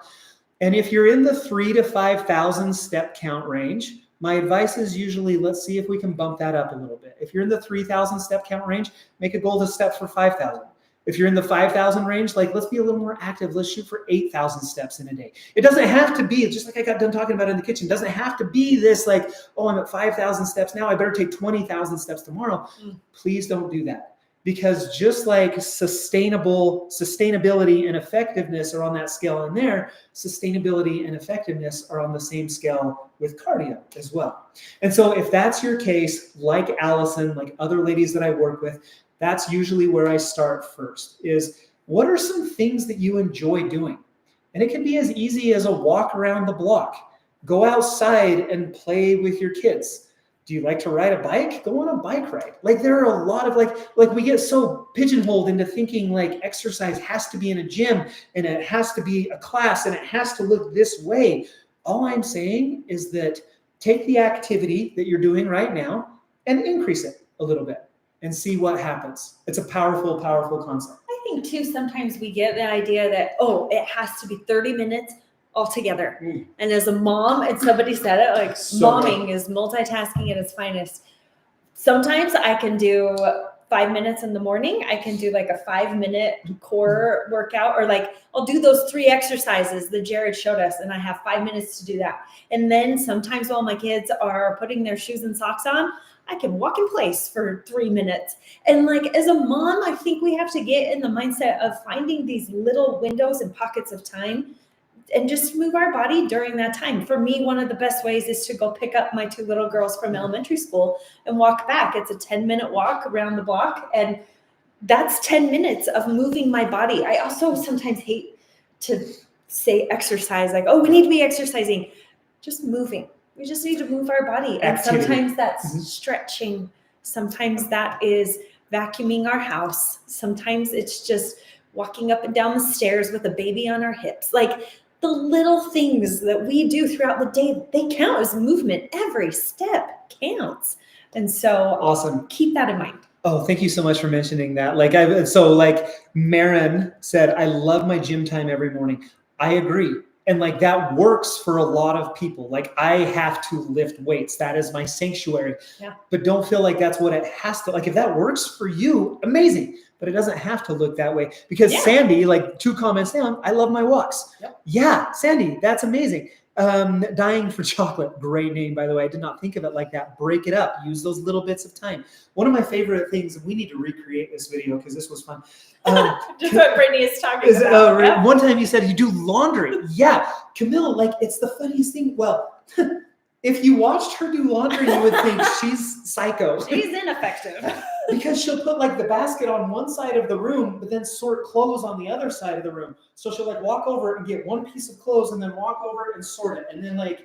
And if you're in the 3,000 to 5,000 step count range, my advice is usually, let's see if we can bump that up a little bit. If you're in the 3,000 step count range, make a goal to step for 5,000. If you're in the 5,000 range, like, let's be a little more active. Let's shoot for 8,000 steps in a day. It doesn't have to be, just like I got done talking about in the kitchen, it doesn't have to be this like, oh, I'm at 5,000 steps now, I better take 20,000 steps tomorrow. Please don't do that. Because just like sustainability and effectiveness are on that scale in there, sustainability and effectiveness are on the same scale with cardio as well. And so if that's your case, like Allison, like other ladies that I work with, that's usually where I start first, is what are some things that you enjoy doing? And it can be as easy as a walk around the block. Go outside and play with your kids. Do you like to ride a bike? Go on a bike ride. Like, there are a lot of like we get so pigeonholed into thinking like exercise has to be in a gym and it has to be a class and it has to look this way. All I'm saying is that take the activity that you're doing right now and increase it a little bit and see what happens. It's a powerful, powerful concept. I think too, sometimes we get the idea that, oh, it has to be 30 minutes altogether. And as a mom, and somebody said it, like, momming is multitasking at its finest. Sometimes I can do 5 minutes in the morning. I can do like a 5-minute core workout, or like I'll do those 3 exercises that Jared showed us, and I have 5 minutes to do that. And then sometimes while my kids are putting their shoes and socks on, I can walk in place for 3 minutes. And like, as a mom, I think we have to get in the mindset of finding these little windows and pockets of time and just move our body during that time. For me, one of the best ways is to go pick up my 2 little girls from elementary school and walk back. It's a 10-minute walk around the block, and that's 10 minutes of moving my body. I also sometimes hate to say exercise, like, oh, we need to be exercising. Just moving. We just need to move our body. And sometimes that's stretching. Sometimes that is vacuuming our house. Sometimes it's just walking up and down the stairs with a baby on our hips. Like, the little things that we do throughout the day, they count as movement. Every step counts. And so awesome. Keep that in mind. Oh, thank you so much for mentioning that. Like, Marin said, I love my gym time every morning. I agree. And like, that works for a lot of people. Like, I have to lift weights. That is my sanctuary. Yeah. But don't feel like that's what it has to, like, if that works for you, amazing. But it doesn't have to look that way. Because Sandy, like 2 comments down, I love my walks. Yep. Yeah, Sandy, that's amazing. Dying for Chocolate, great name, by the way. I did not think of it like that. Break it up. Use those little bits of time. One of my favorite things, and we need to recreate this video because this was fun. Just what Brittany is talking about. Right? One time you said you do laundry. Yeah. Camille, like, it's the funniest thing. Well, if you watched her do laundry, you would think she's psycho. She's ineffective. Because she'll put like the basket on one side of the room, but then sort clothes on the other side of the room. So she'll like walk over and get one piece of clothes and then walk over and sort it. And then like,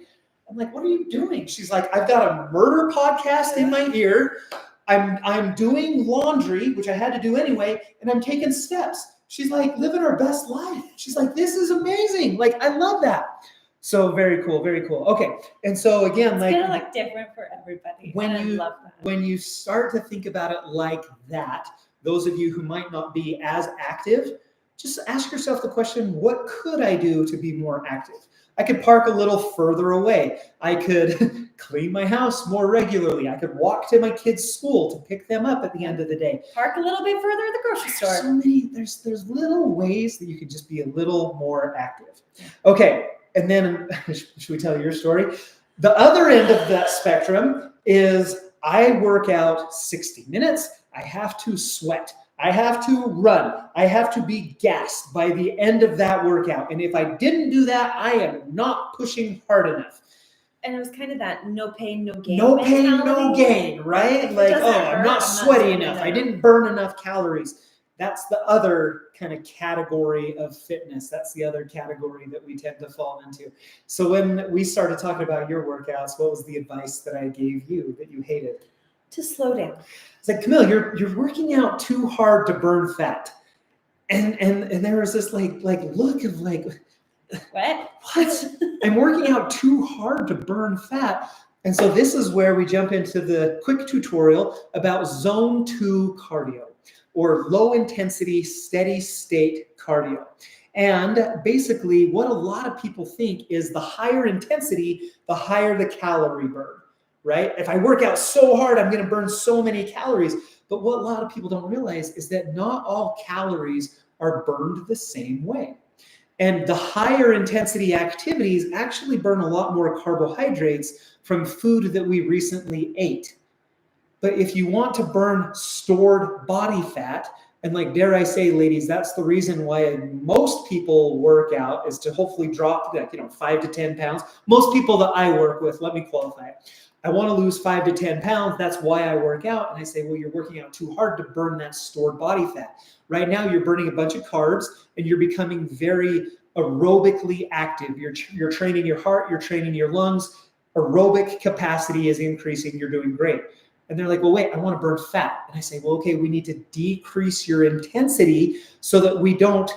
I'm like, what are you doing? She's like, I've got a murder podcast in my ear. I'm doing laundry, which I had to do anyway, and I'm taking steps. She's like living her best life. She's like, this is amazing. Like, I love that. So very cool, very cool. Okay, and so again, it's like, gonna look different for everybody. When you start to think about it like that, those of you who might not be as active, just ask yourself the question: what could I do to be more active? I could park a little further away. I could clean my house more regularly. I could walk to my kids' school to pick them up at the end of the day. Park a little bit further at the grocery store. So many. There's little ways that you could just be a little more active. Okay. And then, should we tell your story? The other end of that spectrum is I work out 60 minutes. I have to sweat. I have to run. I have to be gassed by the end of that workout. And if I didn't do that, I am not pushing hard enough. And it was kind of that no pain, no gain. No pain, no gain, right? Like, oh, I'm not sweaty enough. I didn't burn enough calories. That's the other kind of category of fitness. That's the other category that we tend to fall into. So when we started talking about your workouts, what was the advice that I gave you that you hated? To slow down. It's like, Camille, you're working out too hard to burn fat. And there was this like look of like, what? I'm working out too hard to burn fat. And so this is where we jump into the quick tutorial about zone 2 cardio, or low intensity, steady state cardio. And basically what a lot of people think is the higher intensity, the higher the calorie burn, right? If I work out so hard, I'm going to burn so many calories. But what a lot of people don't realize is that not all calories are burned the same way. And the higher intensity activities actually burn a lot more carbohydrates from food that we recently ate. But if you want to burn stored body fat, and like, dare I say, ladies, that's the reason why most people work out, is to hopefully drop 5 to 10 pounds. Most people that I work with, let me qualify it. I want to lose 5 to 10 pounds. That's why I work out. And I say, well, you're working out too hard to burn that stored body fat. Right now, you're burning a bunch of carbs and you're becoming very aerobically active. You're training your heart, you're training your lungs. Aerobic capacity is increasing. You're doing great. And they're like, well, wait, I want to burn fat. And I say, well, okay, we need to decrease your intensity so that we don't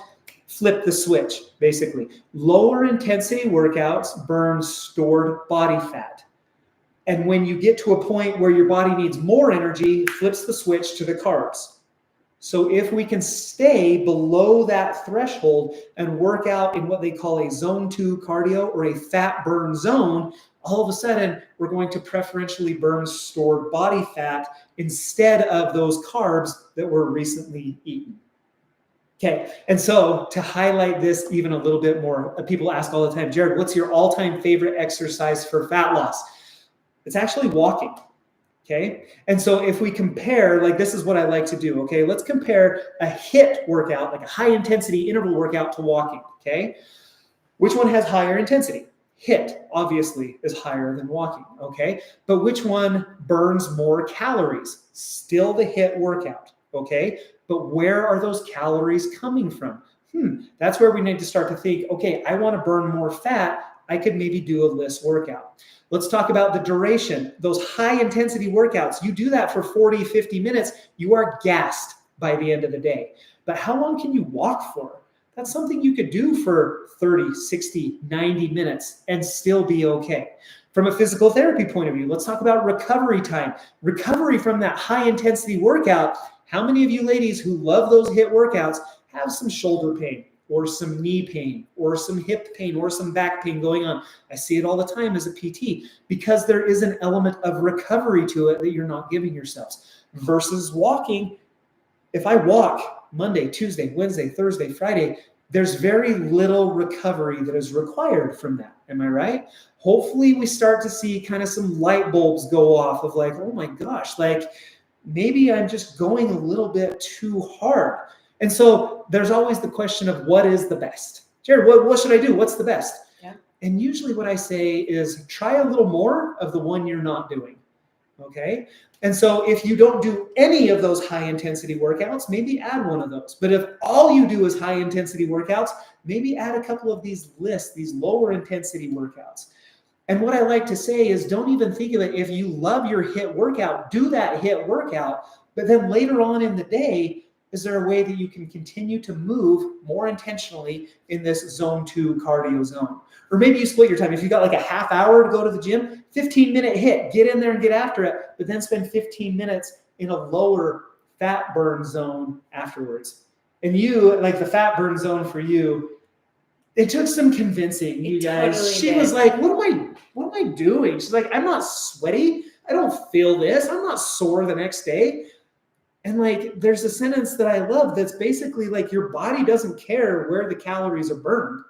flip the switch, basically. Lower intensity workouts burn stored body fat. And when you get to a point where your body needs more energy, flips the switch to the carbs. So if we can stay below that threshold and work out in what they call a zone 2 cardio or a fat burn zone, all of a sudden we're going to preferentially burn stored body fat instead of those carbs that were recently eaten. Okay, and so to highlight this even a little bit more, people ask all the time, Jared, what's your all-time favorite exercise for fat loss? It's actually walking. Okay. And so if we compare, like, this is what I like to do. Okay. Let's compare a HIIT workout, like a high intensity interval workout, to walking. Okay. Which one has higher intensity? HIIT obviously is higher than walking. Okay. But which one burns more calories? Still the HIIT workout. Okay. But where are those calories coming from? That's where we need to start to think, okay, I want to burn more fat. I could maybe do a LISS workout. Let's talk about the duration. Those high intensity workouts, you do that for 40, 50 minutes, you are gassed by the end of the day. But how long can you walk for? That's something you could do for 30, 60, 90 minutes and still be okay. From a physical therapy point of view, let's talk about recovery time. Recovery from that high intensity workout. How many of you ladies who love those HIIT workouts have some shoulder pain, or some knee pain, or some hip pain, or some back pain going on? I see it all the time as a PT, because there is an element of recovery to it that you're not giving yourselves. Versus walking, if I walk Monday, Tuesday, Wednesday, Thursday, Friday, there's very little recovery that is required from that. Am I right? Hopefully we start to see kind of some light bulbs go off of like, oh my gosh, like maybe I'm just going a little bit too hard. And so there's always the question of what is the best? Jared, what should I do? What's the best? Yeah. And usually what I say is try a little more of the one you're not doing. Okay. And so if you don't do any of those high intensity workouts, maybe add one of those. But if all you do is high intensity workouts, maybe add a couple of these lists, these lower intensity workouts. And what I like to say is don't even think of it. If you love your HIIT workout, do that HIIT workout. But then later on in the day, is there a way that you can continue to move more intentionally in this zone 2 cardio zone? Or maybe you split your time. If you got like a half hour to go to the gym, 15-minute HIIT, get in there and get after it, but then spend 15 minutes in a lower fat burn zone afterwards. And you, like the fat burn zone for you, it took some convincing, you guys. Totally She did. was like, what am I doing? She's like, I'm not sweaty. I don't feel this. I'm not sore the next day. And like, there's a sentence that I love that's basically like, your body doesn't care where the calories are burned.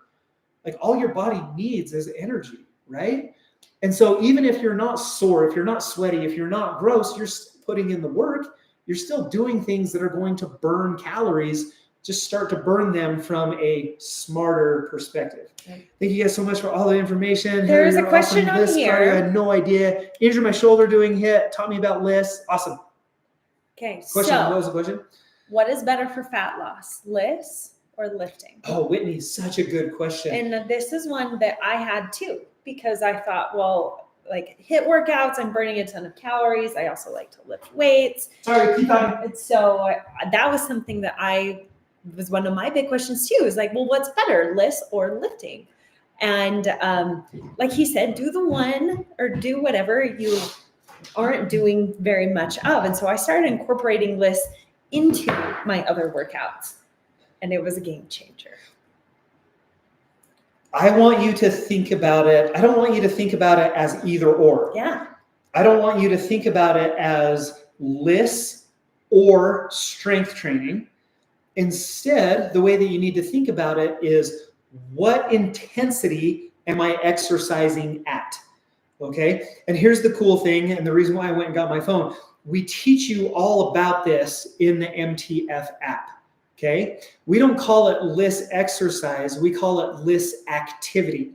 Like, all your body needs is energy, right? And so even if you're not sore, if you're not sweaty, if you're not gross, you're putting in the work, you're still doing things that are going to burn calories. Just start to burn them from a smarter perspective. Thank you guys so much for all the information. There is a question on here. I had no idea. Injured my shoulder doing HIIT. Taught me about LISS. Awesome. Okay, Question. so What was the question? what is better for fat loss, LISS or lifting? Oh, Whitney, such a good question. And this is one that I had too, because I thought, well, like HIIT workouts, I'm burning a ton of calories. I also like to lift weights. Sorry, keep on. And so that was something that was one of my big questions too, is like, well, what's better, LISS or lifting? And like he said, do the one or do whatever you aren't doing very much of. And so I started incorporating lists into my other workouts, and it was a game changer. I want you to think about it. I don't want you to think about it as either or. Yeah. I don't want you to think about it as lists or strength training. Instead, the way that you need to think about it is, what intensity am I exercising at? Okay. And here's the cool thing, and the reason why I went and got my phone. We teach you all about this in the MTF app. Okay. We don't call it LISS exercise. We call it LISS activity,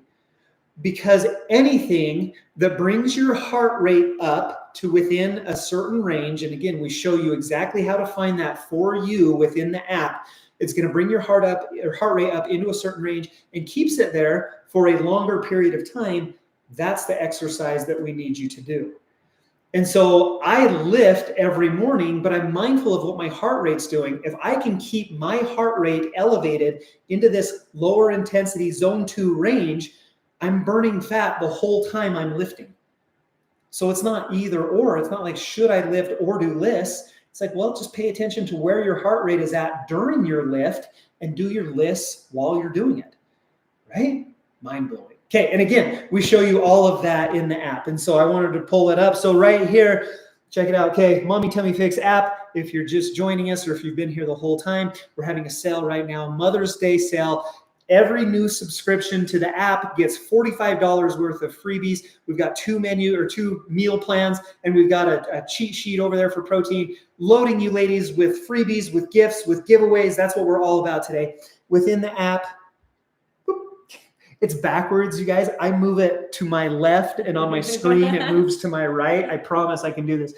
because anything that brings your heart rate up to within a certain range, and again, we show you exactly how to find that for you within the app. It's going to bring your heart rate up into a certain range and keeps it there for a longer period of time. That's the exercise that we need you to do. And so I lift every morning, but I'm mindful of what my heart rate's doing. If I can keep my heart rate elevated into this lower intensity zone 2 range, I'm burning fat the whole time I'm lifting. So it's not either or. It's not like, should I lift or do lists? It's like, well, just pay attention to where your heart rate is at during your lift and do your lists while you're doing it, right? Mind blowing. Okay, and again, we show you all of that in the app. And so I wanted to pull it up. So right here, check it out. Okay, Mommy Tummy Fix app. If you're just joining us or if you've been here the whole time, we're having a sale right now, Mother's Day sale. Every new subscription to the app gets $45 worth of freebies. We've got 2 meal plans, and we've got a cheat sheet over there for protein, loading you ladies with freebies, with gifts, with giveaways. That's what we're all about today. Within the app, it's backwards, you guys. I move it to my left, and on my screen, it moves to my right. I promise I can do this.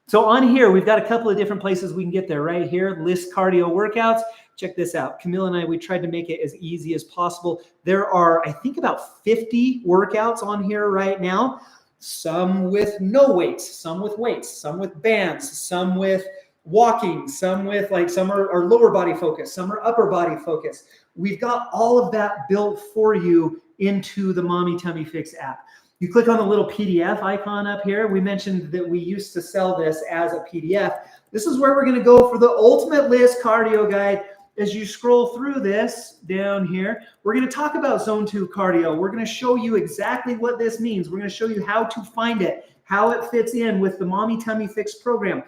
So on here, we've got a couple of different places we can get there. Right here, list cardio workouts. Check this out. Camille and I, we tried to make it as easy as possible. There are, I think, about 50 workouts on here right now. Some with no weights, some with weights, some with bands, some with walking, some are lower body focused, some are upper body focused. We've got all of that built for you into the Mommy Tummy Fix app. You click on the little PDF icon up here. We mentioned that we used to sell this as a PDF. This is where we're going to go for the ultimate list cardio guide. As you scroll through this down here, we're going to talk about zone 2 cardio. We're going to show you exactly what this means. We're going to show you how to find it, how it fits in with the Mommy Tummy Fix program.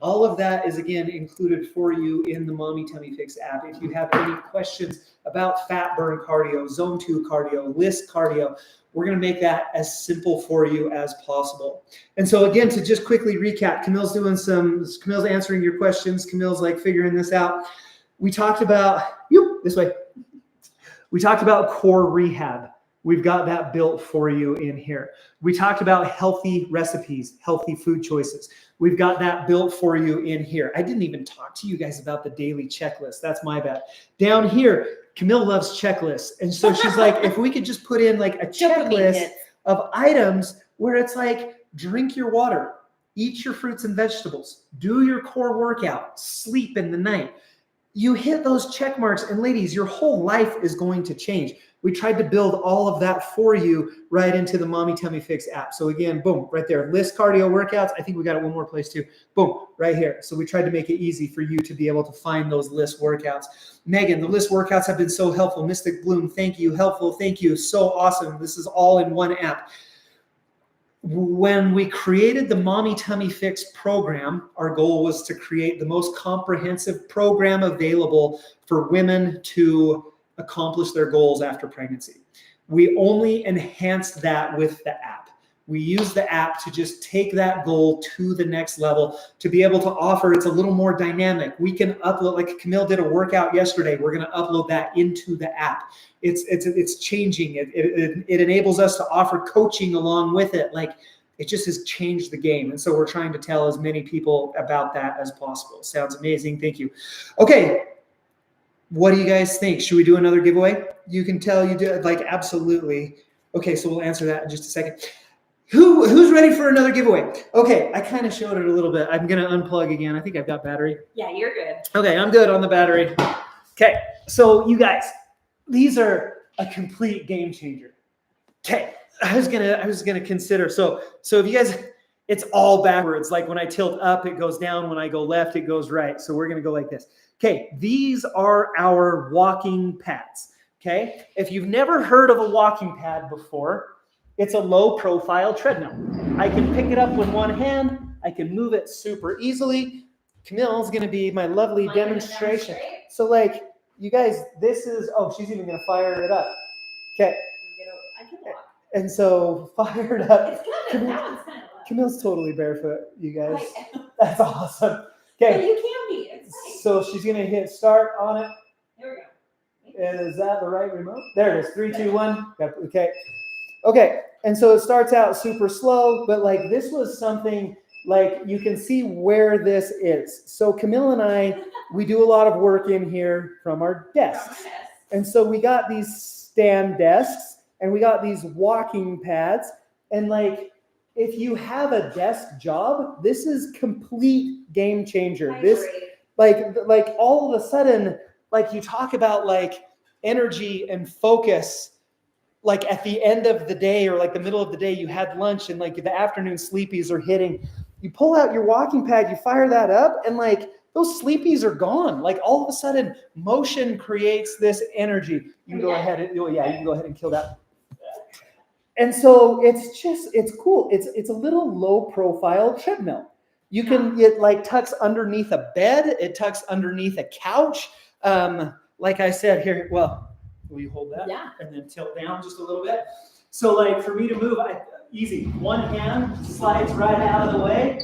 All of that is, again, included for you in the Mommy Tummy Fix app. If you have any questions about fat burn cardio, zone 2 cardio, list cardio, we're going to make that as simple for you as possible. And so, again, to just quickly recap, Camille's answering your questions. Camille's like figuring this out. We talked about, we talked about core rehab. We've got that built for you in here. We talked about healthy recipes, healthy food choices. We've got that built for you in here. I didn't even talk to you guys about the daily checklist. That's my bad. Down here, Camille loves checklists. And so she's like, if we could just put in like a checklist of items where it's like, drink your water, eat your fruits and vegetables, do your core workout, sleep in the night. You hit those check marks, and ladies, your whole life is going to change. We tried to build all of that for you right into the Mommy Tummy Fix app. So again, boom, right there. List cardio workouts. I think we got it one more place too. Boom, right here. So we tried to make it easy for you to be able to find those list workouts. Megan, the list workouts have been so helpful. Mystic Bloom, thank you. Helpful, thank you. So awesome. This is all in one app. When we created the Mommy Tummy Fix program, our goal was to create the most comprehensive program available for women to accomplish their goals after pregnancy. We only enhanced that with the app. We use the app to just take that goal to the next level, to be able to offer. It's a little more dynamic. We can upload, like Camille did a workout yesterday. We're going to upload that into the app. It's changing. It enables us to offer coaching along with it. Like, it just has changed the game. And so we're trying to tell as many people about that as possible. Sounds amazing. Thank you. Okay. What do you guys think? Should we do another giveaway? You can tell you do, like, absolutely. Okay, so we'll answer that in just a second. Who's ready for another giveaway? Okay, I kind of showed it a little bit. I'm going to unplug again. I think I've got battery. Yeah, you're good. Okay, I'm good on the battery. Okay, so you guys, these are a complete game changer. Okay, I was gonna consider. So if you guys, it's all backwards. Like when I tilt up, it goes down. When I go left, it goes right. So we're gonna go like this. Okay, these are our walking pads. Okay, if you've never heard of a walking pad before, it's a low profile treadmill. I can pick it up with one hand. I can move it super easily. Camille's gonna be my lovely demonstration. So like you guys, this is, oh, she's even gonna fire it up. Okay. I can walk. And so fired up. It's kind of, that one's kind of low. Camille's totally barefoot, you guys. That's awesome. But Okay. you can be. It's nice. So she's gonna hit start on it. There we go. And is that the right remote? There it is. 3, 2, 1. Okay. Okay. And so it starts out super slow, but like this was something like you can see where this is. So Camille and I, we do a lot of work in here from our desks. And so we got these stand desks and we got these walking pads. And like, if you have a desk job, this is complete game changer. This, like all of a sudden, like you talk about like energy and focus, like at the end of the day or like the middle of the day, you had lunch and like the afternoon sleepies are hitting. You pull out your walking pad, you fire that up, and like those sleepies are gone. Like all of a sudden, motion creates this energy. You can go ahead and, you can go ahead and kill that. And so it's cool. It's a little low profile treadmill. You can, it like tucks underneath a bed. It tucks underneath a couch. Like I said here, well, will you hold that? Yeah. And then tilt down just a little bit. So like for me to move, easy. One hand slides right out of the way.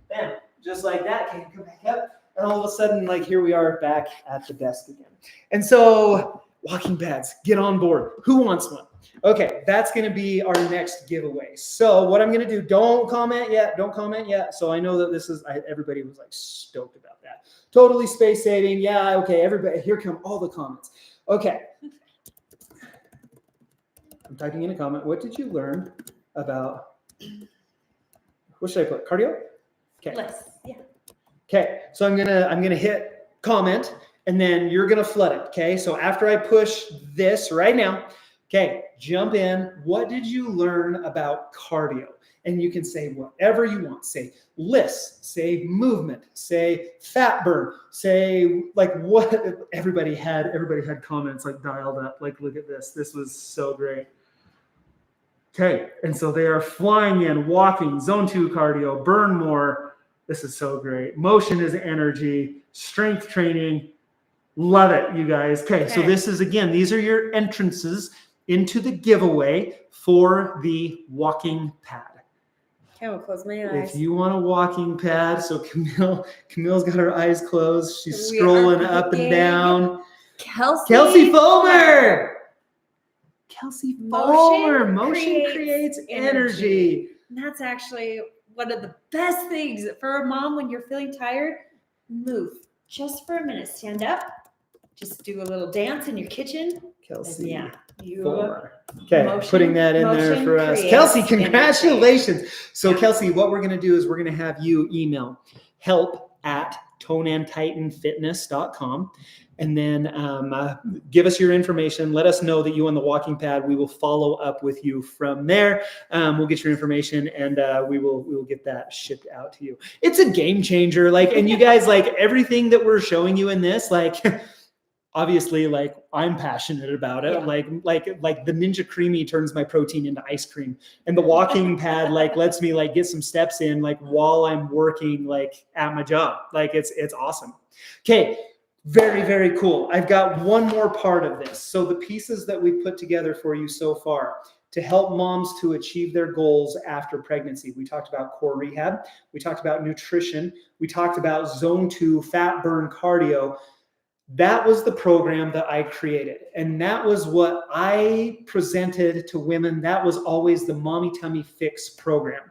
Bam, just like that. Can you come back up? And all of a sudden, like here we are back at the desk again. And so walking pads, get on board. Who wants one? Okay, that's going to be our next giveaway. So what I'm going to do, don't comment yet. So I know that this is, everybody was like stoked about that. Totally space saving. Yeah, okay, everybody, here come all the comments. Okay. I'm typing in a comment. What did you learn about, what should I put? Cardio? Okay. Yeah. Okay, so I'm gonna hit comment and then you're gonna flood it. Okay, so after I push this right now, okay, jump in. What did you learn about cardio? And you can say whatever you want. Say lifts, say movement, say fat burn, say like what everybody had comments like dialed up. Like, look at this. This was so great. Okay, and so they are flying in, walking, zone 2 cardio, burn more. This is so great. Motion is energy, strength training. Love it, you guys. Okay, so this is, again, these are your entrances into the giveaway for the walking pad. Okay, we'll close my eyes. If you want a walking pad, so Camille's got her eyes closed. She's scrolling up and down. Kelsey Fulmer. Kelsey Fulmer. Motion creates energy. And that's actually one of the best things for a mom when you're feeling tired. Move just for a minute. Stand up. Just do a little dance in your kitchen. Kelsey you Fulmer. Okay, putting that in there for us. Kelsey, congratulations. Energy. So Kelsey, what we're going to do is we're going to have you email help@toneandtitanfitness.com. And then give us your information. Let us know that you on the walking pad. We will follow up with you from there. We'll get your information and we will get that shipped out to you. It's a game changer. Like, and you guys, like everything that we're showing you in this, like, obviously, like I'm passionate about it. Yeah. Like the Ninja Creamy turns my protein into ice cream, and the walking pad like lets me like get some steps in like while I'm working like at my job. Like it's awesome. Okay. Very, very cool. I've got one more part of this. So the pieces that we put together for you so far to help moms to achieve their goals after pregnancy. We talked about core rehab. We talked about nutrition. We talked about zone 2 fat burn cardio. That was the program that I created. And that was what I presented to women. That was always the Mommy Tummy Fix program.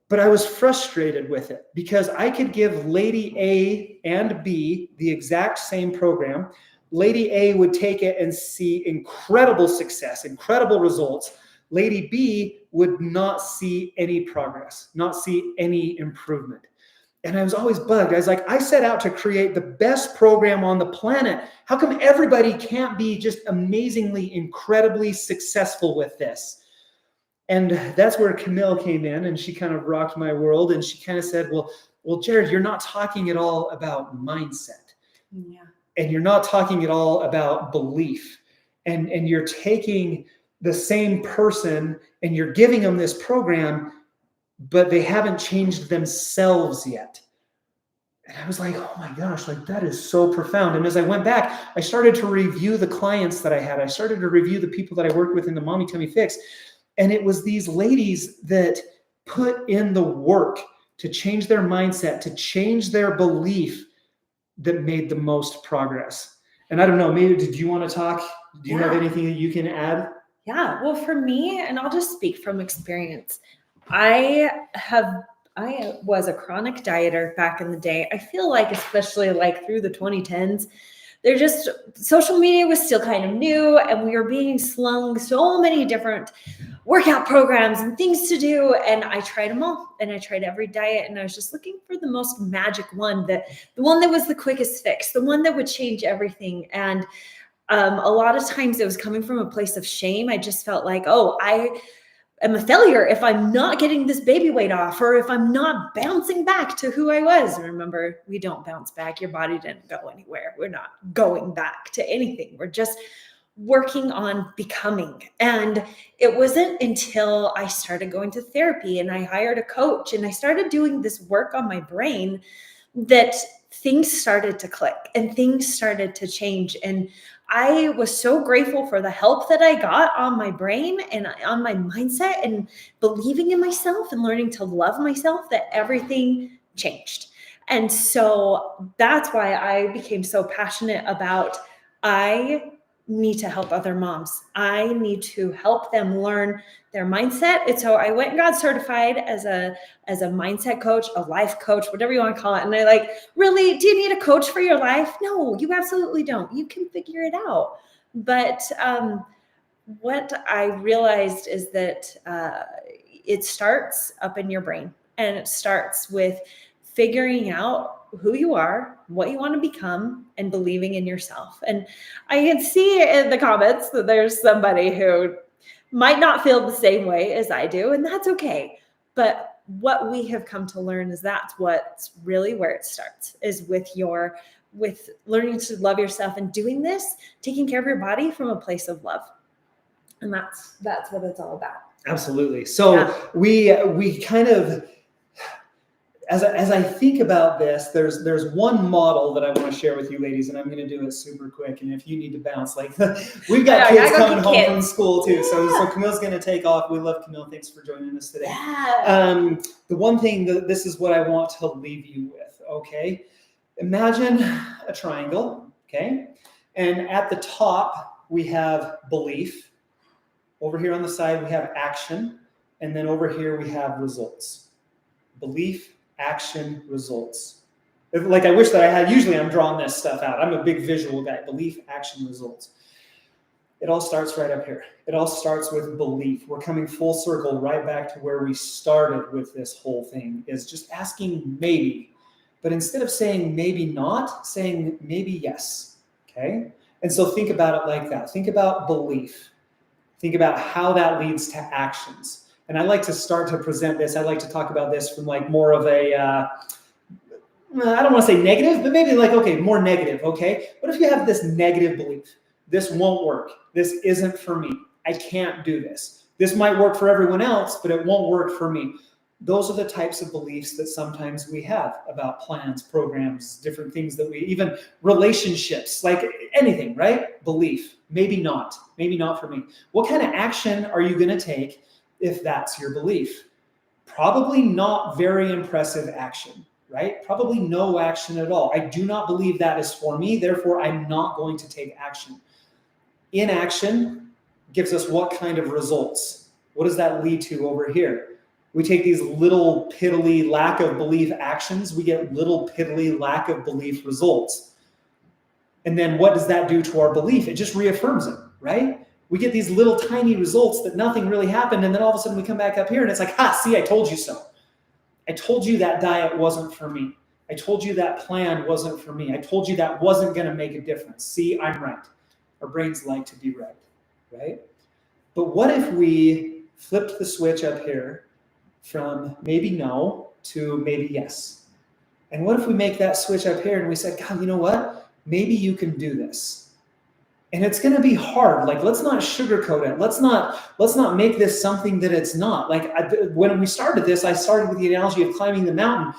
But I was frustrated with it because I could give Lady A and B the exact same program. Lady A would take it and see incredible success, incredible results. Lady B would not see any progress, not see any improvement. And I was always bugged. I was like, I set out to create the best program on the planet. How come everybody can't be just amazingly, incredibly successful with this? And that's where Camille came in, and she kind of rocked my world. And she kind of said, well, Jared, you're not talking at all about mindset. Yeah. And you're not talking at all about belief. And you're taking the same person and you're giving them this program, but they haven't changed themselves yet. And I was like, oh my gosh, like that is so profound. And as I went back, I started to review the clients that I had. I started to review the people that I worked with in the Mommy Tummy Fix. And it was these ladies that put in the work to change their mindset, to change their belief, that made the most progress. And I don't know, maybe did you want to talk? Do you have anything that you can add? Yeah, well, for me, and I'll just speak from experience, I was a chronic dieter back in the day. I feel like, especially like through the 2010s, social media was still kind of new, and we were being slung so many different workout programs and things to do. And I tried them all, and I tried every diet, and I was just looking for the most magic one, the one that was the quickest fix, the one that would change everything. And a lot of times it was coming from a place of shame. I just felt like, oh, I am a failure if I'm not getting this baby weight off, or if I'm not bouncing back to who I was. Remember, we don't bounce back. Your body didn't go anywhere. We're not going back to anything. We're just working on becoming. And it wasn't until I started going to therapy and I hired a coach and I started doing this work on my brain that things started to click and things started to change. And I was so grateful for the help that I got on my brain and on my mindset and believing in myself and learning to love myself, that everything changed. And so that's why I became so passionate about, I need to help other moms. I need to help them learn their mindset. And so I went and got certified as a mindset coach, a life coach, whatever you want to call it. And I like, really, do you need a coach for your life? No, you absolutely don't. You can figure it out. But what I realized is that it starts up in your brain, and it starts with figuring out who you are, what you want to become, and believing in yourself. And I can see in the comments that there's somebody who might not feel the same way as I do, and that's okay. But what we have come to learn is that's what's really where it starts, is with learning to love yourself and doing this, taking care of your body from a place of love. And that's what it's all about. Absolutely. So we kind of, as I think about this, there's one model that I want to share with you ladies, and I'm going to do it super quick. And if you need to bounce, like we've got kids coming home from school too. So Camille's going to take off. We love Camille. Thanks for joining us today. Yeah. The one thing this is what I want to leave you with. Okay. Imagine a triangle. Okay. And at the top, we have belief. Over here on the side, we have action. And then over here, we have results. Belief, action, results. Like I wish that I had, usually I'm drawing this stuff out. I'm a big visual guy. Belief, action, results. It all starts right up here. It all starts with belief. We're coming full circle right back to where we started with this whole thing, is just asking maybe. But instead of saying maybe not, saying maybe yes. Okay? And so think about it like that. Think about belief. Think about how that leads to actions. And I like to start to present this. I like to talk about this from like more of a, I don't want to say negative, but maybe like, okay, more negative, okay? What if you have this negative belief? This won't work. This isn't for me. I can't do this. This might work for everyone else, but it won't work for me. Those are the types of beliefs that sometimes we have about plans, programs, different things that even relationships, like anything, right? Belief, maybe not for me. What kind of action are you going to take if that's your belief? Probably not very impressive action, right? Probably no action at all. I do not believe that is for me, therefore I'm not going to take action. Inaction gives us what kind of results? What does that lead to over here? We take these little piddly lack of belief actions, we get little piddly lack of belief results. And then what does that do to our belief? It just reaffirms it, right? We get these little tiny results that nothing really happened, and then all of a sudden we come back up here and it's like, see, I told you so. I told you that diet wasn't for me. I told you that plan wasn't for me. I told you that wasn't going to make a difference. See, I'm right. Our brains like to be right, right? But what if we flipped the switch up here from maybe no to maybe yes? And what if we make that switch up here and we said, God, you know what? Maybe you can do this. And it's going to be hard. Like, let's not sugarcoat it. Let's not make this something that it's not. Like, when we started this, I started with the analogy of climbing the mountain.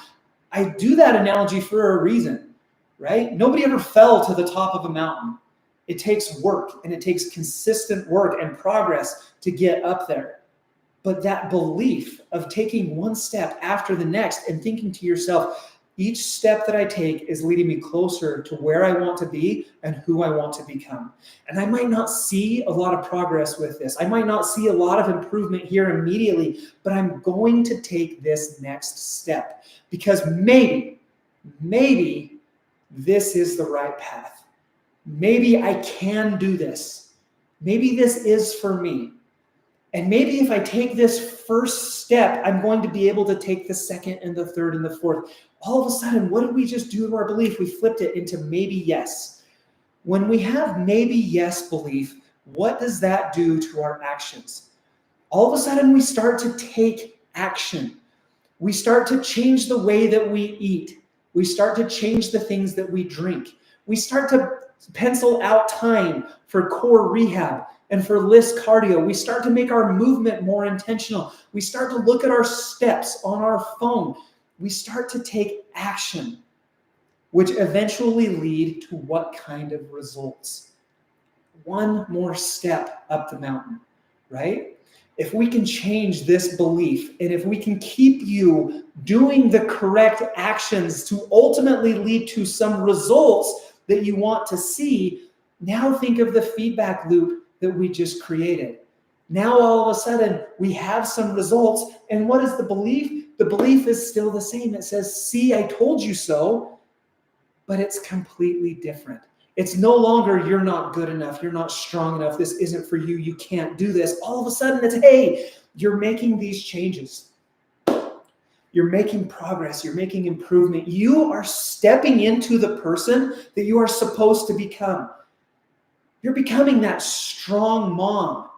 I do that analogy for a reason, right? Nobody ever fell to the top of a mountain. It takes work, and it takes consistent work and progress to get up there. But that belief of taking one step after the next and thinking to yourself, each step that I take is leading me closer to where I want to be and who I want to become. And I might not see a lot of progress with this. I might not see a lot of improvement here immediately, but I'm going to take this next step because maybe this is the right path. Maybe I can do this. Maybe this is for me. And maybe if I take this first step, I'm going to be able to take the second and the third and the fourth. All of a sudden, what did we just do to our belief? We flipped it into maybe yes. When we have maybe yes belief, what does that do to our actions? All of a sudden, we start to take action. We start to change the way that we eat. We start to change the things that we drink. We start to pencil out time for core rehab and for list cardio. We start to make our movement more intentional. We start to look at our steps on our phone. We start to take action, which eventually lead to what kind of results? One more step up the mountain, right? If we can change this belief, and if we can keep you doing the correct actions to ultimately lead to some results that you want to see, now think of the feedback loop that we just created. Now all of a sudden we have some results, and what is the belief? The belief is still the same. It says, see, I told you so, but it's completely different. It's no longer, you're not good enough, you're not strong enough, this isn't for you, you can't do this. All of a sudden it's, hey, you're making these changes. You're making progress, you're making improvement. You are stepping into the person that you are supposed to become. You're becoming that strong mom.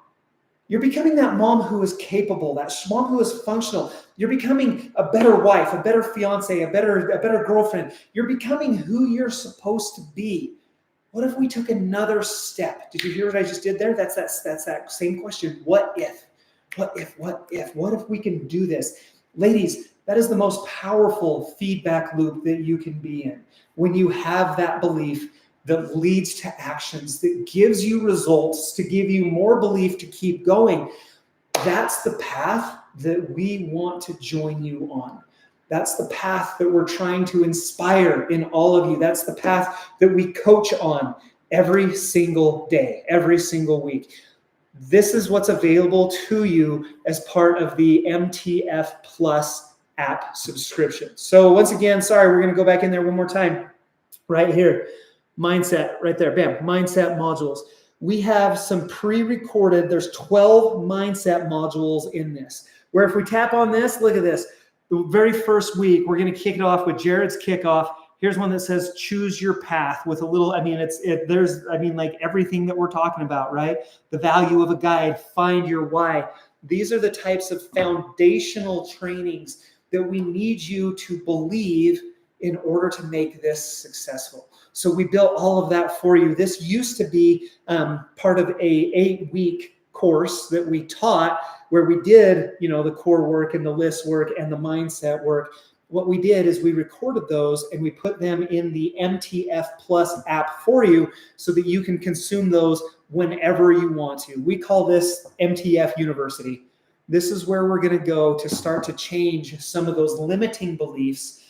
You're becoming that mom who is capable, that mom who is functional. You're becoming a better wife, a better fiance, a better girlfriend. You're becoming who you're supposed to be. What if we took another step? Did you hear what I just did there? That's that same question. What if? What if? What if? What if we can do this? Ladies, that is the most powerful feedback loop that you can be in. When you have that belief that leads to actions, that gives you results, to give you more belief to keep going, that's the path that we want to join you on. That's the path that we're trying to inspire in all of you. That's the path that we coach on every single day, every single week. This is what's available to you as part of the MTF Plus app subscription. So once again, sorry, we're going to go back in there one more time. Right here, mindset, right there, bam, mindset modules. We have some pre-recorded, there's 12 mindset modules in this, where if we tap on this, look at this. The very first week, we're going to kick it off with Jared's kickoff. Here's one that says choose your path with a little, like everything that we're talking about, right? The value of a guide, find your why. These are the types of foundational trainings that we need you to believe in order to make this successful. So we built all of that for you. This used to be part of a 8-week course that we taught where we did, the core work and the list work and the mindset work. What we did is we recorded those and we put them in the MTF Plus app for you so that you can consume those whenever you want to. We call this MTF University. This is where we're going to go to start to change some of those limiting beliefs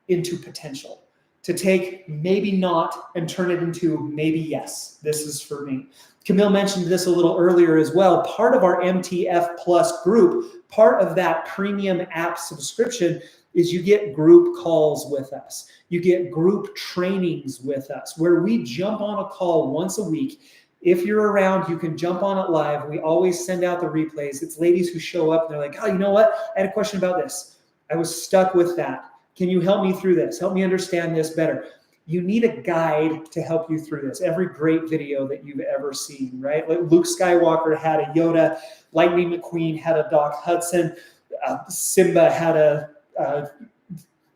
into potential, to take maybe not and turn it into maybe yes, this is for me. Camille mentioned this a little earlier as well. Part of our MTF Plus group, part of that premium app subscription is you get group calls with us. You get group trainings with us where we jump on a call once a week. If you're around, you can jump on it live. We always send out the replays. It's ladies who show up and they're like, oh, you know what? I had a question about this. I was stuck with that. Can you help me through this? Help me understand this better. You need a guide to help you through this. Every great video that you've ever seen, right? Like Luke Skywalker had a Yoda, Lightning McQueen had a Doc Hudson, Simba had a,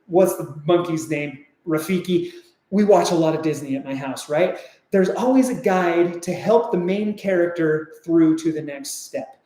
what's the monkey's name? Rafiki. We watch a lot of Disney at my house, right? There's always a guide to help the main character through to the next step.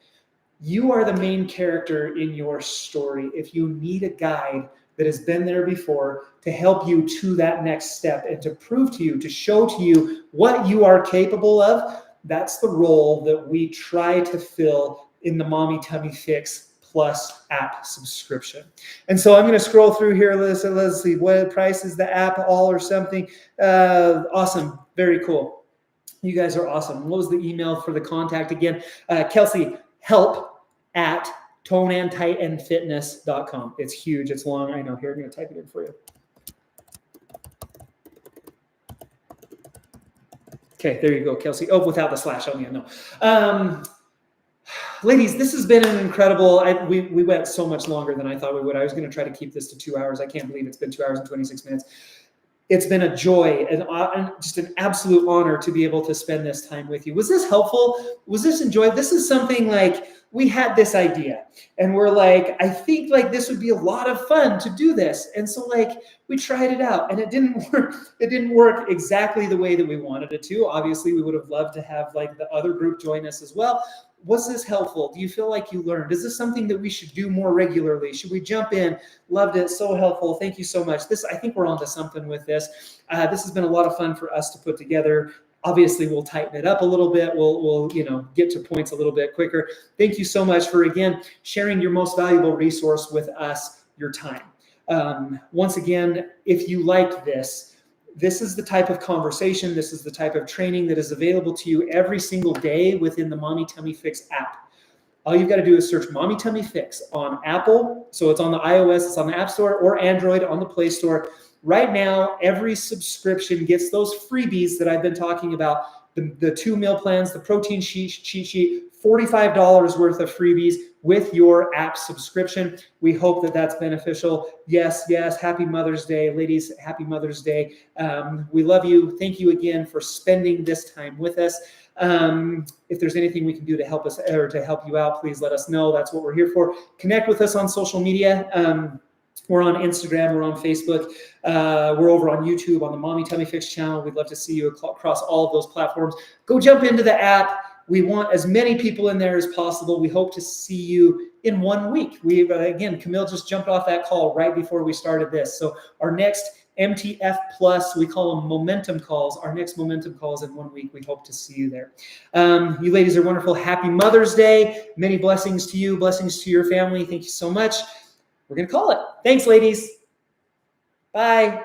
You are the main character in your story. If you need a guide that has been there before to help you to that next step and to prove to you, to show to you what you are capable of, that's the role that we try to fill in the Mommy Tummy Fix Plus app subscription. And so I'm going to scroll through here. Let's see, what price is the app, all or something? Awesome. Very cool. You guys are awesome. What was the email for the contact again? Kelsey, help@toneandtightenfitness.com. It's huge. It's long. I know. Here, I'm going to type it in for you. Okay, there you go, Kelsey. Oh, without the slash. Oh, yeah, no. Ladies, this has been an incredible, we went so much longer than I thought we would. I was going to try to keep this to 2 hours. I can't believe it's been 2 hours and 26 minutes. It's been a joy and just an absolute honor to be able to spend this time with you. Was this helpful? Was this enjoyable? This is something like, we had this idea and we're like, I think like this would be a lot of fun to do this. And so like we tried it out and it didn't work. It didn't work exactly the way that we wanted it to. Obviously, we would have loved to have like the other group join us as well. Was this helpful? Do you feel like you learned? Is this something that we should do more regularly? Should we jump in? Loved it. So helpful. Thank you so much. I think we're onto something with this. This has been a lot of fun for us to put together. Obviously, we'll tighten it up a little bit. We'll get to points a little bit quicker. Thank you so much for, again, sharing your most valuable resource with us, your time. Once again, if you liked this is the type of conversation, this is the type of training that is available to you every single day within the Mommy Tummy Fix app. All you've got to do is search Mommy Tummy Fix on Apple. So it's on the iOS, it's on the App Store, or Android on the Play Store. Right now, every subscription gets those freebies that I've been talking about, the 2 meal plans, the protein cheat sheet, $45 worth of freebies with your app subscription. We hope that that's beneficial. Yes, happy Mother's Day. Ladies, happy Mother's Day. We love you. Thank you again for spending this time with us. If there's anything we can do to help us or to help you out, please let us know. That's what we're here for. Connect with us on social media. We're on Instagram, we're on Facebook, we're over on YouTube on the Mommy Tummy Fix channel. We'd love to see you across all of those platforms. Go jump into the app. We want as many people in there as possible. We hope to see you in 1 week. Again, Camille just jumped off that call right before we started this. So our next MTF Plus, we call them momentum calls. Our next momentum calls in 1 week. We hope to see you there. You ladies are wonderful. Happy Mother's Day. Many blessings to you, blessings to your family. Thank you so much. We're going to call it. Thanks, ladies. Bye.